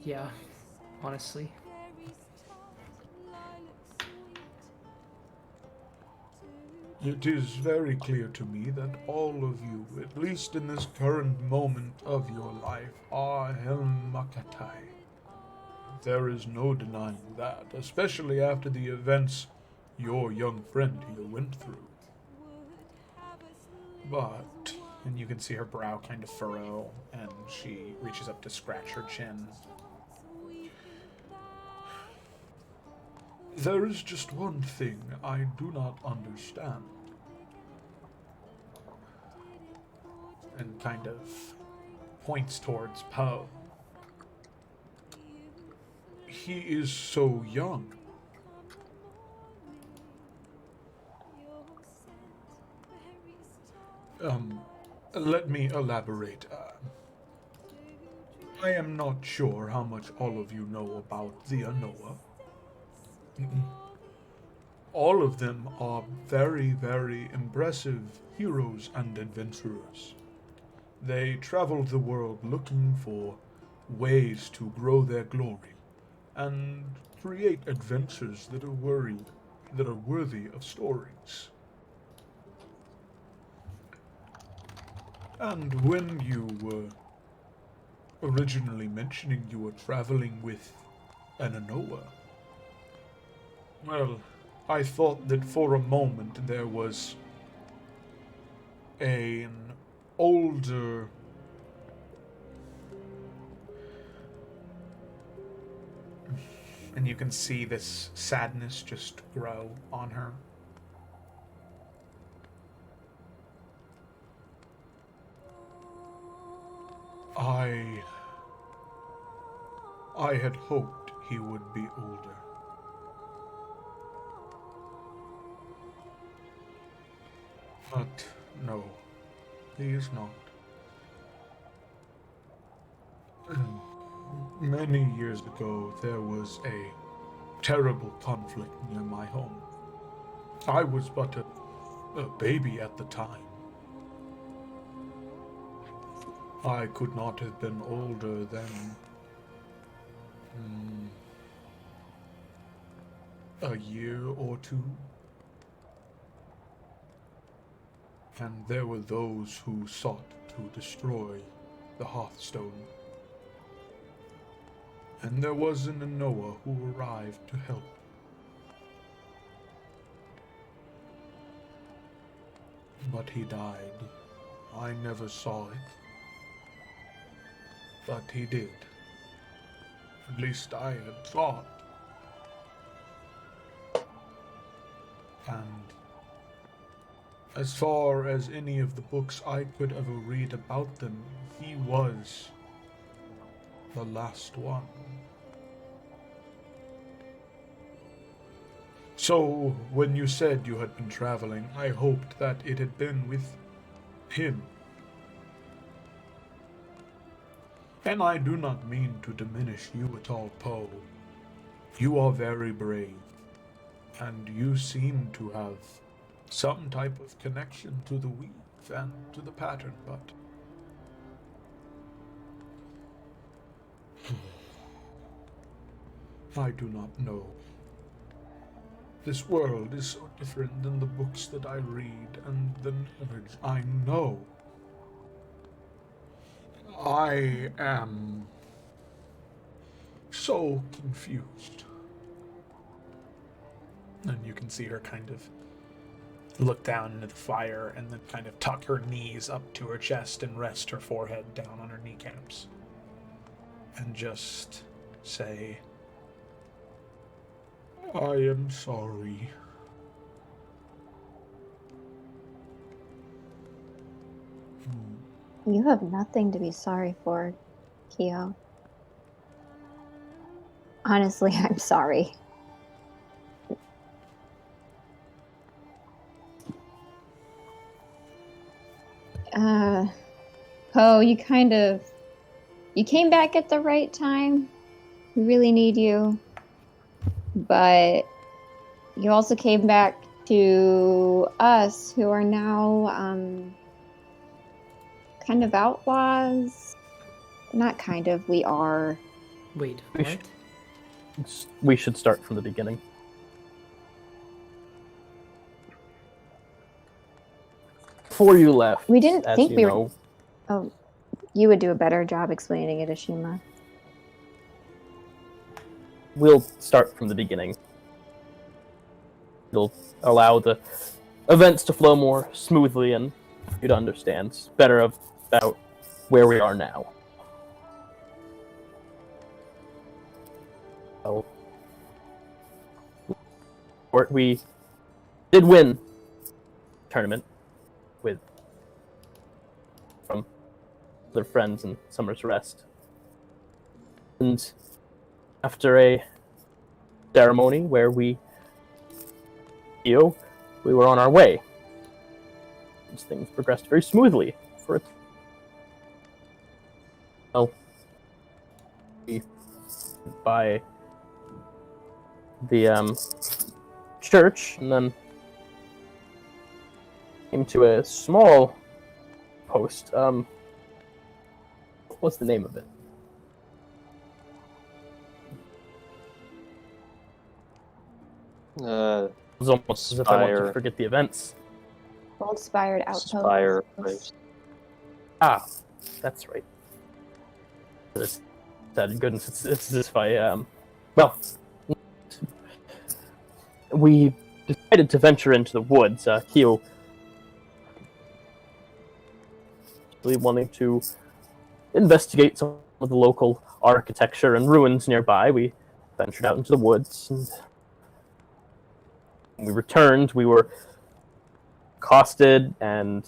Yeah, honestly. It is very clear to me that all of you, at least in this current moment of your life, are Helmakatai. There is no denying that, especially after the events your young friend here went through. But, and you can see her brow kind of furrow, and she reaches up to scratch her chin. There is just one thing I do not understand. And kind of points towards Poe. He is so young. Let me elaborate. I am not sure how much all of you know about the Anoa. All of them are very, very impressive heroes and adventurers. They travel the world looking for ways to grow their glory and create adventures that are worthy of stories. And when you were originally mentioning you were traveling with an Anoa, well, I thought that for a moment there was an older... And you can see this sadness just grow on her. I had hoped he would be older. But no, he is not. Many years ago, there was a terrible conflict near my home. I was but a baby at the time. I could not have been older than a year or two. And there were those who sought to destroy the Hearthstone. And there was an Anoa who arrived to help. But he died. I never saw it. But he did. At least I had thought. And as far as any of the books I could ever read about them, he was the last one. So, when you said you had been traveling, I hoped that it had been with him. And I do not mean to diminish you at all, Poe. You are very brave, and you seem to have some type of connection to the weave and to the pattern, but... I do not know. This world is so different than the books that I read and the knowledge I know. I am so confused. And you can see her kind of look down into the fire and then kind of tuck her knees up to her chest and rest her forehead down on her kneecaps. And just say, I am sorry. You have nothing to be sorry for, Kyo. Honestly, I'm sorry. Poe, you came back at the right time. We really need you. But you also came back to us who are now kind of outlaws. Not kind of, we are. Wait, We what? We should start from the beginning. Before you left, We didn't as think you we know, were. Oh, you would do a better job explaining it, Ashima. we'll start from the beginning. It'll allow the events to flow more smoothly and you to understand better about where we are now. So, we did win the tournament from their friends in Summer's Rest. And after a ceremony where we were on our way. These things progressed very smoothly for it. Well, we by the church and then came to a small post. What's the name of it? It was almost as if I wanted to forget the events. Gold-spired outpost. Spire. Ah, that's right. This goodness, it's as if I well, we decided to venture into the woods. Kyo really wanting to investigate some of the local architecture and ruins nearby. We ventured out into the woods, and when we returned, we were accosted and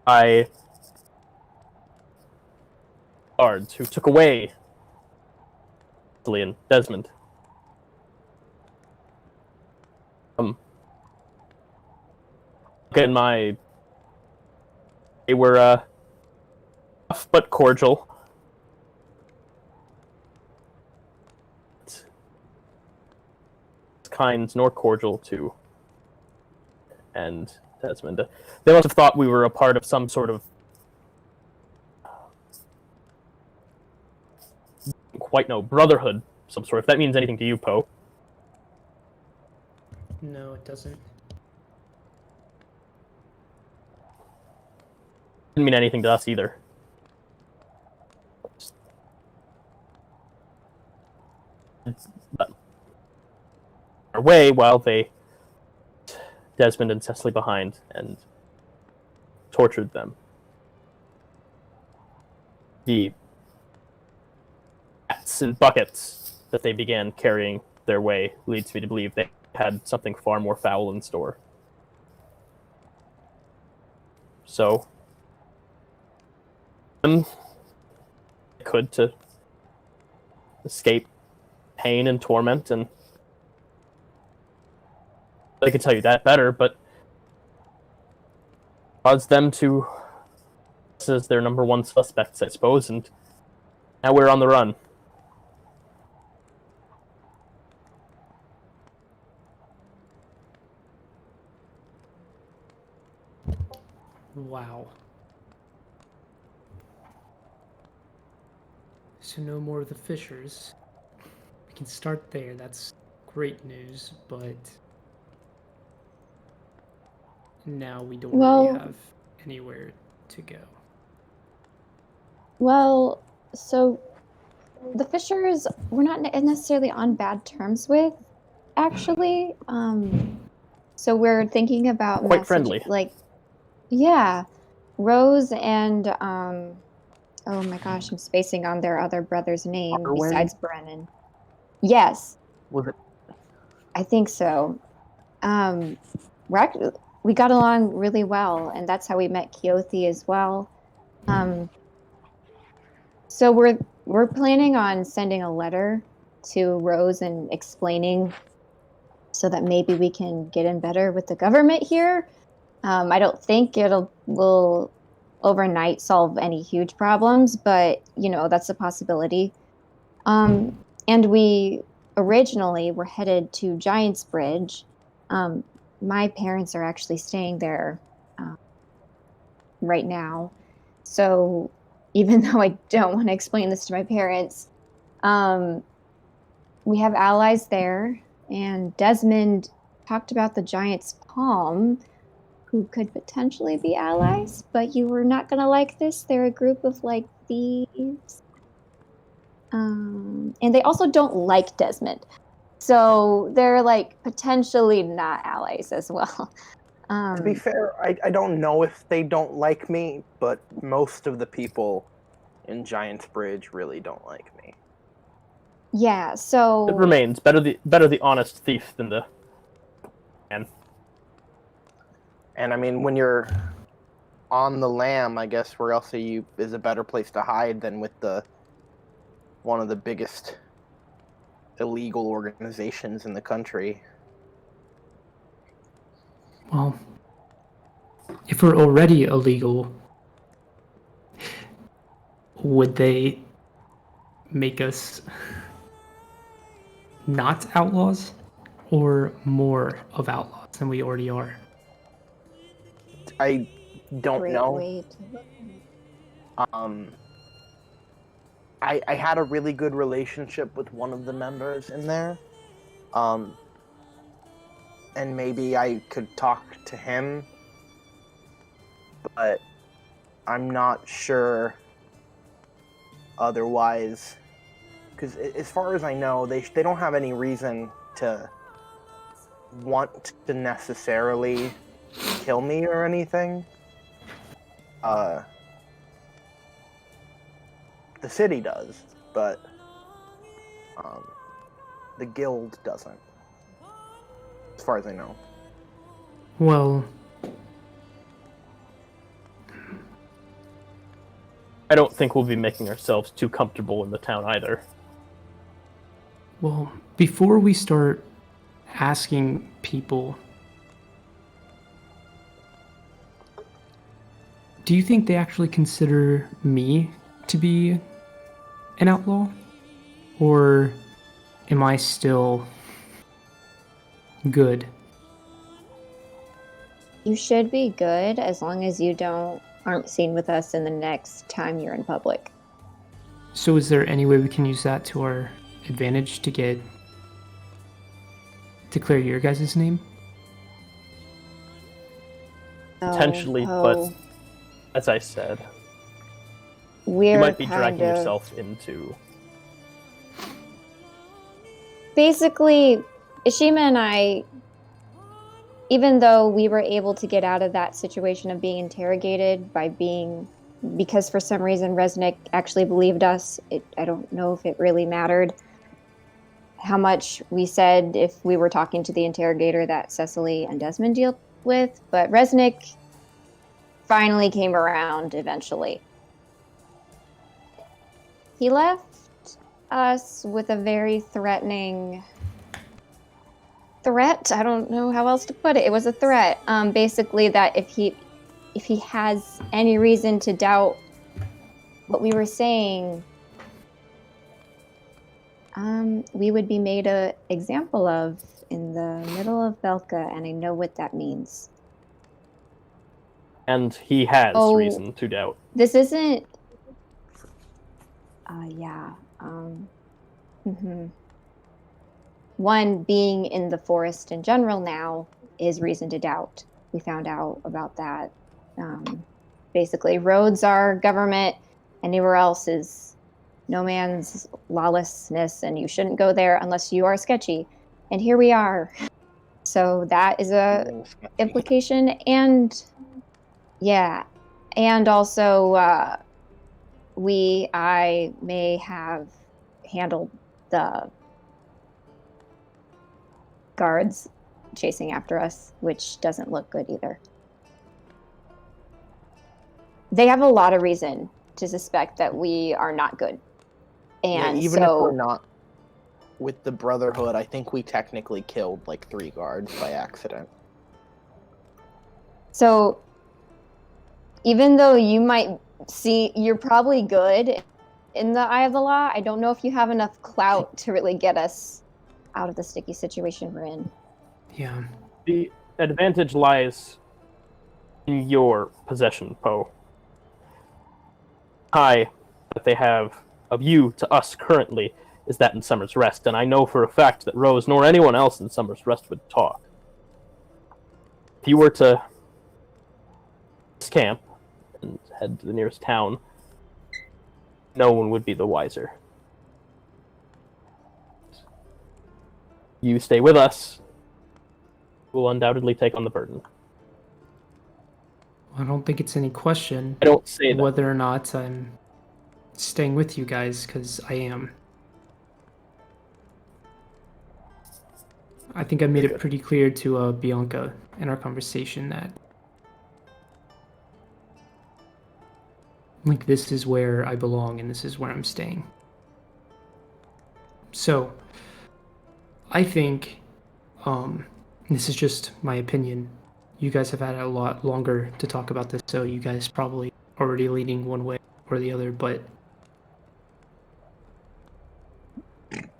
by guards who took away Leslie and Desmond. Again, they were tough but cordial. Kind nor cordial to and Desmond. They must have thought we were a part of some sort of quite no brotherhood, some sort. If that means anything to you, Poe. No, it doesn't. Didn't mean anything to us either. But our way while they Desmond and Cecily behind and tortured them. The bats and buckets that they began carrying their way leads me to believe they had something far more foul in store. So, they could to escape pain and torment, and I could tell you that better, but caused them to as their number one suspects, I suppose, and now we're on the run. Wow. So no more of the Fishers. We can start there. That's great news, but now we don't really have anywhere to go. Well, so the Fishers we're not necessarily on bad terms with, actually. So we're thinking about Quite friendly. Yeah, Rose and oh my gosh, I'm spacing on their other brother's name Arwen? besides Brennan. Yes, Was it? I think so. We got along really well, and that's how we met Keothi as well. So we're planning on sending a letter to Rose and explaining so that maybe we can get in better with the government here. I don't think will overnight solve any huge problems, but that's a possibility. And we originally were headed to Giant's Bridge. Um, my parents are actually staying there right now. So even though I don't want to explain this to my parents, um, we have allies there. And Desmond talked about the Giant's Palm, who could potentially be allies, but you were not going to like this. They're a group of like thieves. And they also don't like Desmond. So they're like potentially not allies as well. To be fair, I don't know if they don't like me, but most of the people in Giant's Bridge really don't like me. Yeah, so It remains better the honest thief than the man. And I mean, when you're on the lam, I guess where else is a better place to hide than with one of the biggest illegal organizations in the country. Well, if we're already illegal, would they make us not outlaws or more of outlaws than we already are? I don't great know. way to look at it. I had a really good relationship with one of the members in there. And maybe I could talk to him, but I'm not sure otherwise. Because as far as I know, they don't have any reason to want to necessarily kill me or anything. The city does, but the guild doesn't, as far as I know. Well, I don't think we'll be making ourselves too comfortable in the town either. well, before we start asking people, do you think they actually consider me to be an outlaw? Or am I still good? You should be good as long as you aren't seen with us in the next time you're in public. So is there any way we can use that to our advantage to clear your guys' name? Potentially, but as I said, we're you might be kind dragging of yourself into. basically Ishima and I, even though we were able to get out of that situation of being interrogated because for some reason Resnick actually believed us. I don't know if it really mattered how much we said if we were talking to the interrogator that Cecily and Desmond dealt with, but Resnick finally came around eventually. He left us with a very threatening threat. I don't know how else to put it. It was a threat. Basically that if he has any reason to doubt what we were saying, we would be made an example of in the middle of Belka, and I know what that means. And he has reason to doubt. This isn't. Yeah. One, being in the forest in general now is reason to doubt. We found out about that. Basically, roads are government. Anywhere else is no man's lawlessness, and you shouldn't go there unless you are sketchy. And here we are. So that is a implication. And yeah, and also I may have handled the guards chasing after us, which doesn't look good either. They have a lot of reason to suspect that we are not good. And yeah, even if we're not with the Brotherhood, I think we technically killed like 3 guards by accident. So, even though you might see, you're probably good in the eye of the law, I don't know if you have enough clout to really get us out of the sticky situation we're in. Yeah. The advantage lies in your possession, Poe. High that they have of you to us currently is that in Summer's Rest, and I know for a fact that Rose nor anyone else in Summer's Rest would talk. If you were to camp and head to the nearest town, no one would be the wiser. You stay with us, we'll undoubtedly take on the burden. I don't think it's any question I don't say that. whether or not I'm staying with you guys, because I am. I think I made it pretty clear to Bianca in our conversation that like this is where I belong and this is where I'm staying. So I think this is just my opinion. You guys have had a lot longer to talk about this, so you guys probably already leaning one way or the other, but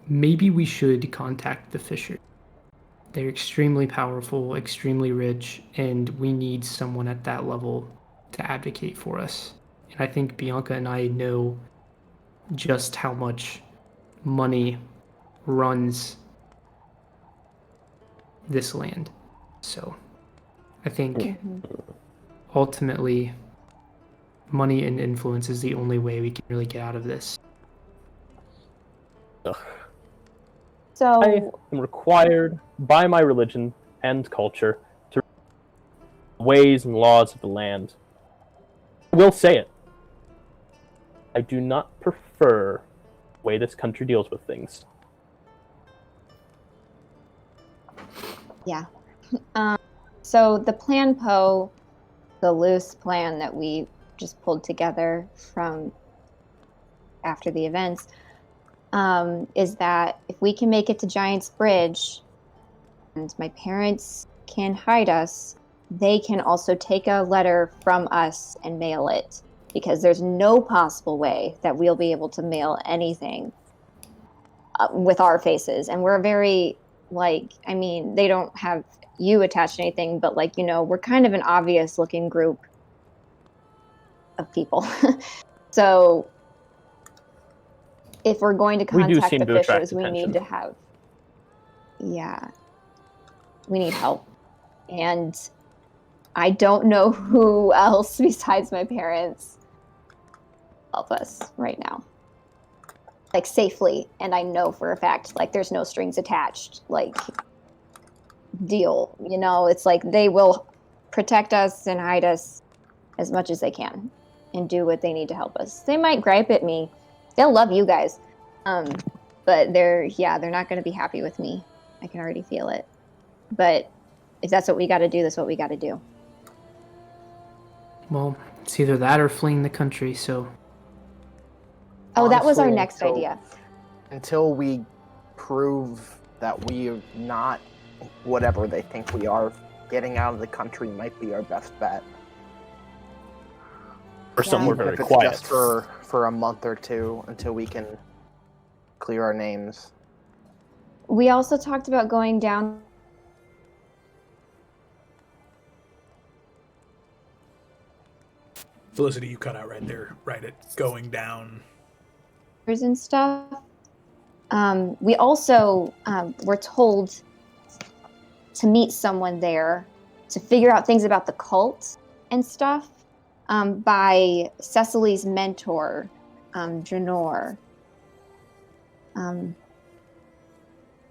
maybe we should contact the Fisher. They're extremely powerful, extremely rich, and we need someone at that level to advocate for us. And I think Bianca and I know just how much money runs this land. So I think ultimately money and influence is the only way we can really get out of this. Ugh. So, I am required by my religion and culture to the ways and laws of the land. I will say it. I do not prefer the way this country deals with things. yeah. So the plan, Poe, the loose plan that we just pulled together from after the events, is that if we can make it to Giant's Bridge and my parents can hide us, they can also take a letter from us and mail it, because there's no possible way that we'll be able to mail anything with our faces. And we're very, like, I mean, they don't have you attached to anything, but like, we're kind of an obvious looking group of people. So if we're going to We do contact seem the to attract Fishers, we attention. need to have, we need help. And I don't know who else besides my parents help us right now, like safely. And I know for a fact, like, there's no strings attached, like, deal. It's like they will protect us and hide us as much as they can and do what they need to help us. They might gripe at me. They'll love you guys. But they're not going to be happy with me. I can already feel it. But if that's what we got to do, that's what we got to do. Well, it's either that or fleeing the country, so Oh, that was our Honestly, next idea. Until we prove that we are not whatever they think we are, getting out of the country might be our best bet. Or somewhere Even very if it's quiet. just for a month or two until we can clear our names. We also talked about going down. Felicity, you cut out right there, right at going down. And stuff. We also were told to meet someone there to figure out things about the cult and stuff by Cecily's mentor, Janor.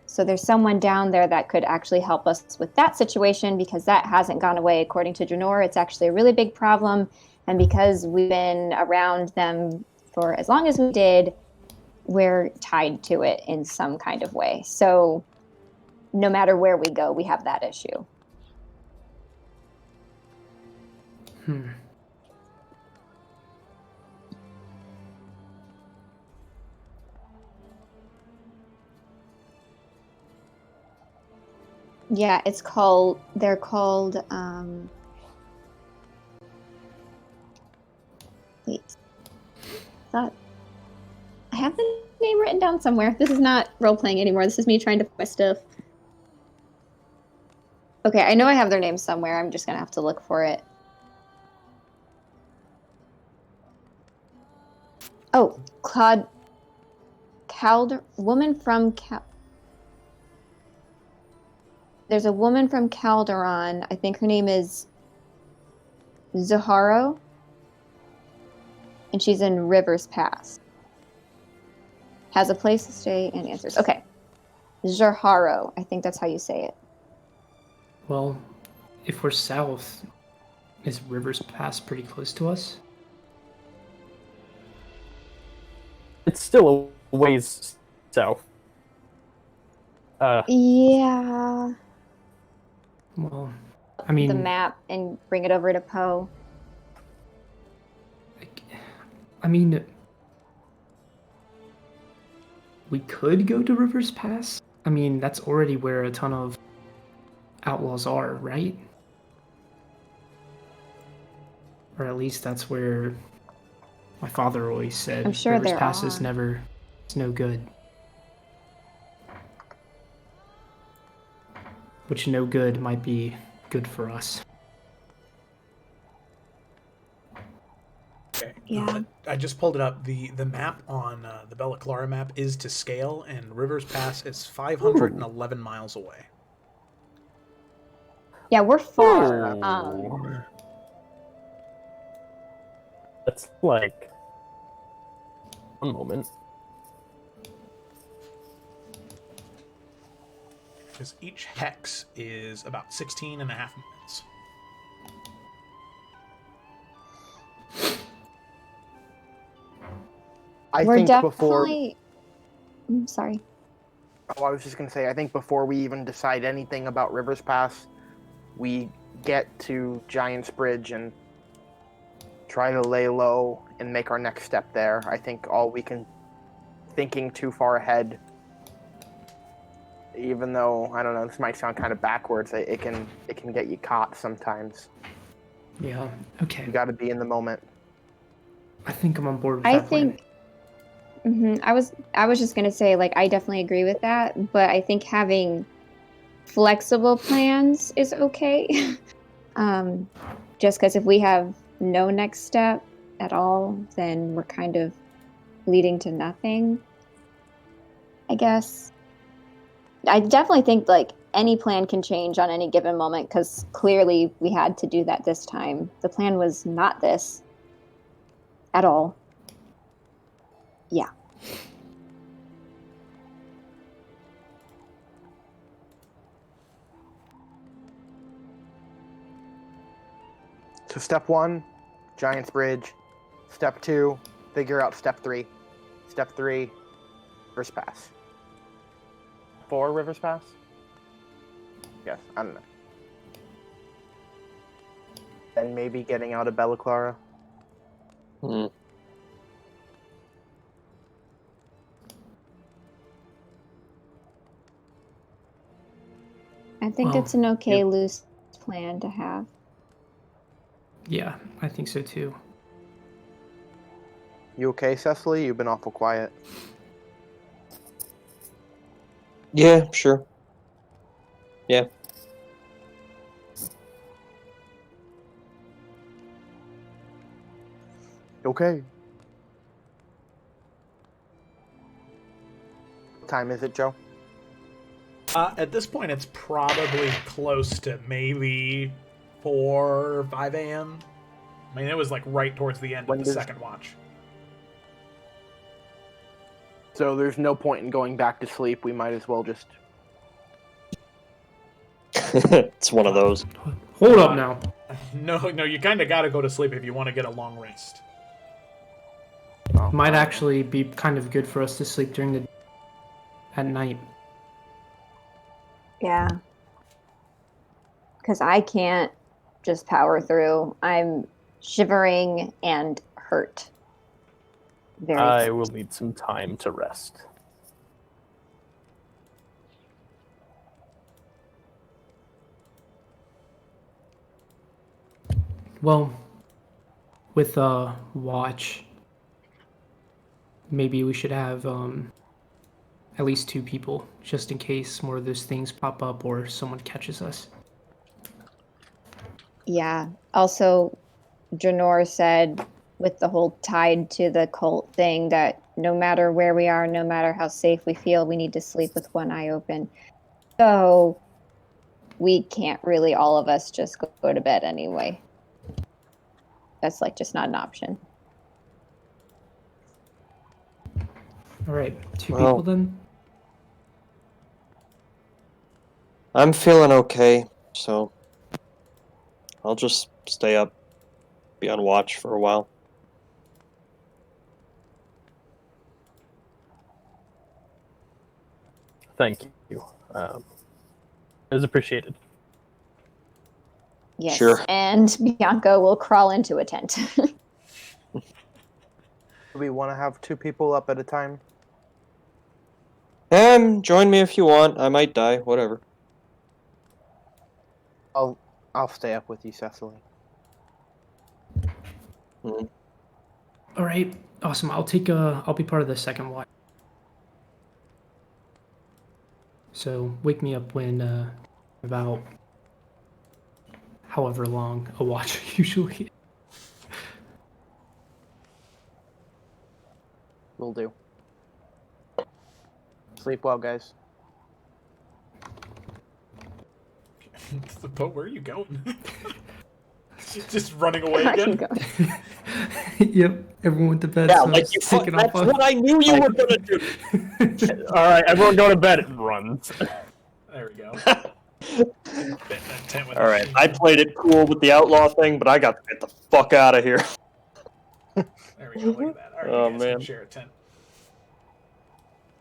So there's someone down there that could actually help us with that situation, because that hasn't gone away. According to Janor, it's actually a really big problem. And because we've been around them for as long as we did, we're tied to it in some kind of way. So no matter where we go, we have that issue. Yeah, they're called thought I have the name written down somewhere. This is not role playing anymore. This is me trying to find my stuff. Okay, I know I have their name somewhere. I'm just gonna have to look for it. Oh, Claude woman from There's a woman from Calderon. I think her name is Zaharo, and she's in Rivers Pass. Has a place to stay and answers. Okay, Zaharo. I think that's how you say it. Well, if we're south, is Rivers Pass pretty close to us? It's still a ways south. Yeah. Well, I mean, The map and bring it over to Poe. I mean, we could go to Rivers Pass. I mean, that's already where a ton of outlaws are, right? Or at least that's where my father always said. I'm sure Rivers there Pass is are. it's no good. Which no good might be good for us. Okay. Yeah. I just pulled it up. The map on the Bella Clara map is to scale, and Rivers Pass is 511 miles away. Yeah, we're far. Ooh. That's like... One moment. Because each hex is about 16 and a half minutes. We're think before. definitely. I'm sorry. Oh, I was just gonna say, I think before we even decide anything about Rivers Pass, we get to Giant's Bridge and try to lay low and make our next step there. I think thinking too far ahead, even though, I don't know, this might sound kind of backwards, it can get you caught sometimes. Yeah, okay. You gotta be in the moment. I think I'm on board with I that plan. think. I was just gonna say, like, I definitely agree with that, but I think having flexible plans is okay. Just because if we have no next step at all, then we're kind of leading to nothing, I guess. I definitely think like any plan can change on any given moment because clearly we had to do that this time. The plan was not this at all. Yeah. So step 1, Giant's Bridge. Step 2, figure out step 3. Step 3, Rivers Pass. 4 Rivers Pass? Yes, I don't know. And maybe getting out of Bella Clara. Hmm. I think Well, it's an okay loose plan to have. Yeah, I think so too. You okay, Cecily? You've been awful quiet. Yeah, sure. Yeah. Okay. What time is it, Joe? At this point, it's probably close to maybe 4 or 5 a.m. I mean, it was like right towards the end of the second watch. So there's no point in going back to sleep. We might as well just... It's one of those. Hold up now. No, you kind of got to go to sleep if you want to get a long rest. Oh, Might actually be kind of good for us to sleep at night. Yeah. Because I can't just power through. I'm shivering and hurt. I will need some time to rest. Well, with a watch, maybe we should have at least 2 people, just in case more of those things pop up or someone catches us. Yeah. Also, Janor said with the whole tied to the cult thing that no matter where we are, no matter how safe we feel, we need to sleep with one eye open. So we can't really all of us just go to bed anyway. That's like just not an option. All right, 2 Well, people then. I'm feeling okay, so I'll just stay up, be on watch for a while. Thank you. It was appreciated. Yes. Sure. And Bianca will crawl into a tent. Do we want to have 2 people up at a time? Join me if you want. I might die. Whatever. I'll stay up with you, Cecily. Mm. All right, awesome. I'll be part of the second watch. So wake me up when about however long a watch usually. Will do. Sleep well, guys. The boat, where are you going? Just running away Where are you again? going? Yep, everyone went to bed. Yeah, so like it's you. taking That's off. what I knew you were gonna do. All right, everyone go to bed. It runs. There we go. All right, I played it cool with the outlaw thing, but I got to get the fuck out of here. There we go, look at that. Alright, Oh, you guys can man. share a tent.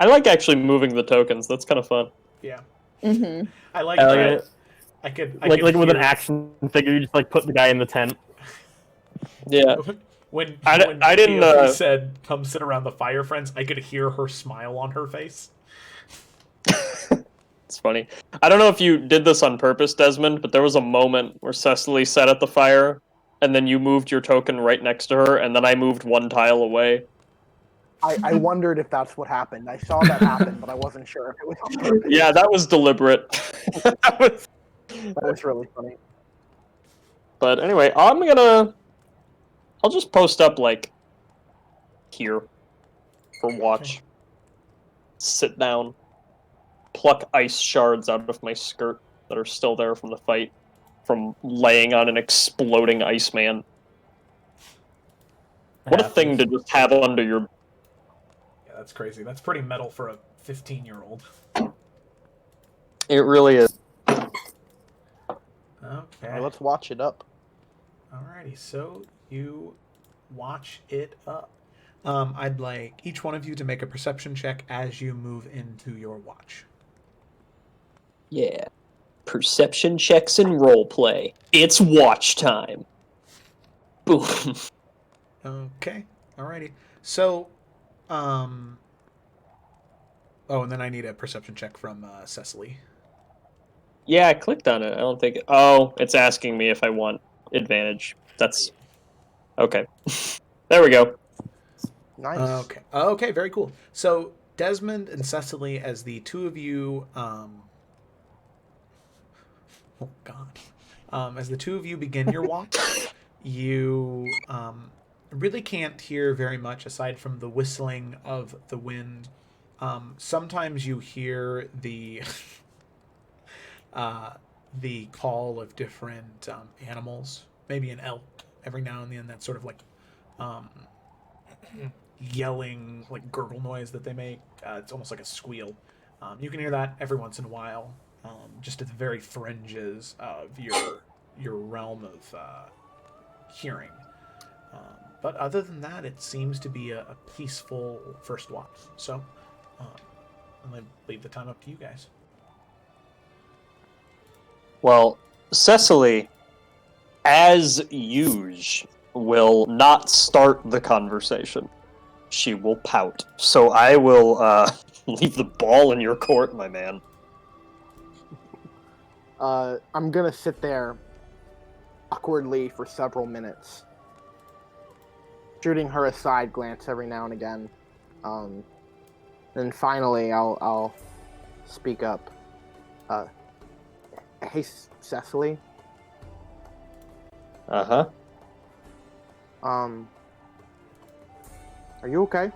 I like actually moving the tokens. That's kind of fun. Yeah. Mm-hmm. I like Hell that. yeah. I could Like with an hear- action figure, you just like put the guy in the tent. Yeah. When I didn't, Theophany said, "Come sit around the fire, friends," I could hear her smile on her face. It's funny. I don't know if you did this on purpose, Desmond, but there was a moment where Cecily sat at the fire, and then you moved your token right next to her, and then I moved one tile away. I wondered if that's what happened. I saw that happen, but I wasn't sure if it was on purpose. Yeah, that was deliberate. That was really funny. But anyway, I'll just post up, like, here for watch. Okay. Sit down. Pluck ice shards out of my skirt that are still there from the fight, from laying on an exploding Iceman. What a thing to just have under your... Yeah, that's crazy. That's pretty metal for a 15-year-old. It really is. Okay. Alright, let's watch it up. Alrighty, so you watch it up. I'd like each one of you to make a perception check as you move into your watch. Yeah. Perception checks and roleplay. It's watch time. Boom. Okay. Alrighty. So, oh, and then I need a perception check from Cecily. Yeah, I clicked on it. I don't think... Oh, it's asking me if I want advantage. That's... Okay. There we go. Nice. Okay. Okay, very cool. So, Desmond and Cecily, as the two of you, oh God, as the two of you begin your walk, you really can't hear very much aside from the whistling of the wind. Sometimes you hear the the call of different animals, maybe an elk every now and then. That's sort of like yelling, like gurgle noise that they make. It's almost like a squeal. You can hear that every once in a while, just at the very fringes of your realm of hearing. But other than that, it seems to be a peaceful first watch. So I'm going to leave the time up to you guys. Well, Cecily, as usual, will not start the conversation. She will pout. So I will leave the ball in your court, my man. I'm gonna sit there awkwardly for several minutes, shooting her a side glance every now and again. And finally, I'll speak up. Hey, Cecily. Uh-huh. Are you okay?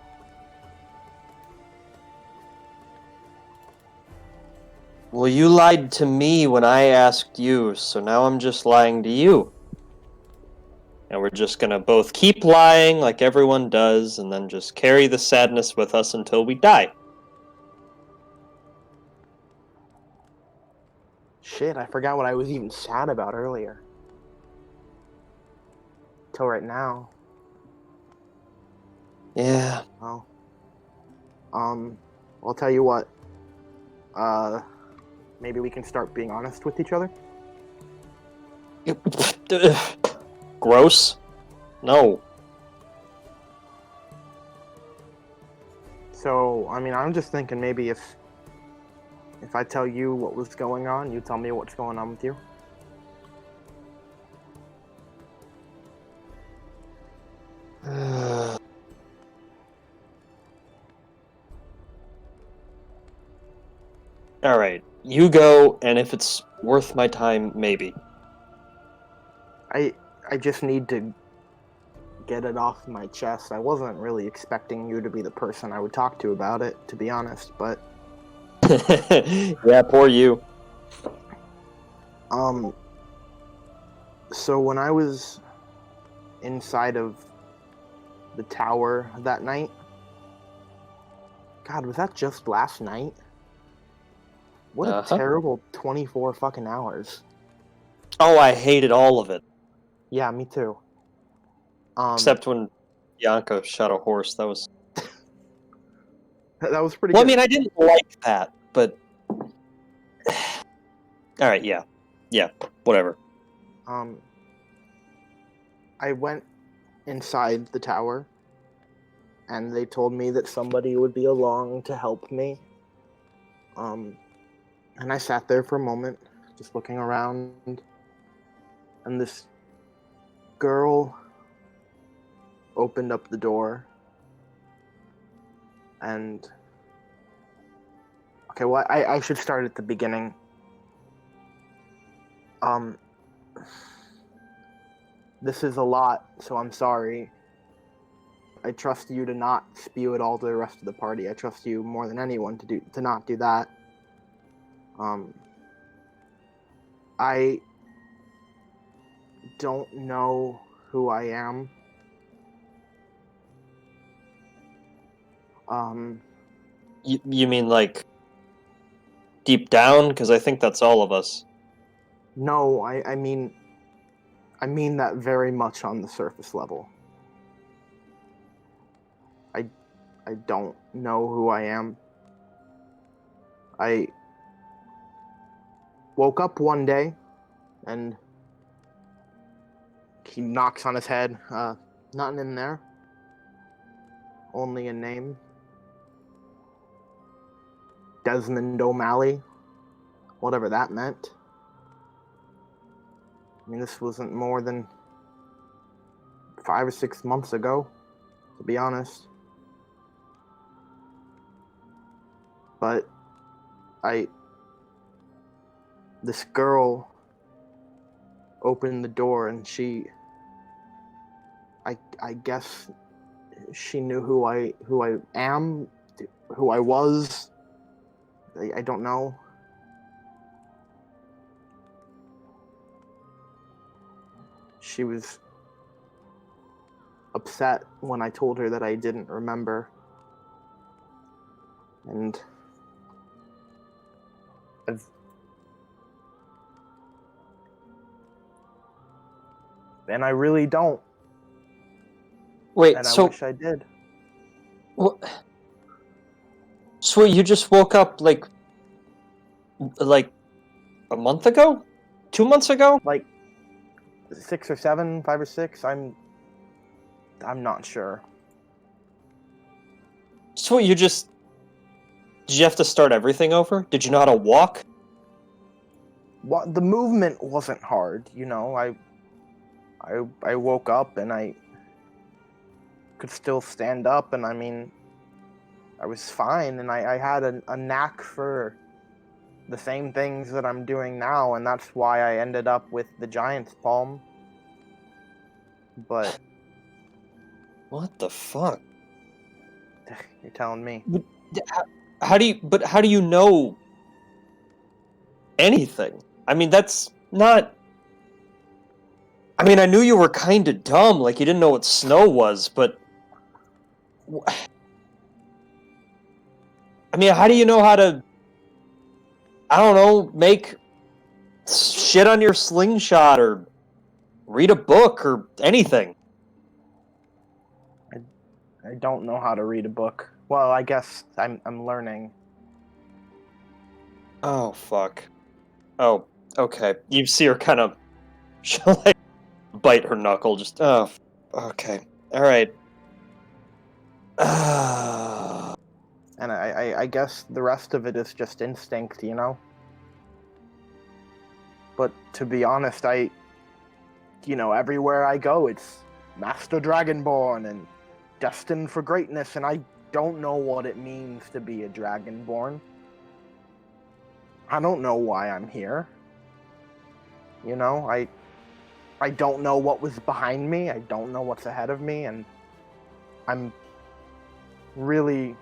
Well, you lied to me when I asked you, so now I'm just lying to you. And we're just gonna both keep lying like everyone does, and then just carry the sadness with us until we die. Shit, I forgot what I was even sad about earlier. Till right now. Yeah. Well, I'll tell you what. Maybe we can start being honest with each other. Gross. No. So, I mean, I'm just thinking maybe if I tell you what was going on, you tell me what's going on with you. Alright, you go, and if it's worth my time, maybe. I just need to get it off my chest. I wasn't really expecting you to be the person I would talk to about it, to be honest, but Yeah, poor you. So when I was inside of the tower that night, God, was that just last night? What a terrible 24 fucking hours. Oh, I hated all of it. Yeah, me too. Except when Bianca shot a horse. That was... that was pretty Well, good. I mean, I didn't like that, but... Alright, yeah. Yeah, whatever. I went inside the tower, and they told me that somebody would be along to help me. And I sat there for a moment, just looking around, and this girl opened up the door, and... Okay, well, I should start at the beginning. This is a lot, so I'm sorry. I trust you to not spew it all to the rest of the party. I trust you more than anyone to not do that. I don't know who I am. You mean, like, deep down? Because I think that's all of us. No, I mean that very much on the surface level. I don't know who I am. I woke up one day, and he knocks on his head. Nothing in there. Only a name. Desmond O'Malley. Whatever that meant. I mean, this wasn't more than 5 or 6 months ago, to be honest. But this girl opened the door, and I guess she knew who I am, who I was. I don't know. She was upset when I told her that I didn't remember. And I really don't. Wait, And so... I wish I did. What? So you just woke up, like a month ago? 2 months ago? Like 6 or 7, 5 or 6. I'm not sure. So you just... Did you have to start everything over? Did you know how to walk? What, the movement wasn't hard, you know. I woke up and I could still stand up, and I mean, I was fine, and I had a knack for the same things that I'm doing now, and that's why I ended up with the Giant's Palm. But What the fuck? you're telling me. How do you know anything? I mean, that's not. I mean, I knew you were kind of dumb, like you didn't know what snow was, but I mean, how do you know how to, I don't know, make shit on your slingshot or read a book or anything? I don't know how to read a book. Well, I guess I'm learning. Oh, fuck. Oh, okay. You see her kind of, she'll like bite her knuckle, just, oh, okay. Alright. And I guess the rest of it is just instinct, you know? But to be honest, everywhere I go, it's Master Dragonborn and destined for greatness, and I don't know what it means to be a Dragonborn. I don't know why I'm here. You know, I don't know what was behind me. I don't know what's ahead of me, and I'm really,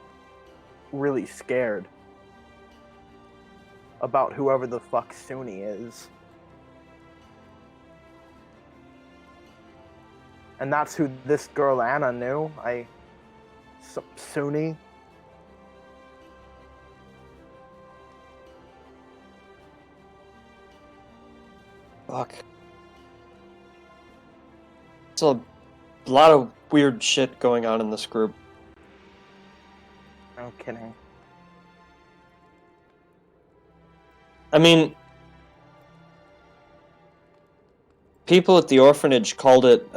really scared about whoever the fuck Suni is. And that's who this girl Anna knew. Suni. Fuck. It's a lot of weird shit going on in this group. No kidding. I mean, people at the orphanage called it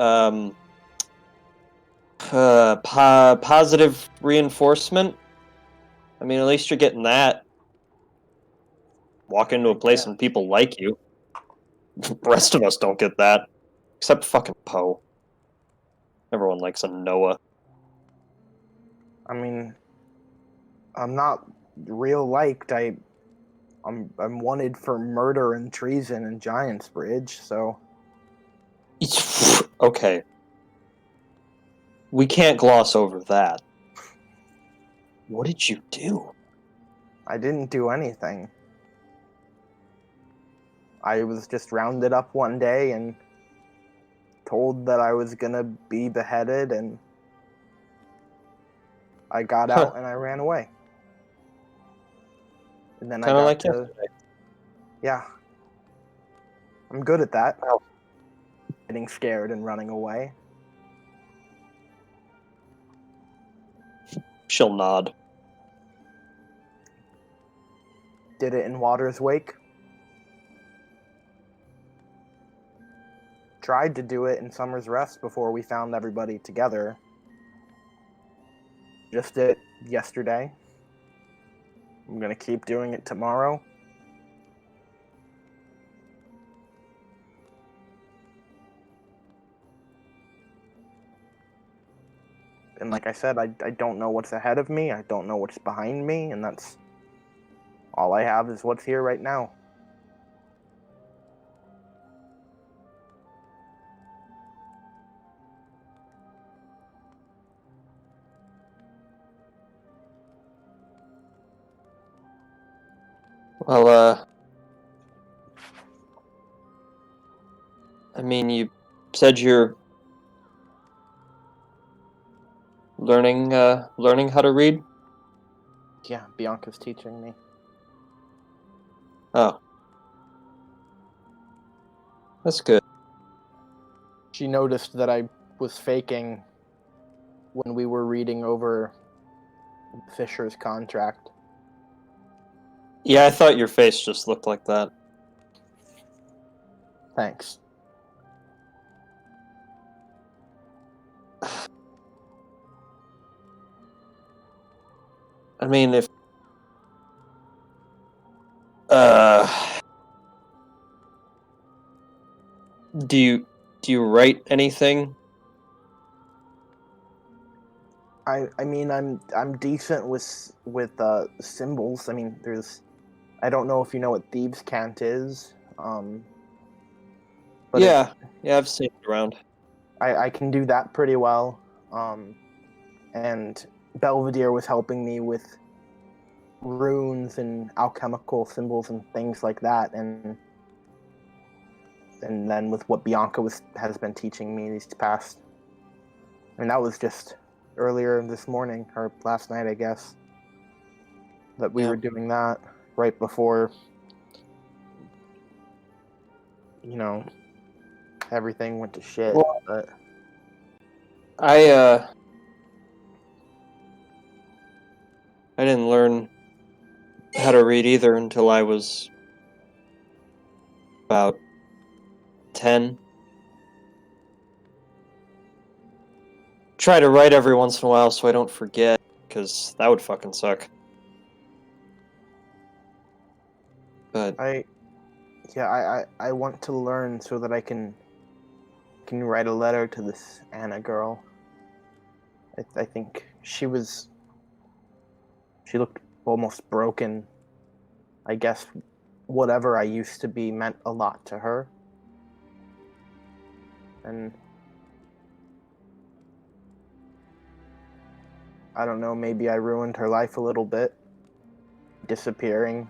positive reinforcement. I mean, at least you're getting that. Walk into a place and people like you. The rest of us don't get that. Except fucking Poe. Everyone likes a Noah. I mean, I'm not real liked. I'm wanted for murder and treason in Giant's Bridge, so Okay. We can't gloss over that. What did you do? I didn't do anything. I was just rounded up one day and told that I was gonna be beheaded, and I got out and I ran away. And then Kind I of got like to, yesterday. yeah, I'm good at that. Wow. Getting scared and running away. She'll nod. Did it in Water's Wake. Tried to do it in Summer's Rest before we found everybody together. Just did it yesterday. I'm gonna keep doing it tomorrow. And like I said, I don't know what's ahead of me. I don't know what's behind me, and that's all I have is what's here right now. Well, I mean, you said you're learning how to read? Yeah, Bianca's teaching me. Oh. That's good. She noticed that I was faking when we were reading over Fisher's contract. Yeah, I thought your face just looked like that. Thanks. I mean, if do you write anything? I mean I'm decent with symbols. I mean I don't know if you know what thieves' cant is. But Yeah, I've seen it around. I can do that pretty well. And Belvedere was helping me with runes and alchemical symbols and things like that, and then with what Bianca has been teaching me these past. And that was just earlier this morning or last night, I guess, that we were doing that right before, everything went to shit. Well, But I didn't learn how to read either until I was about 10. Try to write every once in a while so I don't forget, because that would fucking suck. But I want to learn so that I can write a letter to this Anna girl. I think she looked almost broken. I guess whatever I used to be meant a lot to her. And I don't know, maybe I ruined her life a little bit, disappearing.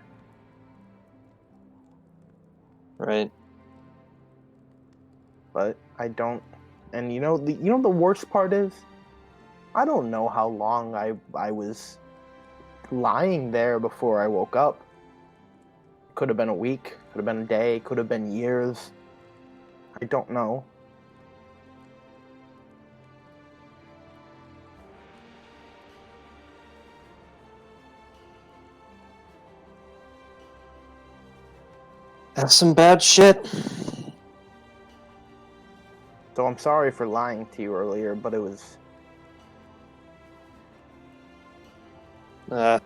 right. But I don't. And the worst part is, I don't know how long I was lying there before I woke up. Could have been a week, could have been a day, could have been years. I don't know. That's some bad shit. So I'm sorry for lying to you earlier, but it was. I'm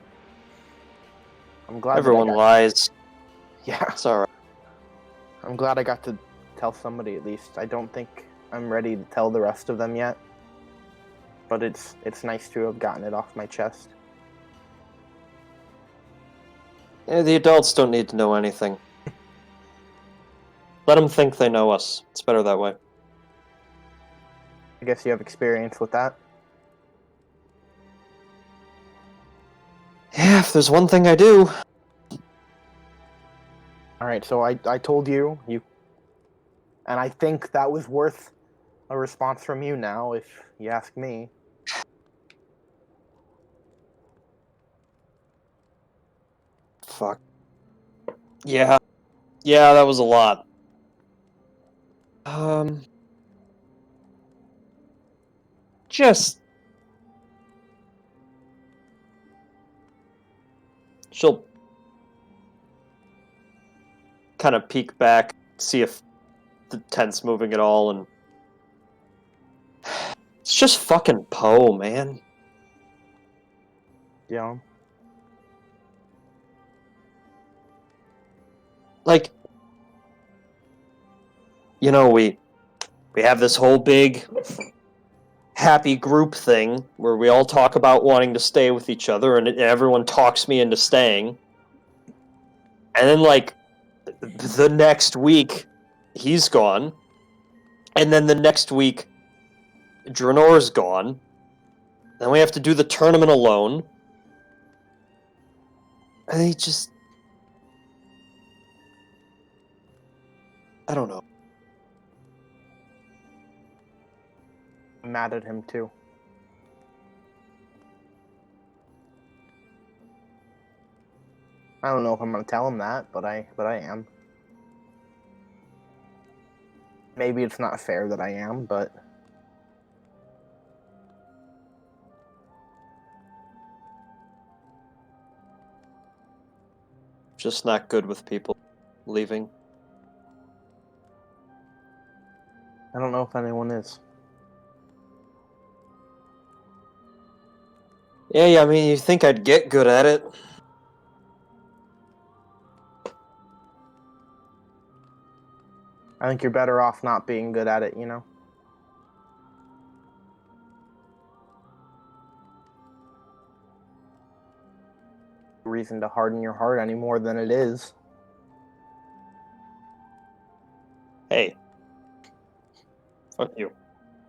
glad Everyone lies. Yeah, It's alright. I'm glad I got to tell somebody at least. I don't think I'm ready to tell the rest of them yet, but it's nice to have gotten it off my chest. Yeah, the adults don't need to know anything. Let them think they know us. It's better that way. I guess you have experience with that. Yeah, if there's one thing I do. All right, so I told you, and I think that was worth a response from you now, if you ask me. Fuck. Yeah. Yeah, that was a lot. Just... She'll kind of peek back, see if the tent's moving at all, and... It's just fucking Poe, man. Yeah. Like... we have this whole big happy group thing where we all talk about wanting to stay with each other, and everyone talks me into staying. And then, the next week, he's gone. And then the next week, Draenor's gone. Then we have to do the tournament alone. And he just... I don't know. I'm mad at him too. I don't know if I'm gonna tell him that, but I am. Maybe it's not fair that I am, but Just not good with people leaving. I don't know if anyone is. Yeah, I mean, you think I'd get good at it. I think you're better off not being good at it, you know? reason to harden your heart any more than it is. Hey. Fuck you.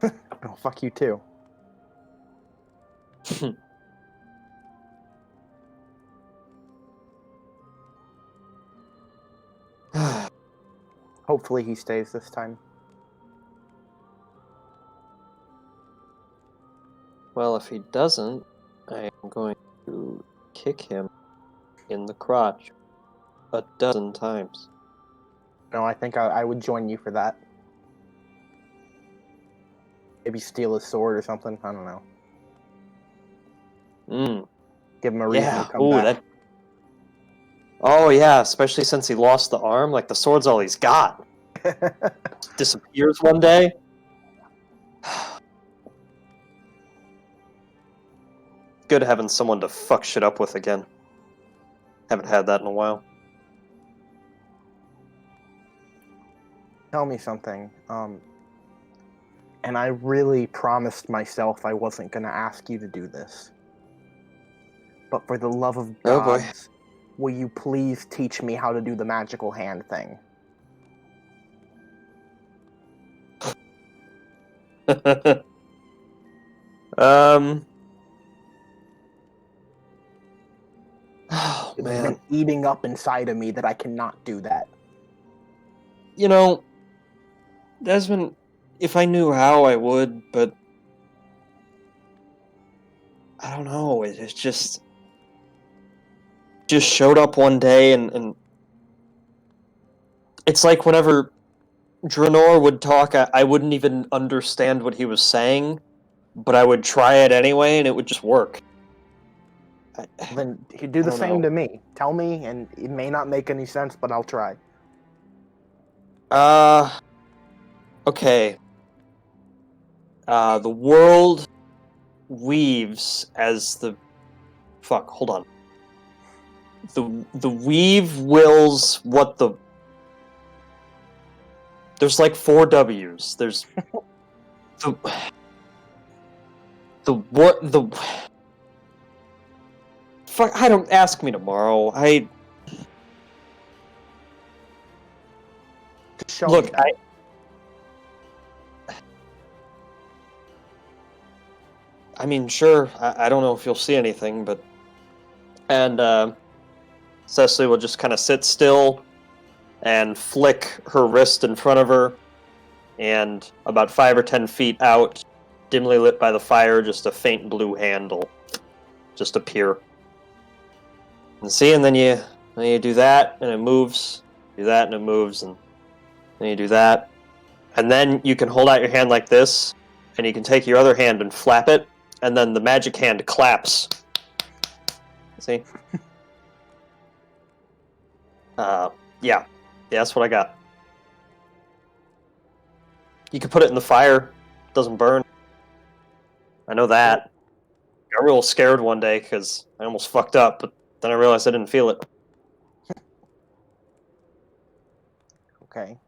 Oh, fuck you too. Hopefully he stays this time. Well, if he doesn't, I am going to kick him in the crotch 12 times. No, I think I would join you for that. Maybe steal his sword or something. I don't know. Give him a reason to come back. Oh yeah, especially since he lost the arm. Like the sword's all he's got. Disappears one day. Good having someone to fuck shit up with again. Haven't had that in a while. Tell me something. And I really promised myself I wasn't going to ask you to do this. But for the love of Oh boy. gods, will you please teach me how to do the magical hand thing? Oh It's man. been eating up inside of me that I cannot do that. You know, Desmond, if I knew how, I would, but I don't know. It's just showed up one day, and it's like whenever Draenor would talk, I wouldn't even understand what he was saying, but I would try it anyway, and it would just work. Then you do the same to me. Tell me, and it may not make any sense, but I'll try. Okay. The world weaves as the... Fuck, hold on. The weave wills what the... There's like 4 W's. There's... the Fuck, I don't... Ask me tomorrow. Show Look, me. I mean, sure, I don't know if you'll see anything, but... And, Cecily will just kind of sit still and flick her wrist in front of her, and about 5 or 10 feet out, dimly lit by the fire, just a faint blue handle just appear. And see, and then you do that, and it moves, do that, and it moves, and then you do that. And then you can hold out your hand like this, and you can take your other hand and flap it, and then the magic hand claps. See? Yeah, that's what I got. You can put it in the fire. It doesn't burn. I know that. Got real scared one day because I almost fucked up, but then I realized I didn't feel it. Okay.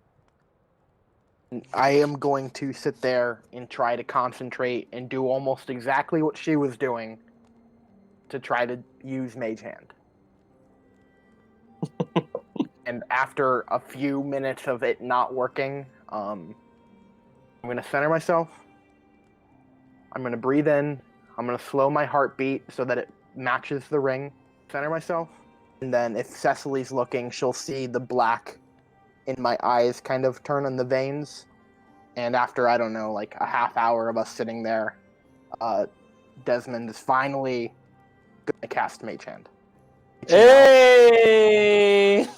I am going to sit there and try to concentrate and do almost exactly what she was doing to try to use Mage Hand. And after a few minutes of it not working, I'm going to center myself. I'm going to breathe in. I'm going to slow my heartbeat so that it matches the ring. Center myself. And then if Cecily's looking, she'll see the black in my eyes kind of turn on the veins. And after, I don't know, like a half hour of us sitting there, Desmond is finally going to cast Mage Hand. Hey!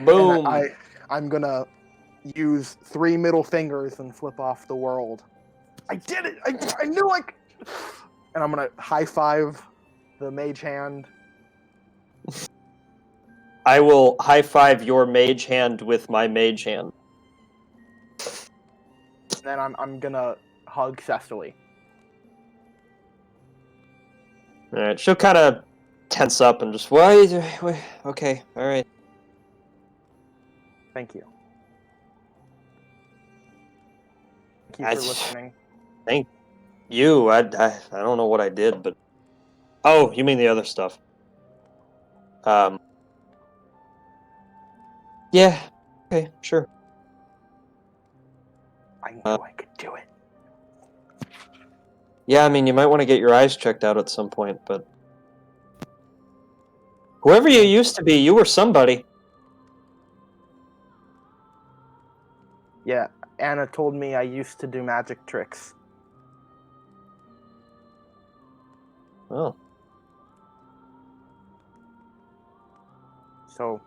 Boom! And I'm going to use 3 middle fingers and flip off the world. I did it! I knew I could! And I'm going to high-five the Mage Hand. I will high-five your Mage Hand with my Mage Hand. Then I'm going to hug Cecily. Alright, she'll kind of tense up and just, wait, okay, alright. Thank you. Thank you for listening. Thank you. I don't know what I did, but... Oh, you mean the other stuff. Yeah. Okay, sure. I knew I could do it. Yeah, I mean, you might want to get your eyes checked out at some point, but whoever you used to be, you were somebody. Yeah, Anna told me I used to do magic tricks. Oh. So,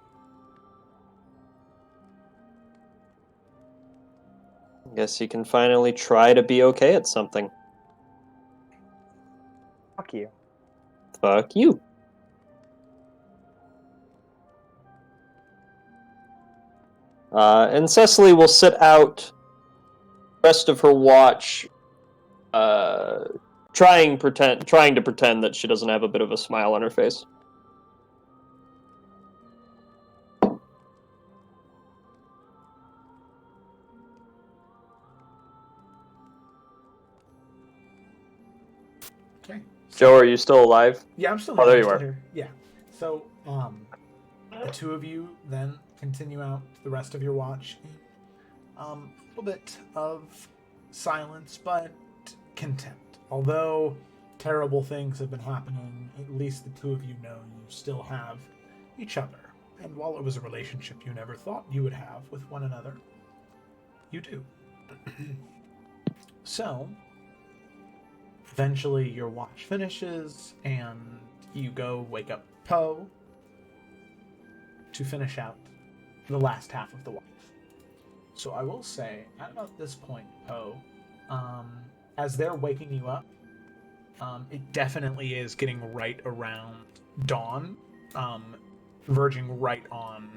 Guess you can finally try to be okay at something. fuck you. Fuck you. And Cecily will sit out the rest of her watch, trying to pretend that she doesn't have a bit of a smile on her face. Okay. Joe, are you still alive? Yeah, I'm still Oh, here. there I'm you still are. here. Yeah. So, the two of you then continue out the rest of your watch. A little bit of silence, but content. Although terrible things have been happening, at least the two of you know you still have each other. And while it was a relationship you never thought you would have with one another, you do. So, eventually your watch finishes, and you go wake up Poe to finish out the last half of the watch. So I will say, at about this point, Poe, as they're waking you up, it definitely is getting right around dawn, verging right on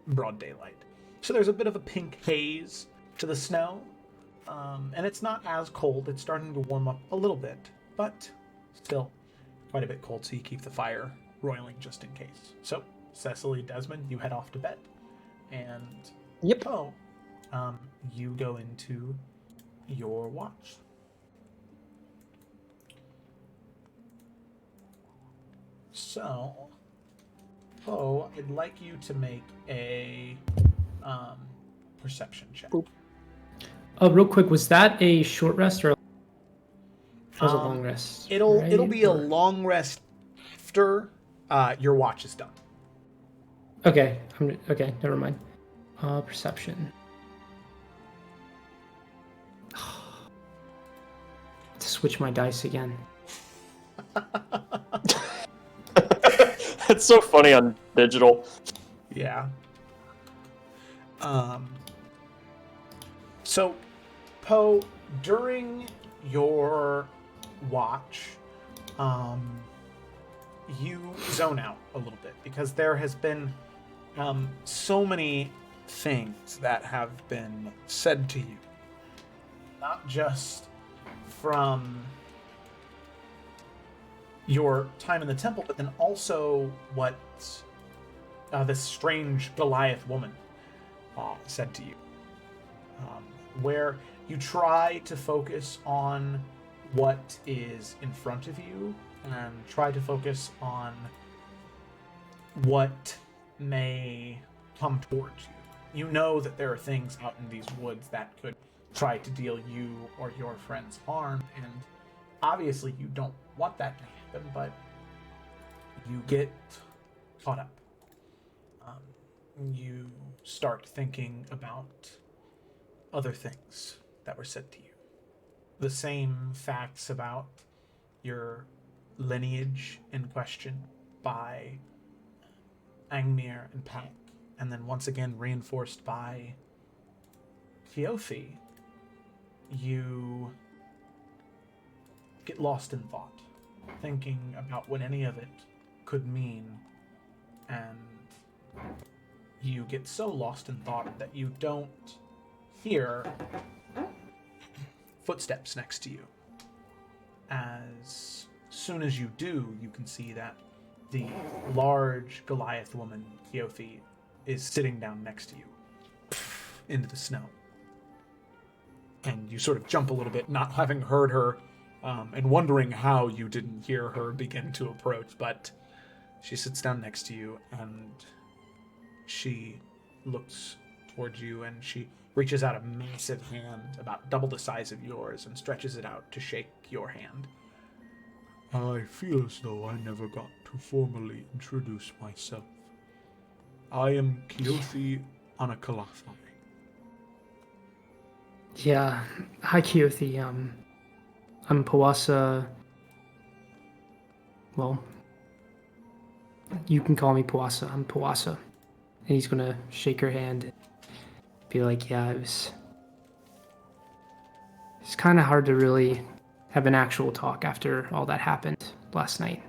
broad daylight. So there's a bit of a pink haze to the snow, and it's not as cold. It's starting to warm up a little bit, but still quite a bit cold, so you keep the fire roiling just in case. So, Cecily, Desmond, you head off to bed, and Yep. Poe, you go into your watch. So, Poe, I'd like you to make a perception check. Real quick, was that a short rest or was it a long rest? It'll right? be a Or- long rest after your watch is done. Okay, okay, never mind. Perception. To switch my dice again. It's so funny on digital. Yeah. So, Poe, during your watch, you zone out a little bit because there has been so many things that have been said to you. Not just from your time in the temple, but then also what this strange Goliath woman said to you. Where you try to focus on what is in front of you and try to focus on what may come towards you. You know that there are things out in these woods that could try to deal you or your friends harm, and obviously you don't want that to happen, but you get caught up. You start thinking about other things that were said to you. The same facts about your lineage in question by Angmir and Pack, and then once again reinforced by Theophi. You get lost in thought, thinking about what any of it could mean, and you get so lost in thought that you don't hear footsteps next to you. As soon as you do, you can see that the large Goliath woman, Theophi, is sitting down next to you into the snow. And you sort of jump a little bit, not having heard her, and wondering how you didn't hear her begin to approach, but She sits down next to you, and she looks towards you, and she reaches out a massive hand, about double the size of yours, and stretches it out to shake your hand. I feel as though I never got to formally introduce myself. I am Keothi Anakalathai. Yeah. Hi, Keothi. I'm Pawasa. Well, you can call me Pawasa. I'm Pawasa. And he's gonna shake her hand and be like, yeah, it's kind of hard to really have an actual talk after all that happened last night.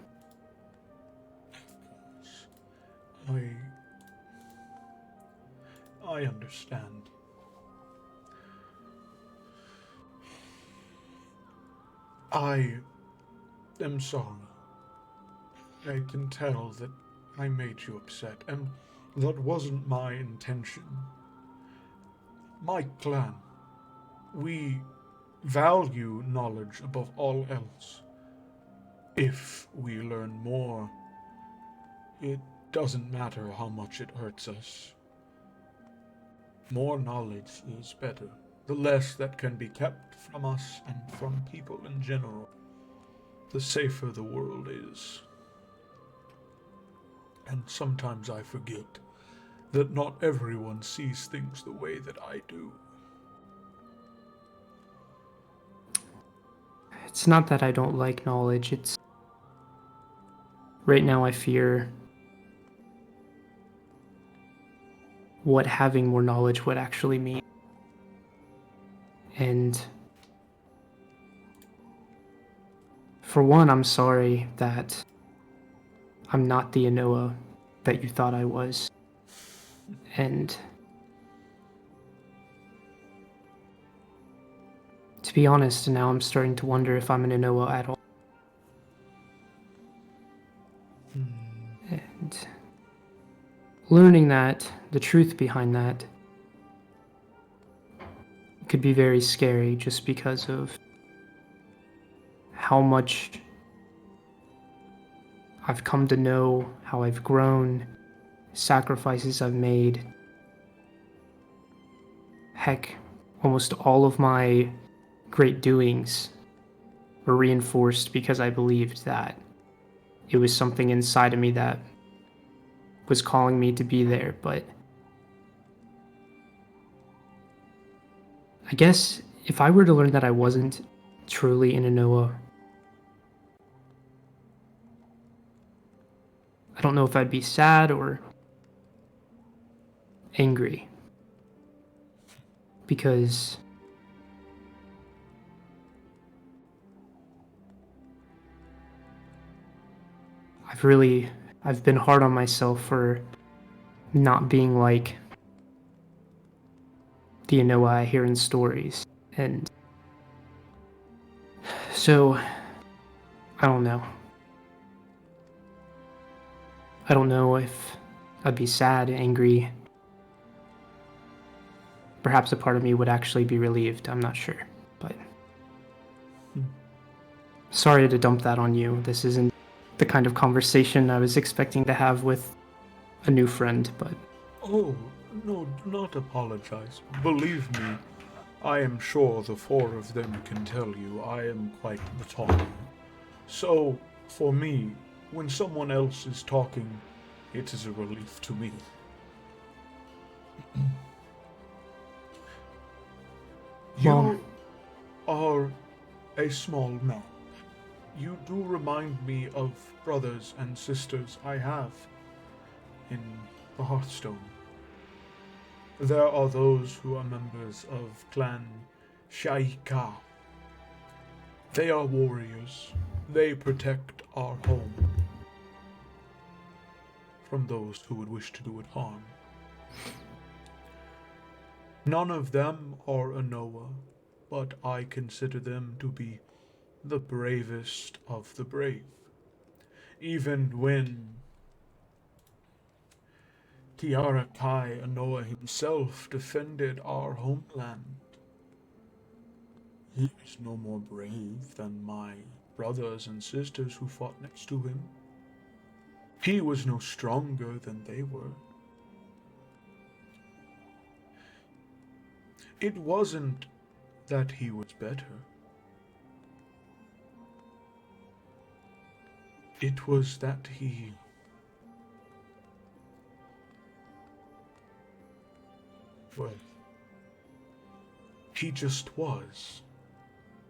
I understand. I am sorry. I can tell that I made you upset, and that wasn't my intention. My clan, we value knowledge above all else. If we learn more, it doesn't matter how much it hurts us. More knowledge is better. The less that can be kept from us and from people in general, the safer the world is. And sometimes I forget that not everyone sees things the way that I do. It's not that I don't like knowledge, it's... Right now I fear what having more knowledge would actually mean. And for one, I'm sorry that I'm not the Anoa that you thought I was. And to be honest, now I'm starting to wonder if I'm an Anoa at all. And learning that, the truth behind that, could be very scary just because of how much I've come to know, how I've grown, sacrifices I've made. Heck, almost all of my great doings were reinforced because I believed that it was something inside of me that was calling me to be there, but I guess if I were to learn that I wasn't truly in Anoa, I don't know if I'd be sad or angry, because I've been hard on myself for not being like the Anoa I hear in stories, and so I don't know. I don't know if I'd be sad, angry. Perhaps a part of me would actually be relieved, I'm not sure, but sorry to dump that on you. This isn't the kind of conversation I was expecting to have with a new friend, but... Oh, no, do not apologize. Believe me, I am sure the four of them can tell you I am quite the talker. So, for me, when someone else is talking, it is a relief to me. You are a small man. You do remind me of brothers and sisters I have in the Hearthstone. There are those who are members of Clan Shaika. They are warriors. They protect our home from those who would wish to do it harm. None of them are Anoa, but I consider them to be the bravest of the brave. Even when Tiarakai Anoa himself defended our homeland, he is no more brave than my brothers and sisters who fought next to him. He was no stronger than they were. It wasn't that he was better. It was that well, he just was,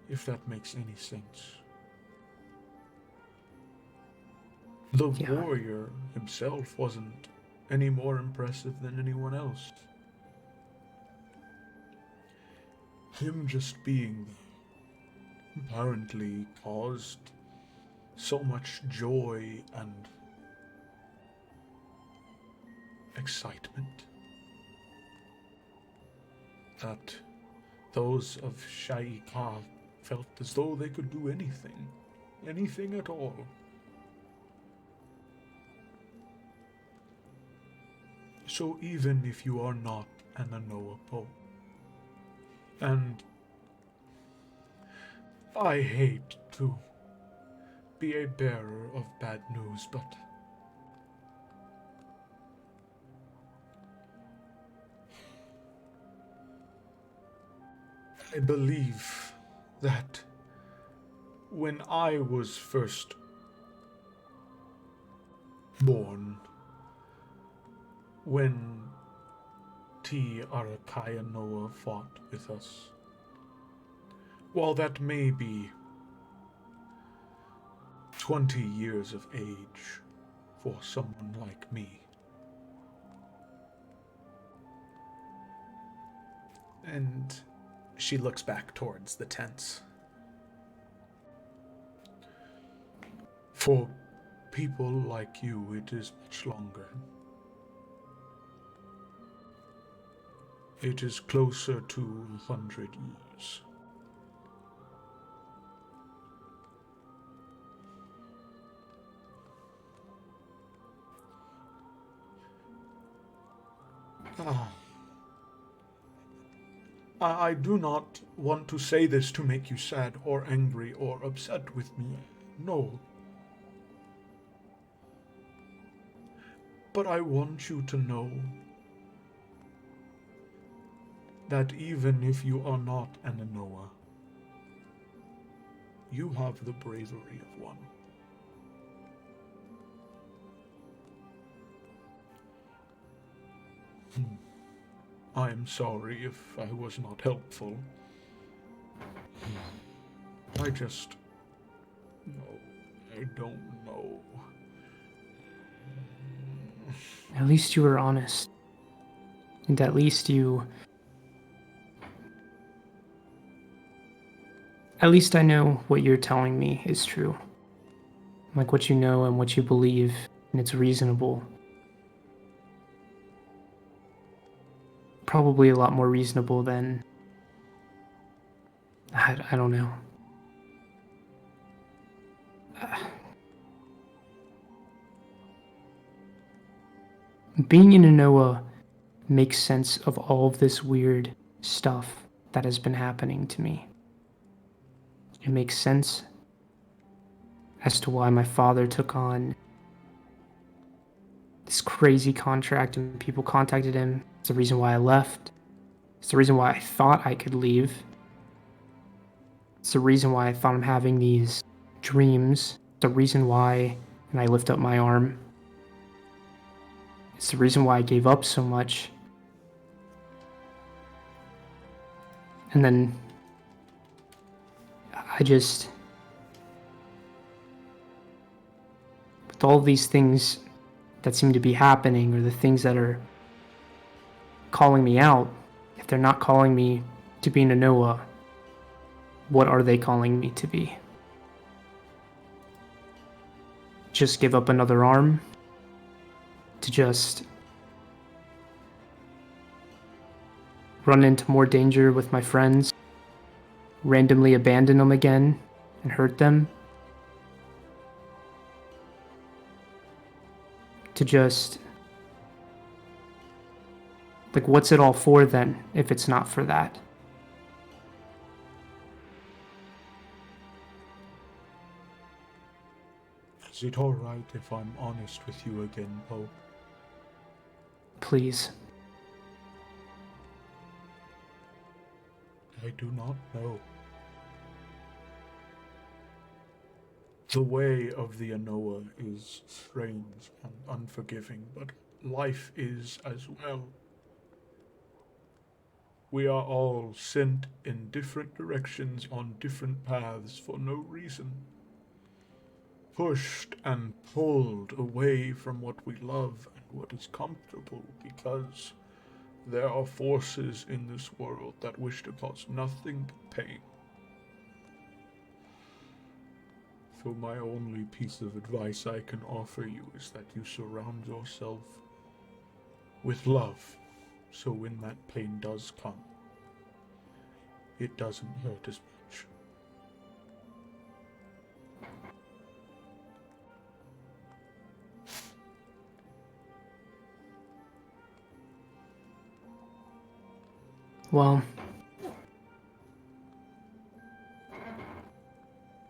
if that makes any sense. The Yeah. warrior himself wasn't any more impressive than anyone else. Him just being there apparently caused so much joy and excitement that those of Shaika felt as though they could do anything at all. So even if you are not an Anoa Pope, and I hate to be a bearer of bad news, but I believe that when I was first born, when T. Arakaya Noah fought with us, while that may be 20 years of age for someone like me, and she looks back towards the tents. For people like you, it is much longer. It is closer to 100 years. I do not want to say this to make you sad or angry or upset with me. No. But I want you to know that even if you are not an Anoa, you have the bravery of one. I am sorry if I was not helpful. I just... No, I don't know. At least you were honest. And at least I know what you're telling me is true. Like what you know and what you believe, and it's reasonable. Probably a lot more reasonable than... I don't know. Being in Anoa makes sense of all of this weird stuff that has been happening to me. It makes sense as to why my father took on this crazy contract and people contacted him. It's the reason why I left. It's the reason why I thought I could leave. It's the reason why I thought I'm having these dreams. It's the reason why when I lift up my arm. It's the reason why I gave up so much. And then I just... with all these things that seem to be happening, or the things that are calling me out, if they're not calling me to be Anoa, what are they calling me to be? Just give up another arm? To just run into more danger with my friends? Randomly abandon them again and hurt them? To just... like, what's it all for then, if it's not for that? Is it alright if I'm honest with you again, Poe? Please. I do not know. The way of the Anoa is strange and unforgiving, but life is as well. We are all sent in different directions on different paths for no reason. Pushed and pulled away from what we love and what is comfortable because there are forces in this world that wish to cause nothing but pain. So my only piece of advice I can offer you is that you surround yourself with love, so when that pain does come, it doesn't hurt as much. Well,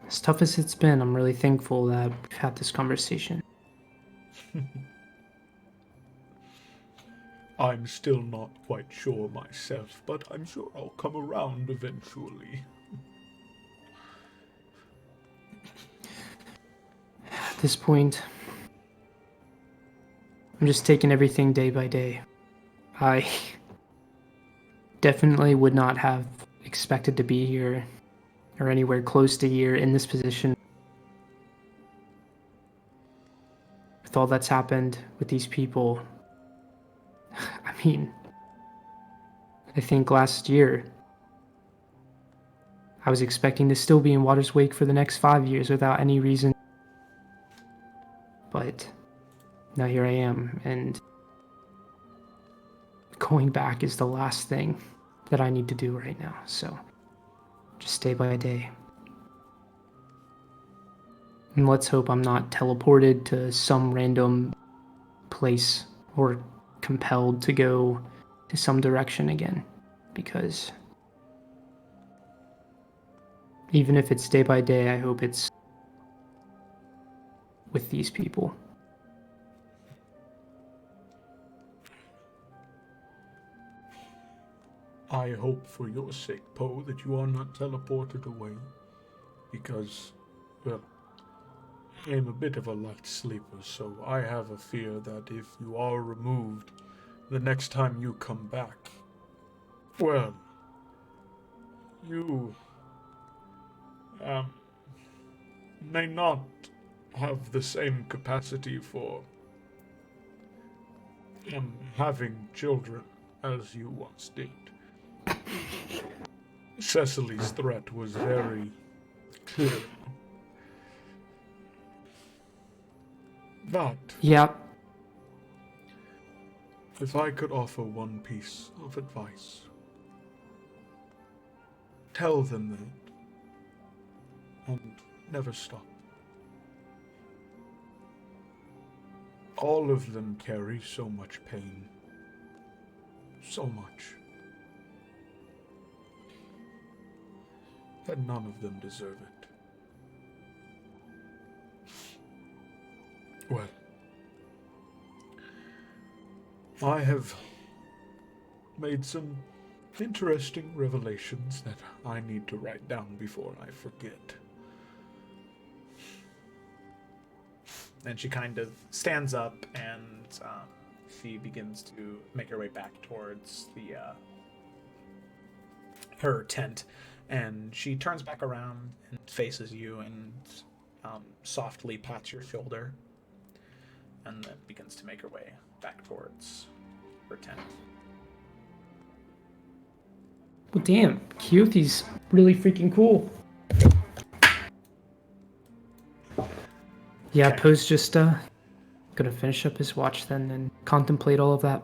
as tough as it's been, I'm really thankful that we've had this conversation. I'm still not quite sure myself, but I'm sure I'll come around eventually. At this point, I'm just taking everything day by day. I definitely would not have expected to be here or anywhere close to here in this position. With all that's happened with these people, I mean, I think last year I was expecting to still be in Water's Wake for the next 5 years without any reason. But now here I am, and going back is the last thing that I need to do right now. So just day by day. And let's hope I'm not teleported to some random place or compelled to go to some direction again. Because even if it's day by day, I hope it's with these people. I hope for your sake, Poe, that you are not teleported away, because, well, I am a bit of a light sleeper, so I have a fear that if you are removed, the next time you come back, well, you, may not have the same capacity for, having children as you once did. Cecily's threat was very clear. But Yep. if I could offer one piece of advice, tell them that, and never stop. All of them carry so much pain. So much. That none of them deserve it. Well, I have made some interesting revelations that I need to write down before I forget. And she kind of stands up and she begins to make her way back towards the her tent. And she turns back around and faces you and softly pats your shoulder. And then begins to make her way back towards her tent. Well, damn, Keothi's really freaking cool. Yeah, Okay. Poe's just gonna finish up his watch then and contemplate all of that.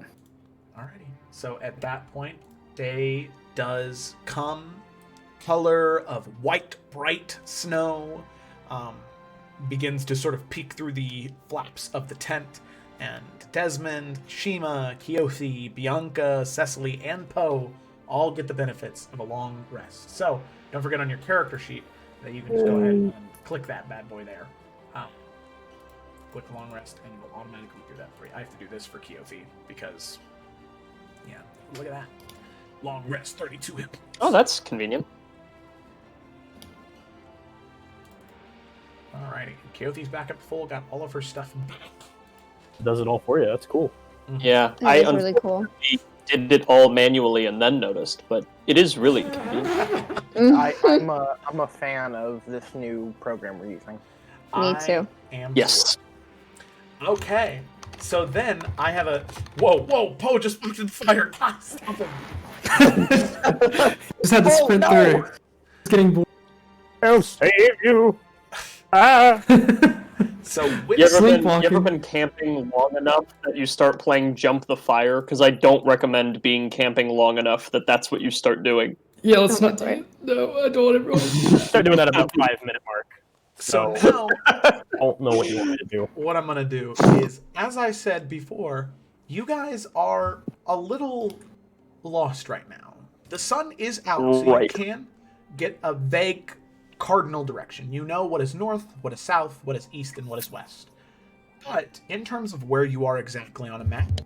Alrighty. So at that point, day does come. Color of white, bright snow begins to sort of peek through the flaps of the tent, and Desmond, Shima, Keothi, Bianca, Cecily, and Poe all get the benefits of a long rest. So don't forget on your character sheet that you can just go ahead and click that bad boy there. quick long rest, and you'll automatically do that for you. I have to do this for Keothi because, yeah, look at that. Long rest, 32 hit points. Oh, that's convenient. Alrighty. Keothi's back up full, got all of her stuff back. Does it all for you. That's cool. Yeah, That is really cool. did it all manually and then noticed, but it is really convenient. I'm a fan of this new program we're using. Me too. Yes. Okay. So then I have a whoa, Poe just walked in fire. God, stop him. Just had to sprint through. It's getting bored. I'll save you. Ah. So with You Sleepwalking. ever been camping long enough that you start playing Jump the Fire? Because I don't recommend being camping long enough that that's what you start doing. Yeah, let's not do it. No, I don't want everyone. Start doing that about 5-minute mark. so now I don't know what you want me to do. what I'm gonna do is, as I said before, you guys are a little lost right now. The sun is out, so you Right. can get a vague cardinal direction. You know what is north, what is south, what is east, and what is west. But in terms of where you are exactly on a map,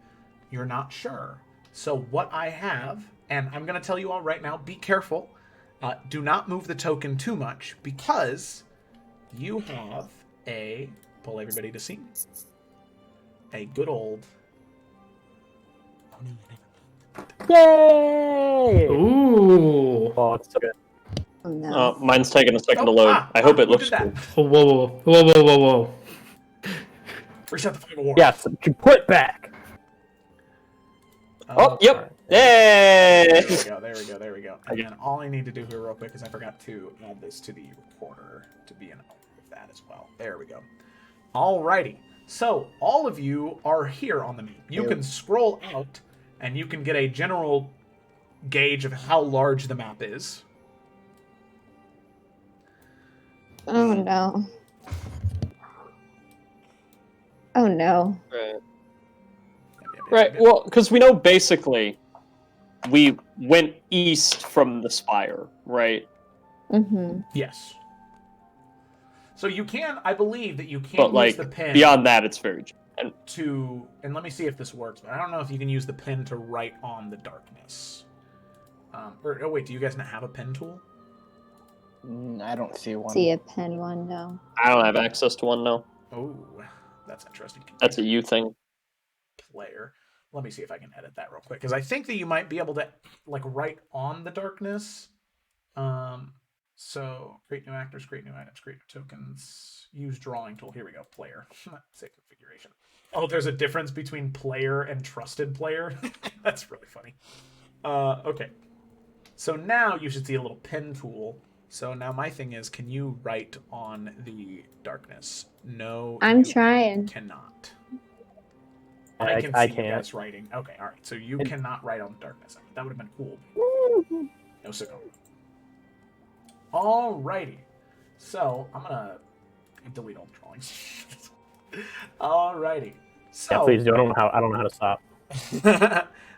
you're not sure. So what I have, and I'm going to tell you all right now, be careful. Do not move the token too much, because you have pull everybody to see, a good old... Yay! Ooh. Oh, it's so good. Oh, no. Mine's taking a second to load. I hope it who looks did cool. that? Whoa. Reset the flag of war. Yes, you put back. Oh, yep. Alright. Yay! There we go. Again, all I need to do here real quick is I forgot to add this to the recorder to be an owner of that as well. There we go. Alrighty. So, all of you are here on the map. You can scroll out, and you can get a general gauge of how large the map is. Oh no. Oh no. Right, well, because we know basically we went east from the spire, right? Mm-hmm. Yes. So you can, I believe that you can But, use like, the pen beyond that, it's very... And and let me see if this works, but I don't know if you can use the pen to write on the darkness. Oh wait, do you guys not have a pen tool? I don't see one. See a pen one, no. I don't have access to one now. Oh, that's interesting. That's a you thing. Player. Let me see if I can edit that real quick, because I think that you might be able to like write on the darkness. So create new actors, create new items, create new tokens, use drawing tool. Here we go. Player. Save configuration. Oh, there's a difference between player and trusted player. That's really funny. Okay. So now you should see a little pen tool. So now my thing is, can you write on the darkness? No, I'm you trying. cannot. I I can see you can't. guys writing. Okay, all right. So you cannot write on the darkness. I mean, that would have been cool. No signal. Alrighty. So I'm gonna delete all the drawings. Alrighty. So Yeah, please do. I don't know how to stop.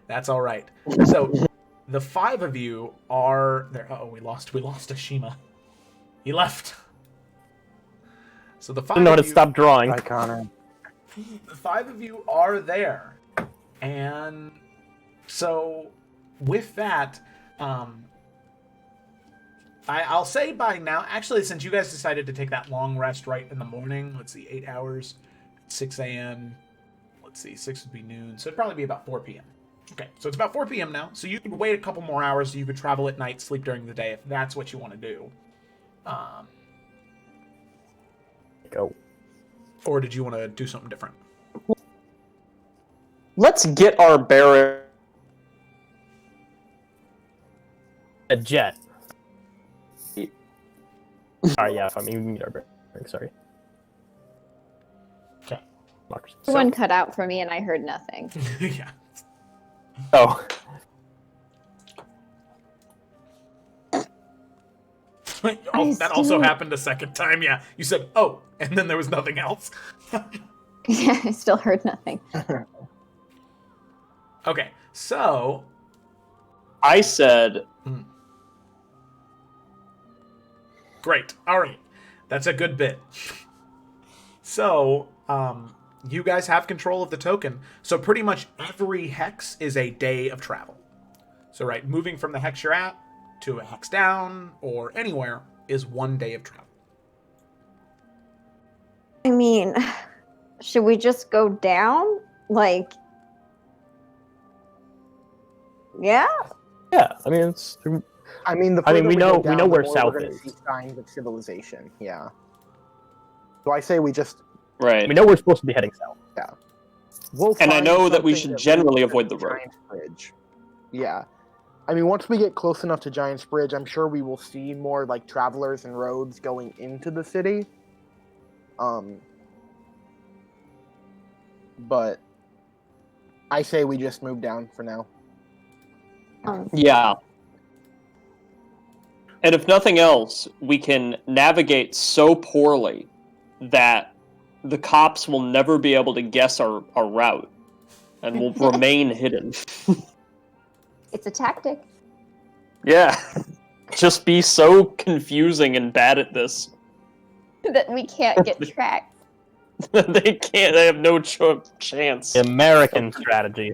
that's all right. So the 5 of you are there. Oh, we lost Ashima. He left. So the 5 I don't know how of to you, stop drawing. Hi, Connor. the 5 of you are there, and so with that, I'll say by now. Actually, since you guys decided to take that long rest right in the morning, let's see, 8 hours, 6 a.m. Let's see, 6 would be noon, so it'd probably be about 4 p.m. Okay, so it's about 4 p.m. now, so you could wait a couple more hours so you could travel at night, sleep during the day if that's what you want to do. Go. Or did you want to do something different? Let's get our bearing. A jet. Alright, yeah, I mean, we can get our bearing, sorry. Okay. Markers. One cut out for me and I heard nothing. Yeah. Oh. Oh, that also happened a second time. Yeah, you said "oh," and then there was nothing else. Yeah, I still heard nothing. Okay, so I said, great. All right, that's a good bit. So You guys have control of the token, so pretty much every hex is a day of travel. So, right, moving from the hex you're at to a hex down or anywhere is 1 day of travel. I mean, should we just go down? Like, yeah. Yeah, I mean it's. I mean, the I mean, further we know- go down, we know the where more south we're gonna is. see signs of civilization. Yeah. So I say we just Right. We know we're supposed to be heading south. we'll. And I find know that we something should leads generally to avoid the road. Giant's Bridge. Yeah. I mean, once we get close enough to Giant's Bridge, I'm sure we will see more like travelers and roads going into the city. But I say we just move down for now. Yeah. And if nothing else, we can navigate so poorly that the cops will never be able to guess our route and will remain hidden. It's a tactic. Yeah. Just be so confusing and bad at this. That we can't get tracked. They can't, they have no chance. The American strategy.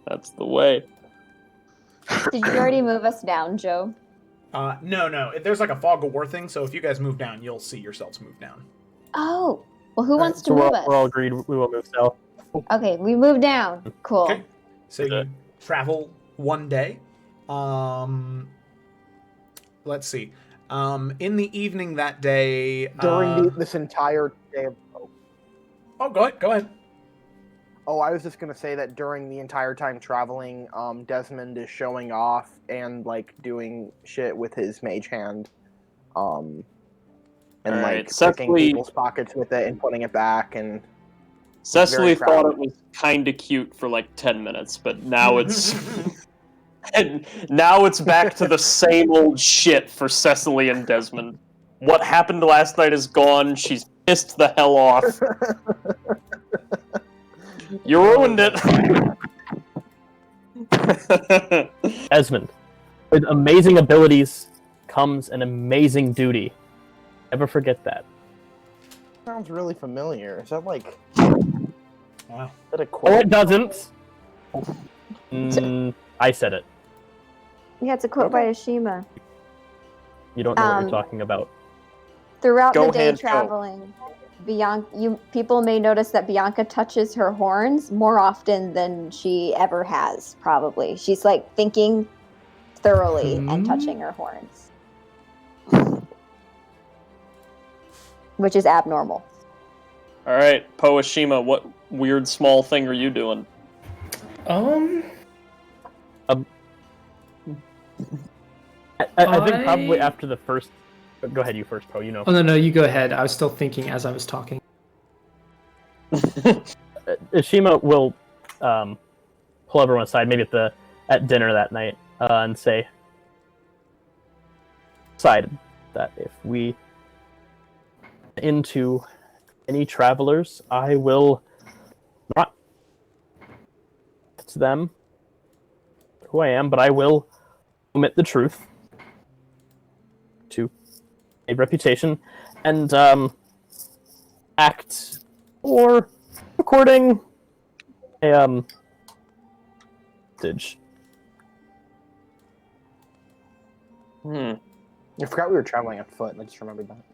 That's the way. Did you already move us down, Joe? No. There's like a fog of war thing, so if you guys move down, you'll see yourselves move down. Oh, well, who wants to So move us? we're all agreed we will move south. Okay, we move down. Cool. Okay. So you travel 1 day. Let's see. In the evening that day... During this entire day of... Oh, go ahead. Oh, I was just gonna say that during the entire time traveling, Desmond is showing off and like doing shit with his mage hand, and Alright, like picking Cecily- people's pockets with it and putting it back. And Cecily very proud. thought it was kind of cute for like 10 minutes, but now it's and now it's back to the same old shit for Cecily and Desmond. What happened last night is gone. She's pissed the hell off. You ruined it. Desmond, with amazing abilities comes an amazing duty. Never forget that. sounds really familiar. Is that like? Wow. Is that a Oh, quote? it doesn't. I said it. Yeah, it's a quote by Ashima. You don't know what Um, you're talking about. Throughout Go the day ahead, go. traveling, people may notice that Bianca touches her horns more often than she ever has, probably. She's like thinking thoroughly and touching her horns. Which is abnormal. All right, Poeshima, what weird small thing are you doing? I think probably after the first. Go ahead, you first, Poe. You know. Oh no, you go ahead. I was still thinking as I was talking. Ishima will pull everyone aside, maybe at dinner that night, and say, decided that if we into any travelers, I will not to them who I am, but I will omit the truth to a reputation and act or according a message. Hmm. I forgot we were traveling on foot. I just remembered that.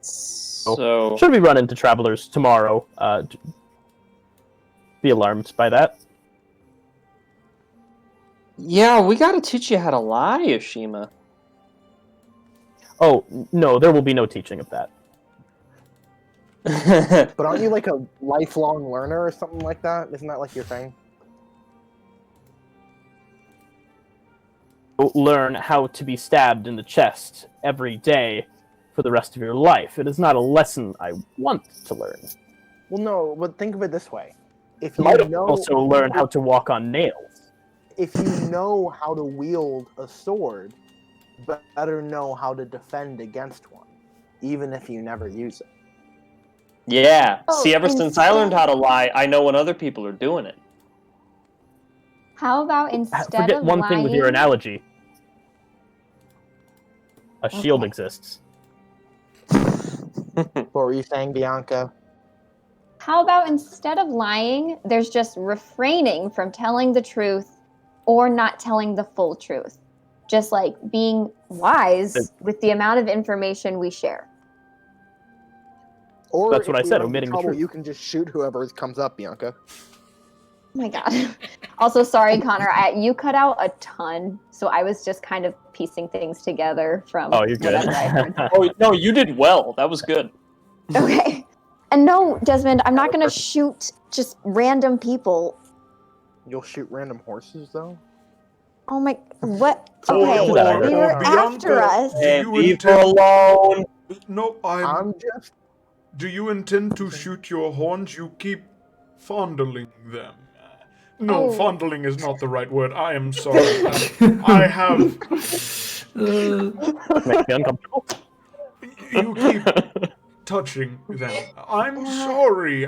So Should we run into travelers tomorrow? Be alarmed by that. yeah, we gotta teach you how to lie, Ashima. Oh, no, there will be no teaching of that. But aren't you like a lifelong learner or something like that? Isn't that like your thing? Learn how to be stabbed in the chest every day for the rest of your life. It is not a lesson I want to learn. Well, no. But think of it this way: if You you might know, also learn how to walk on nails. if you know how to wield a sword, better know how to defend against one, even if you never use it. Yeah. Oh, See, ever and since I learned how to lie, I know when other people are doing it. How about instead Forget of one thing with your lying- analogy. A shield Okay. exists. What were you saying, Bianca? How about instead of lying, there's just refraining from telling the truth or not telling the full truth? Just like being wise with the amount of information we share. Or That's what I if we said, run into omitting the trouble, truth. you can just shoot whoever comes up, Bianca. Oh my god. Also, sorry, Connor. You cut out a ton, so I was just kind of piecing things together from Oh, you're good. whatever I heard. Oh no, you did well. That was good. Okay. And no, Desmond, I'm not going to shoot just random people. You'll shoot random horses, though? Oh my, what? Oh, Okay, or- they or were after us. Do you Leave her intend? alone. No, I'm just... Do you intend to shoot your horns? You keep fondling them. No, Oh. fondling is not the right word. I am sorry. I have. Make me uncomfortable. You keep touching them. I'm sorry.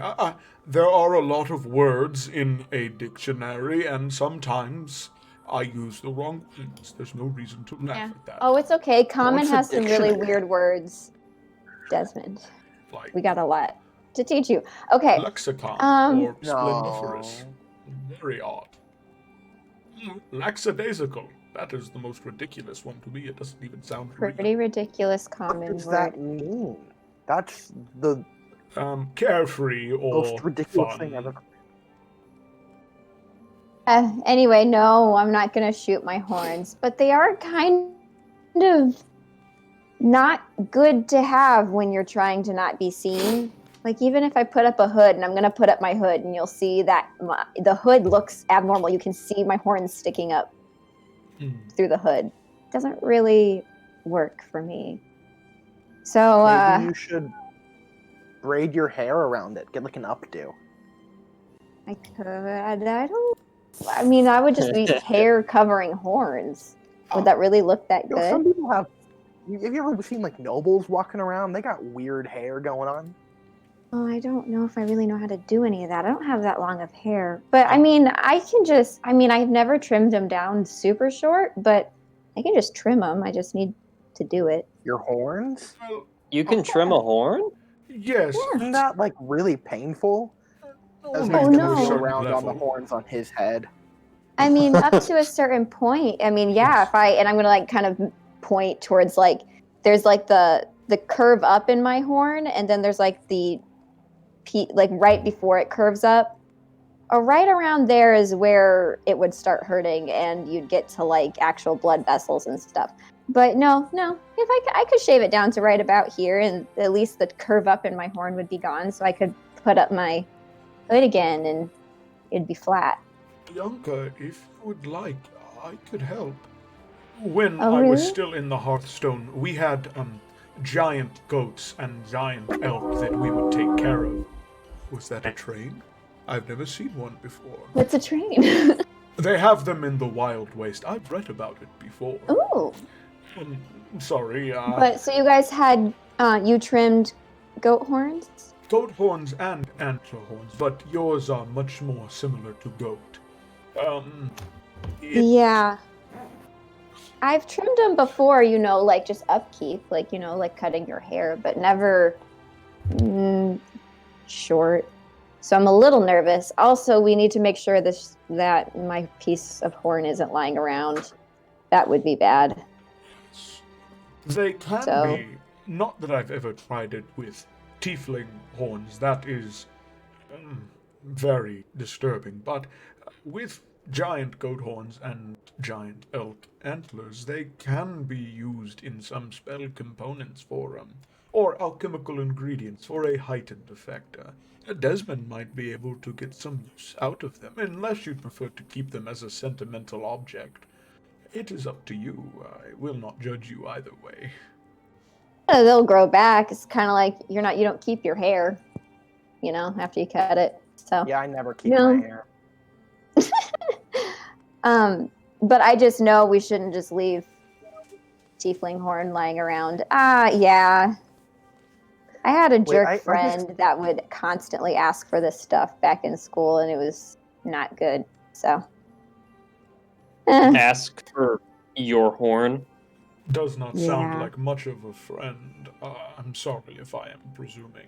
There are a lot of words in a dictionary, and sometimes I use the wrong ones. There's no reason to laugh at that. Oh, it's okay. Common What's a has some really dictionary? weird words. Desmond, Like we got a lot to teach you. Okay. lexicon or No. splendiferous. Very odd. Lackadaisical. That is the most ridiculous one to me. It doesn't even sound Pretty real. ridiculous What common does word. that mean? That's the Carefree or most ridiculous fun. thing ever. Anyway, no, I'm not going to shoot my horns, but they are kind of not good to have when you're trying to not be seen. Like, even if I put up a hood, and I'm going to put up my hood, and you'll see that the hood looks abnormal. You can see my horns sticking up through the hood. It doesn't really work for me. So, Maybe you should braid your hair around it. Get like an updo. I could. I don't. I mean, I would just be hair covering horns. Would that really look that You know, some good? people have... Have you ever seen like nobles walking around? They got weird hair going on. Oh, I don't know if I really know how to do any of that. I don't have that long of hair. But I mean, I've never trimmed them down super short, but I can just trim them. I just need to do it. Your horns? Well, You can trim a horn? yes. Isn't that like really painful? Desmond's Oh, gonna no. go Certain around on the level. horns on his head. I mean, up to a certain point. I mean, yeah, I'm gonna like kind of point towards like there's like the curve up in my horn, and then there's like the like right before it curves up. Or right around there is where it would start hurting, and you'd get to like actual blood vessels and stuff. But no. If I could shave it down to right about here, and at least the curve up in my horn would be gone, so I could put up my hood again, and it'd be flat. Bianca, if you would like, I could help. When Oh, I was really? still in the Hearthstone, we had giant goats and giant elk that we would take care of. Was that a train? I've never seen one before. What's a train? They have them in the Wild Waste. I've read about it before. Ooh. Sorry, But so you guys had you trimmed goat horns? goat horns and antler horns, but yours are much more similar to goat. Yeah. I've trimmed them before, like just upkeep, like, like cutting your hair, but never short. So I'm a little nervous. Also, we need to make sure that my piece of horn isn't lying around. That would be bad. They can So- be. Not that I've ever tried it with tiefling horns. That is very disturbing. But with giant goat horns and giant elk antlers, they can be used in some spell components for or alchemical ingredients for a heightened effect. Desmond might be able to get some use out of them, unless you'd prefer to keep them as a sentimental object. It is up to you. I will not judge you either way. They'll grow back. It's kind of like you don't keep your hair, after you cut it. So Yeah, I never keep No. my hair. But I just know we shouldn't just leave tiefling horn lying around. Yeah. I had a jerk I just- friend that would constantly ask for this stuff back in school, and it was not good. So, Ask for your horn. Does not sound Yeah. like much of a friend. I'm sorry if I am presuming.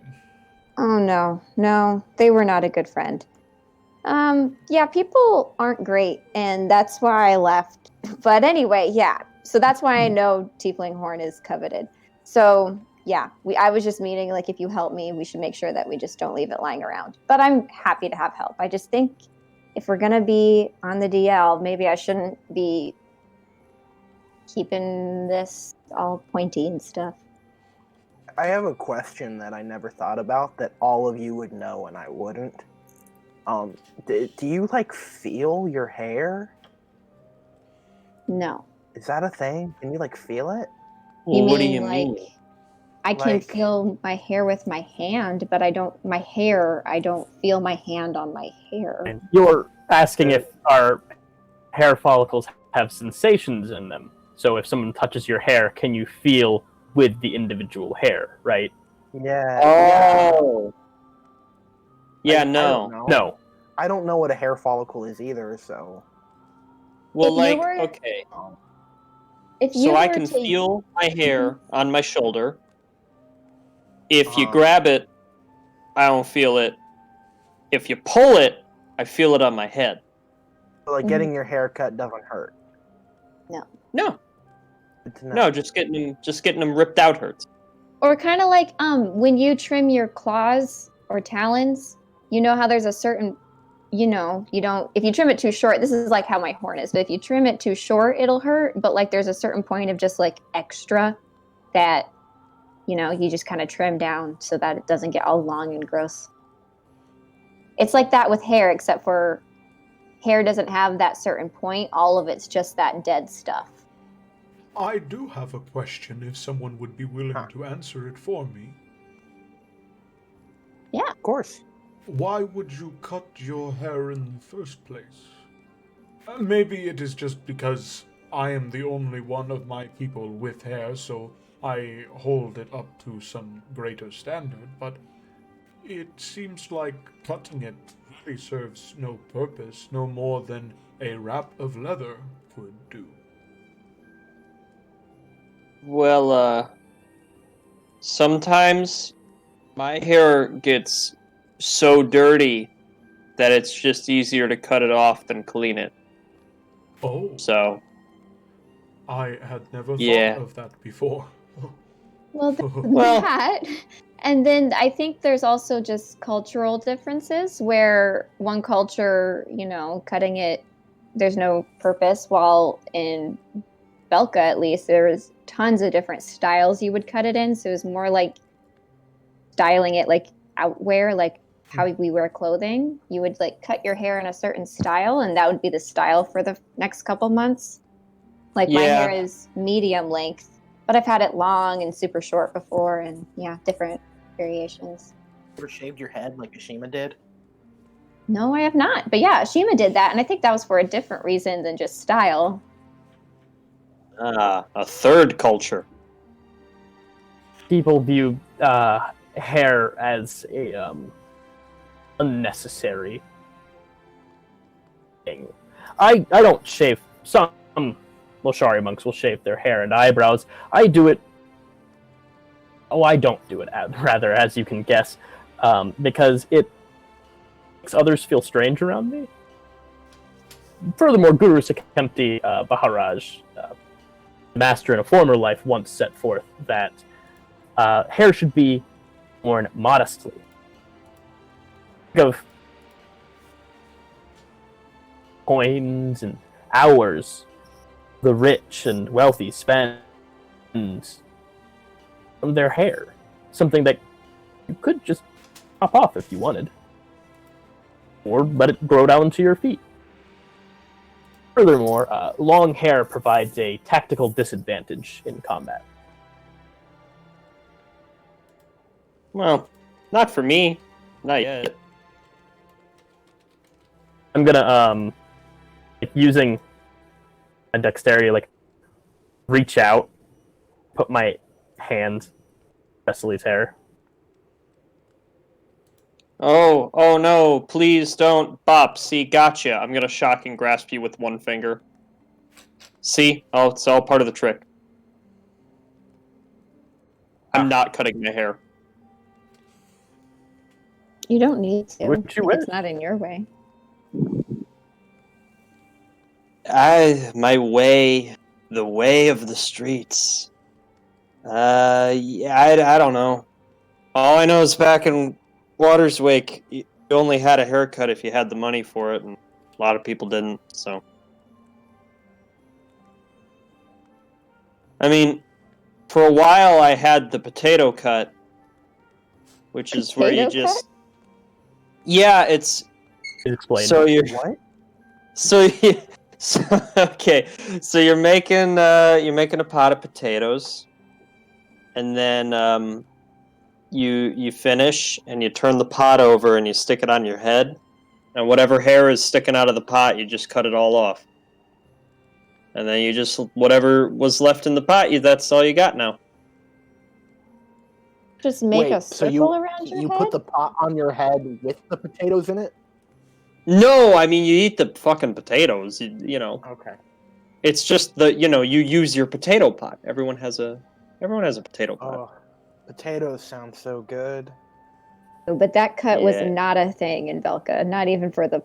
Oh no, they were not a good friend. Yeah, people aren't great, and that's why I left. But anyway, yeah. So that's why I know Tiefling Horn is coveted. So yeah, I was just meaning like if you help me, we should make sure that we just don't leave it lying around. But I'm happy to have help. I just think if we're gonna be on the DL, maybe I shouldn't be keeping this all pointy and stuff. I have a question that I never thought about that all of you would know and I wouldn't. Do you like feel your hair? No. Is that a thing? Can you like feel it? You What do mean you like mean? I can Like- feel my hair with my hand, but I don't feel my hand on my hair. And you're asking if our hair follicles have sensations in them. So if someone touches your hair, can you feel with the individual hair, right? Yeah. Oh. Yeah, I don't no. know. No. I don't know what a hair follicle is either, so. Well, If you like, were- okay. If you So I were can to- feel my hair on my shoulder. If you Uh-huh. grab it, I don't feel it. If you pull it, I feel it on my head. So, like getting your hair cut doesn't hurt. No, Good to know. no, just getting them ripped out hurts. Or kind of like when you trim your claws or talons, you know how there's a certain, you don't, if you trim it too short, this is like how my horn is, but if you trim it too short, it'll hurt. But like there's a certain point of just like extra that, you just kind of trim down so that it doesn't get all long and gross. It's like that with hair, except for hair doesn't have that certain point. All of it's just that dead stuff. I do have a question if someone would be willing to answer it for me. Of course. Why would you cut your hair in the first place? Maybe it is just because I am the only one of my people with hair, so I hold it up to some greater standard, but it seems like cutting it really serves no purpose, no more than a wrap of leather would do. Well, sometimes my hair gets so dirty that it's just easier to cut it off than clean it. Oh, So, I had never Yeah. thought of that before. Well, Well- that. And then I think there's also just cultural differences where one culture, cutting it, there's no purpose, while in Belka, at least, there was tons of different styles you would cut it in. So it was more like styling it like outwear, like how we wear clothing. You would like cut your hair in a certain style, and that would be the style for the next couple months. Like my Yeah. hair is medium length, but I've had it long and super short before, and yeah, different variations. Ever shaved your head like Ashima did? No, I have not. But yeah, Ashima did that, and I think that was for a different reason than just style. a third culture. People view hair as a unnecessary thing. I don't shave. Some Loshari monks will shave their hair and eyebrows. I do it. Oh, I don't do it, rather, as you can guess, because it makes others feel strange around me. Furthermore, Guru Sakempti Baharaj, master in a former life, once set forth that hair should be worn modestly. Think of coins and hours the rich and wealthy spend on their hair. Something that you could just chop off if you wanted. Or let it grow down to your feet. Furthermore, long hair provides a tactical disadvantage in combat. Well, not for me. Not yet. I'm gonna, using a dexterity, reach out, put my hand Cecily's hair. Oh no, please don't. Bop, see, gotcha. I'm gonna shock and grasp you with one finger. See? Oh, it's all part of the trick. I'm not cutting my hair. You don't need to. Wouldn't you if wish? It's not in your way. My way, the way of the streets. Yeah, I don't know. All I know is back in Waters Wake, you only had a haircut if you had the money for it, and a lot of people didn't, so. I mean, for a while I had the potato cut, which is where you Potato just... Yeah, it's... Explain. So you're... What? So you... okay, so you're making a pot of potatoes, and then you finish and you turn the pot over and you stick it on your head, and whatever hair is sticking out of the pot, you just cut it all off, and then you just whatever was left in the pot, that's all you got now. Just make Wait, a so circle around your you head. put the pot on your head with the potatoes in it? No, I mean you eat the fucking potatoes. You know, Okay. it's just you use your potato pot. Everyone has a potato pot. Oh, potatoes sound so good. But that cut was Yeah. not a thing in Velka, not even for the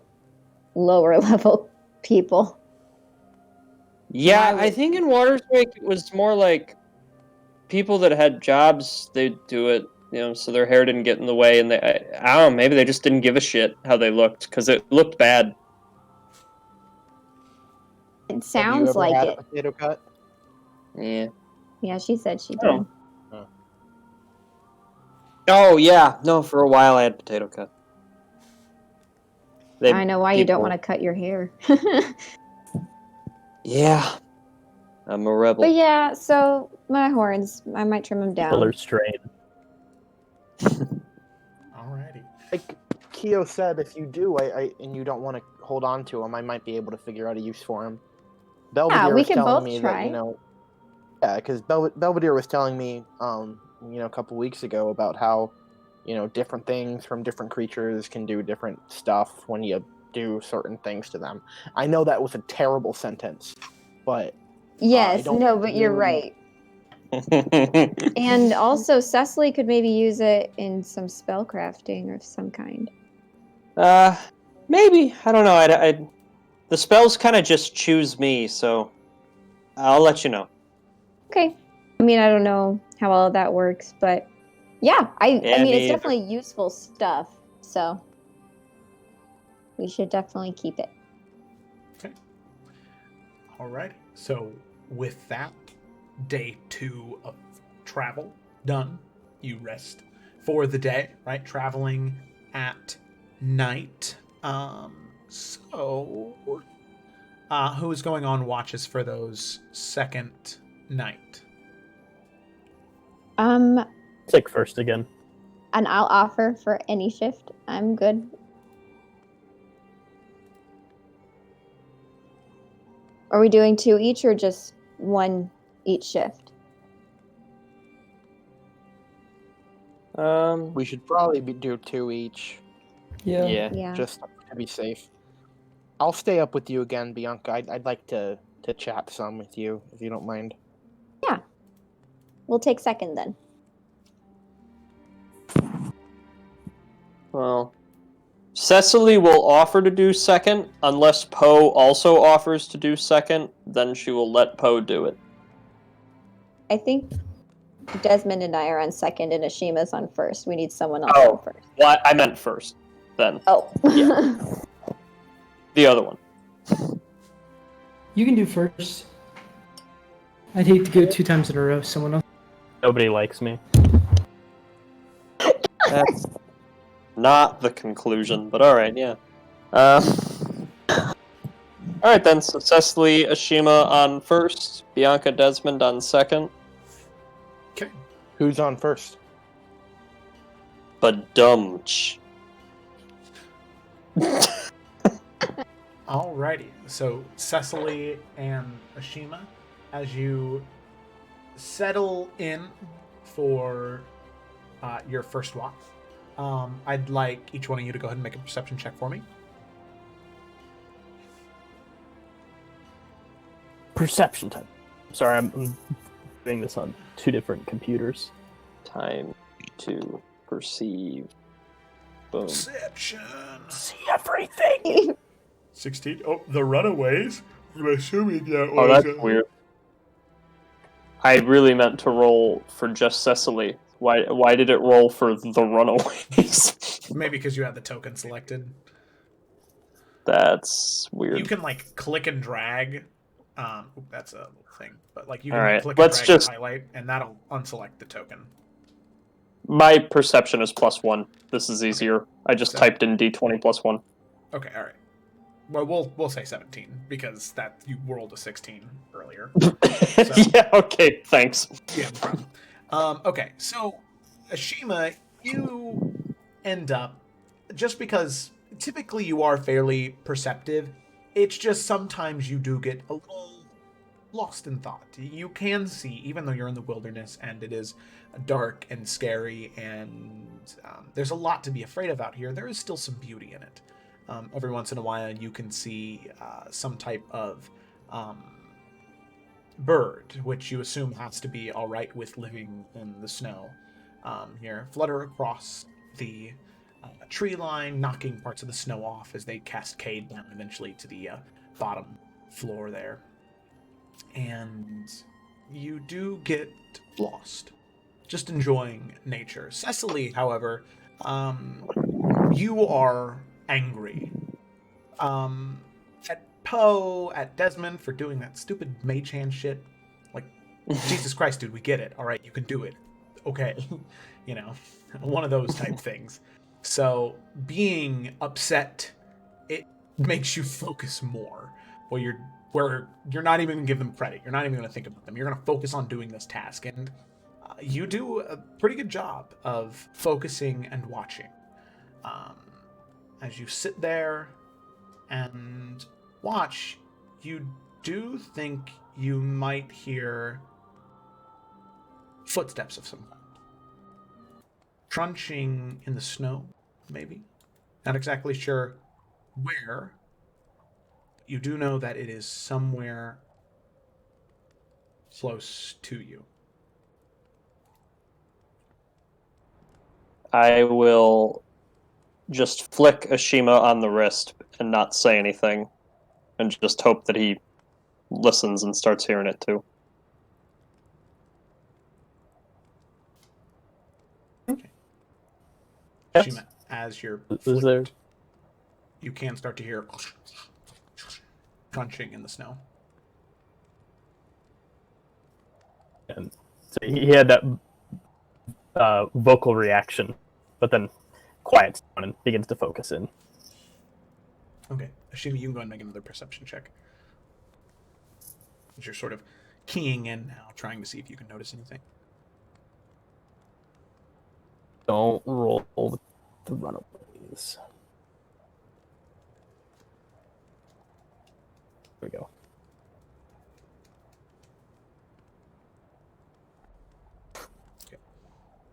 lower level people. Yeah, Why I would- think in Waterswake it was more like people that had jobs, they'd do it, so their hair didn't get in the way, and I don't know, maybe they just didn't give a shit how they looked, because it looked bad. It Have you sounds ever like had it. a potato cut? Yeah. Yeah, she said she Oh. did. Oh, yeah. No, for a while I had potato cut. I know why you don't want to cut your hair. Yeah. I'm a rebel. But yeah, so my horns, I might trim them People are down. strayed. Alrighty. Like Keo said, if you do, and you don't want to hold on to them, I might be able to figure out a use for them. Belvedere we was can telling both me try. that, yeah, because Belvedere was telling me, a couple weeks ago about how, different things from different creatures can do different stuff when you do certain things to them. I know that was a terrible sentence, but Yes, don't no, but you're really- right. And also, Cecily could maybe use it in some spell crafting of some kind. Maybe. I don't know. The spells kind of just choose me, so I'll let you know. Okay. I mean, I don't know how all of that works, but yeah, I Yeah, mean, me it's either. definitely useful stuff. So we should definitely keep it. Alrighty. So with that, day 2 of travel done. You rest for the day, right? Traveling at night. Who is going on watches for those second night? Sick first again. And I'll offer for any shift. I'm good. Are we doing 2 each or just 1 each shift? we should probably do 2 each, Yeah. Yeah. just to be safe. I'll stay up with you again, Bianca. I'd like to chat some with you, if you don't mind. Yeah. We'll take second then. Well, Cecily will offer to do second unless Poe also offers to do second. Then she will let Poe do it. I think Desmond and I are on second and Ashima's on first. We need someone else Oh. on first. Well, I meant first. Then Oh. Yeah. The other one. You can do first. I'd hate to go 2 times in a row. Someone else. Nobody likes me. That's not the conclusion, but all right, yeah. All right then. So Cecily, Ashima on first, Bianca, Desmond on second. Okay. Who's on first? Badumch. Alrighty. So Cecily and Ashima, as you settle in for your first walk, I'd like each one of you to go ahead and make a perception check for me. Perception time. Sorry, I'm doing this on 2 different computers. Time to perceive. Boom. Perception. See everything. 16. Oh, the runaways. I'm assuming that Oh, was. that's weird. I really meant to roll for just Cecily. Why did it roll for the runaways? Maybe because you had the token selected. That's weird. You can like click and drag. That's a thing, but like you can Alright, click let's and drag just- and highlight, and that'll unselect the token. My perception is +1. This is easier. I just So- typed in D20 +1. Okay, all right. Well, we'll say 17 because that you rolled a 16 earlier. Yeah, okay, thanks. Yeah, no problem. Okay, so Ashima, you end up just because typically you are fairly perceptive. It's just sometimes you do get a little lost in thought. You can see, even though you're in the wilderness and it is dark and scary, and there's a lot to be afraid of out here. There is still some beauty in it. Every once in a while, you can see some type of bird, which you assume has to be all right with living in the snow. Here, flutter across the tree line, knocking parts of the snow off as they cascade down eventually to the bottom floor there. And you do get lost, just enjoying nature. Cecily, however, you are angry. At Poe, at Desmond for doing that stupid mage hand shit. Like, Jesus Christ, dude, we get it. All right, you can do it. Okay. You know, one of those type things. So being upset, it makes you focus more. Where you're not even going to give them credit. You're not even going to think about them. You're going to focus on doing this task. And you do a pretty good job of focusing and watching. As you sit there and watch, you do think you might hear footsteps of some kind. Crunching in the snow, maybe. Not exactly sure where. You do know that it is somewhere close to you. I will just flick Ashima on the wrist and not say anything, and just hope that he listens and starts hearing it too. Yes. Shima, as you're Is there? you can start to hear crunching in the snow. And so he had that vocal reaction, but then quiets down and begins to focus in. Okay. Ashima, you can go ahead and make another perception check. As you're sort of keying in now, trying to see if you can notice anything. Don't roll with the runaways. There we go.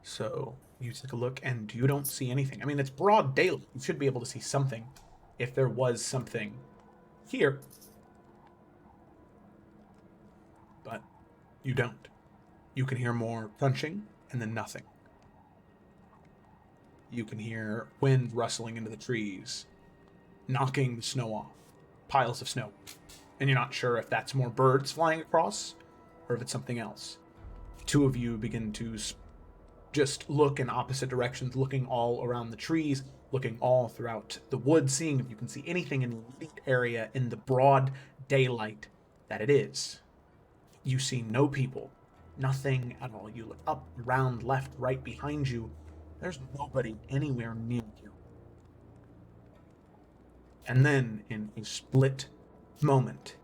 So you take a look and you don't see anything. I mean, it's broad daylight. You should be able to see something if there was something here. But you don't. You can hear more crunching and then nothing. You can hear wind rustling into the trees, knocking the snow off. Piles of snow. And you're not sure if that's more birds flying across or if it's something else. Two of you begin to just look in opposite directions, looking all around the trees, looking all throughout the woods, seeing if you can see anything in the elite area in the broad daylight that it is. You see no people, nothing at all. You look up, around, left, right, behind you. There's nobody anywhere near you. And then, in a split moment,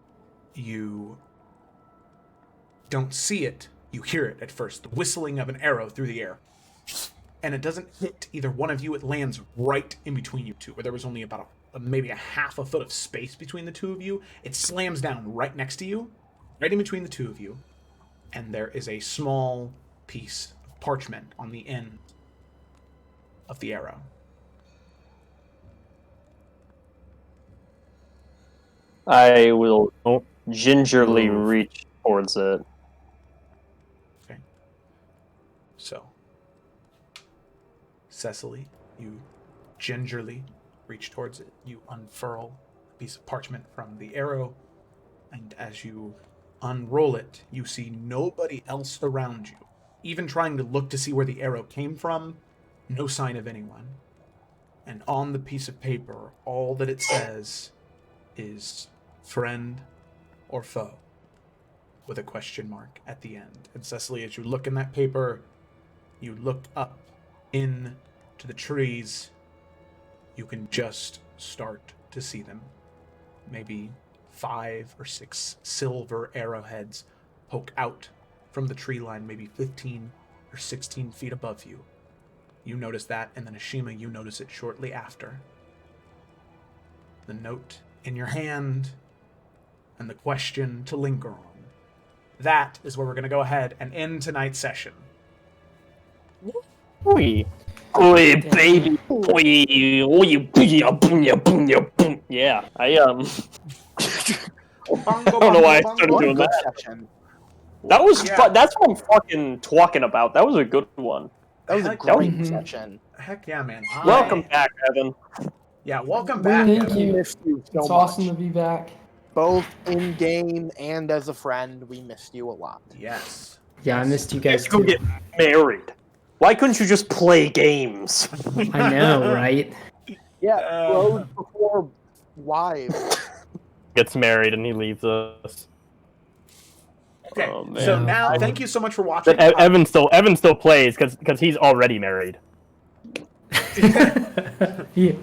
you don't see it. You hear it at first, the whistling of an arrow through the air. And it doesn't hit either one of you. It lands right in between you two, where there was only about maybe a half a foot of space between the two of you. It slams down right next to you, right in between the two of you. And there is a small piece of parchment on the end of the arrow. I will gingerly reach towards it. Okay. So, Cecily, you gingerly reach towards it. You unfurl a piece of parchment from the arrow, and as you unroll it, you see nobody else around you. Even trying to look to see where the arrow came from, no sign of anyone. And on the piece of paper, all that it says is friend or foe, with a question mark at the end. And Cecily, as you look in that paper, you look up into the trees, you can just start to see them. Maybe 5 or 6 silver arrowheads poke out from the tree line, maybe 15 or 16 feet above you. You notice that, and then Ashima, you notice it shortly after. The note in your hand, and the question to linger on. That is where we're going to go ahead and end tonight's session. Oi. Oi, baby. Oi, oi, booyah, booyah, booyah, boom. Yeah, I don't know why I started What a doing good that. session. That was Yeah. that's what I'm fucking talking about. That was a good one. That was a Heck, great Mhm. session. Heck yeah, man. Welcome back, Evan. Yeah, welcome back. Thank Evan. you. Missed you so It's much. awesome to be back. Both in game and as a friend, we missed you a lot. Yes. Yeah, I missed you guys Let's go too. get married. Why couldn't you just play games? I know, right? Yeah, bros before wives. Gets married and he leaves us. Okay, Oh, man. so now, Yeah. thank you so much for watching. But Evan still plays because he's already married. Yeah.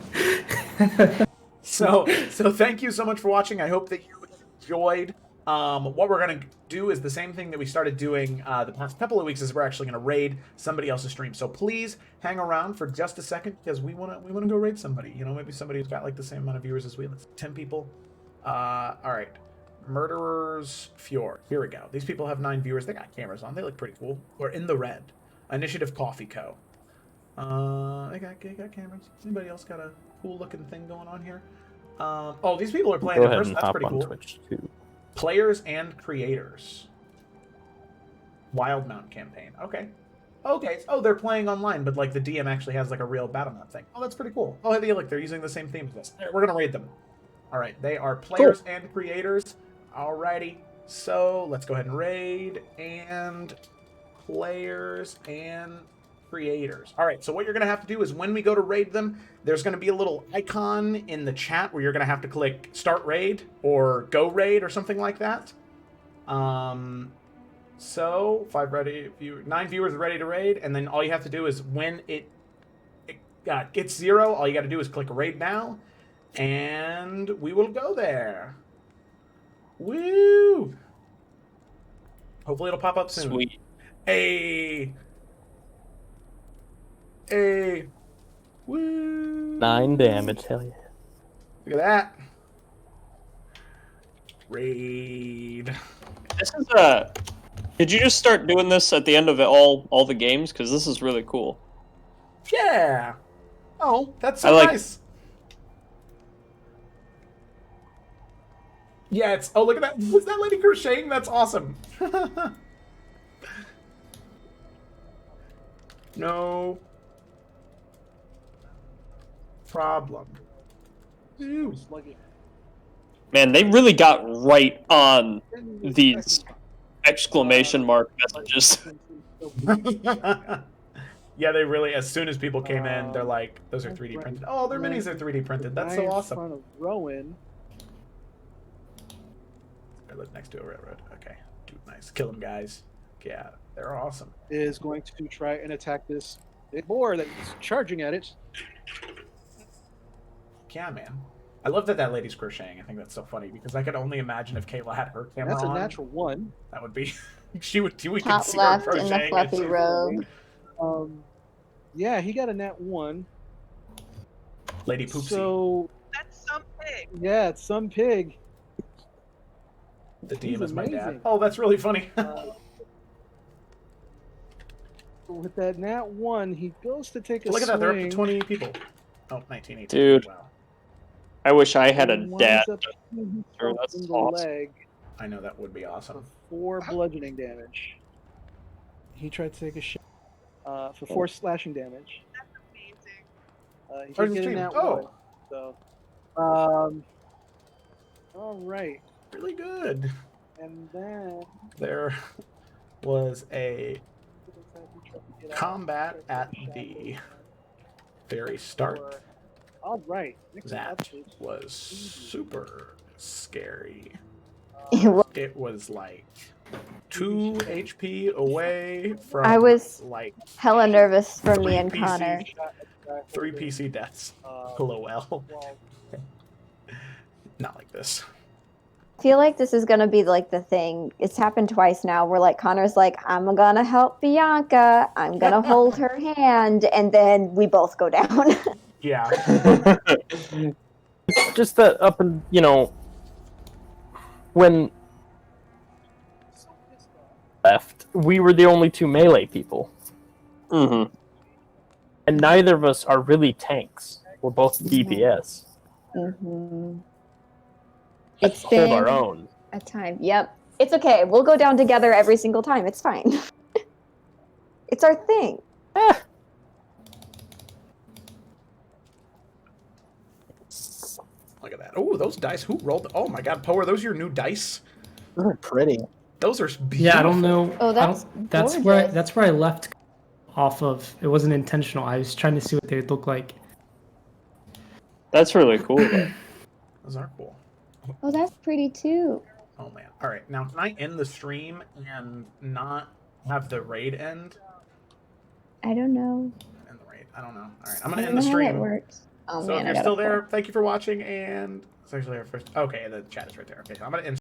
So thank you so much for watching. I hope that you enjoyed. What we're gonna do is the same thing that we started doing the past couple of weeks. Is we're actually gonna raid somebody else's stream. So please hang around for just a second because we wanna go raid somebody. You know, maybe somebody who's got like the same amount of viewers as we. Let's 10 people. All right. Murderers Fjord. Here we go. These people have 9 viewers. They got cameras on. They look pretty cool. We're in the red. Initiative Coffee Co. They got cameras. Anybody else got a cool looking thing going on here? Oh, these people are playing Go in ahead person. and That's hop pretty on cool. Twitch too. Players and creators. Wild Mount campaign. Okay. Okay. Oh, they're playing online, but like the DM actually has like a real battle map thing. Oh, that's pretty cool. Oh, hey, look, they're using the same theme as us. All right, we're gonna raid them. All right, they are players and creators. Alrighty. So let's go ahead and raid and players and creators. All right, so what you're going to have to do is when we go to raid them, there's going to be a little icon in the chat where you're going to have to click start raid or go raid or something like that. So 9 viewers are ready to raid, and then all you have to do is when it gets 0, all you got to do is click raid now, and we will go there. Woo! Hopefully it'll pop up soon. Sweet. Hey. Woo! 9 damage, hell yeah. Look at that. Raid. This is Did you just start doing this at the end of all the games? Because this is really cool. Yeah. Oh, that's so I like- nice. Yeah, it's. Oh, look at that. Was that lady crocheting? That's awesome. No problem. Ew. Man, they really got right on these exclamation mark messages. Yeah, they really. As soon as people came in, they're like, "Those are 3D printed." Oh, their minis are 3D printed. That's so awesome. In front of Rowan. I live next to a railroad. Okay, nice. Kill them, guys. Yeah, they're awesome. Is going to try and attack this big boar that's charging at it. Yeah, man. I love that lady's crocheting. I think that's so funny because I could only imagine if Kayla had her camera That's a on. natural 1. That would be. We could Top see her left in the crocheting. fluffy robe. Yeah, he got a nat 1. Lady Poopsie. So That's some pig. yeah, it's some pig. The he's DM is my dad. amazing. Oh, that's really funny. With that nat 1, he goes to take a Look at that. They're up to swing. 20 people. Oh, 19, 18. Dude. Wow. I wish I had a and winds dad. up shooting Sure, himself that's in the awesome. leg I know that would be for awesome. 4 bludgeoning damage. He tried to take a shot for 4 slashing damage. That's amazing. He How's did the get in stream? that Oh. one. So, all right. Really good. And then There was a combat at the very start All right. Next up that is was super scary. It It was like 2 HP away from I was like hella nervous for me 3 and Connor. PC, 3 PC deaths. LOL. Not like this. I feel like this is gonna be like the thing. It's happened twice now where like Connor's like, I'm gonna help Bianca, I'm gonna hold her hand, and then we both go down. Yeah. Just that up and when left, we were the only two melee people, Mm-hmm. and neither of us are really tanks. We're both DPS. Mm-hmm. Let's It's hold our been own. a time. Yep. It's okay. We'll go down together every single time. It's fine. It's our thing. Look at that. Oh, those dice. Who rolled? Oh my god, Poe, are those your new dice? Those are pretty. Those are beautiful. Yeah, I don't know. Oh, I that's don't- that's gorgeous. where I left off of. It wasn't intentional. I was trying to see what they would look like. That's really cool. Though. Those are cool. Oh, that's pretty too. Oh man. All right. Now, can I end the stream and not have the raid end? I don't know. End the raid. I don't know. All right. I'm I gonna don't end the know how that stream. works. Oh So man, if I you're gotta still pull. there, thank you for watching. And it's actually our first. Okay, the chat is right there. Okay, so I'm gonna end.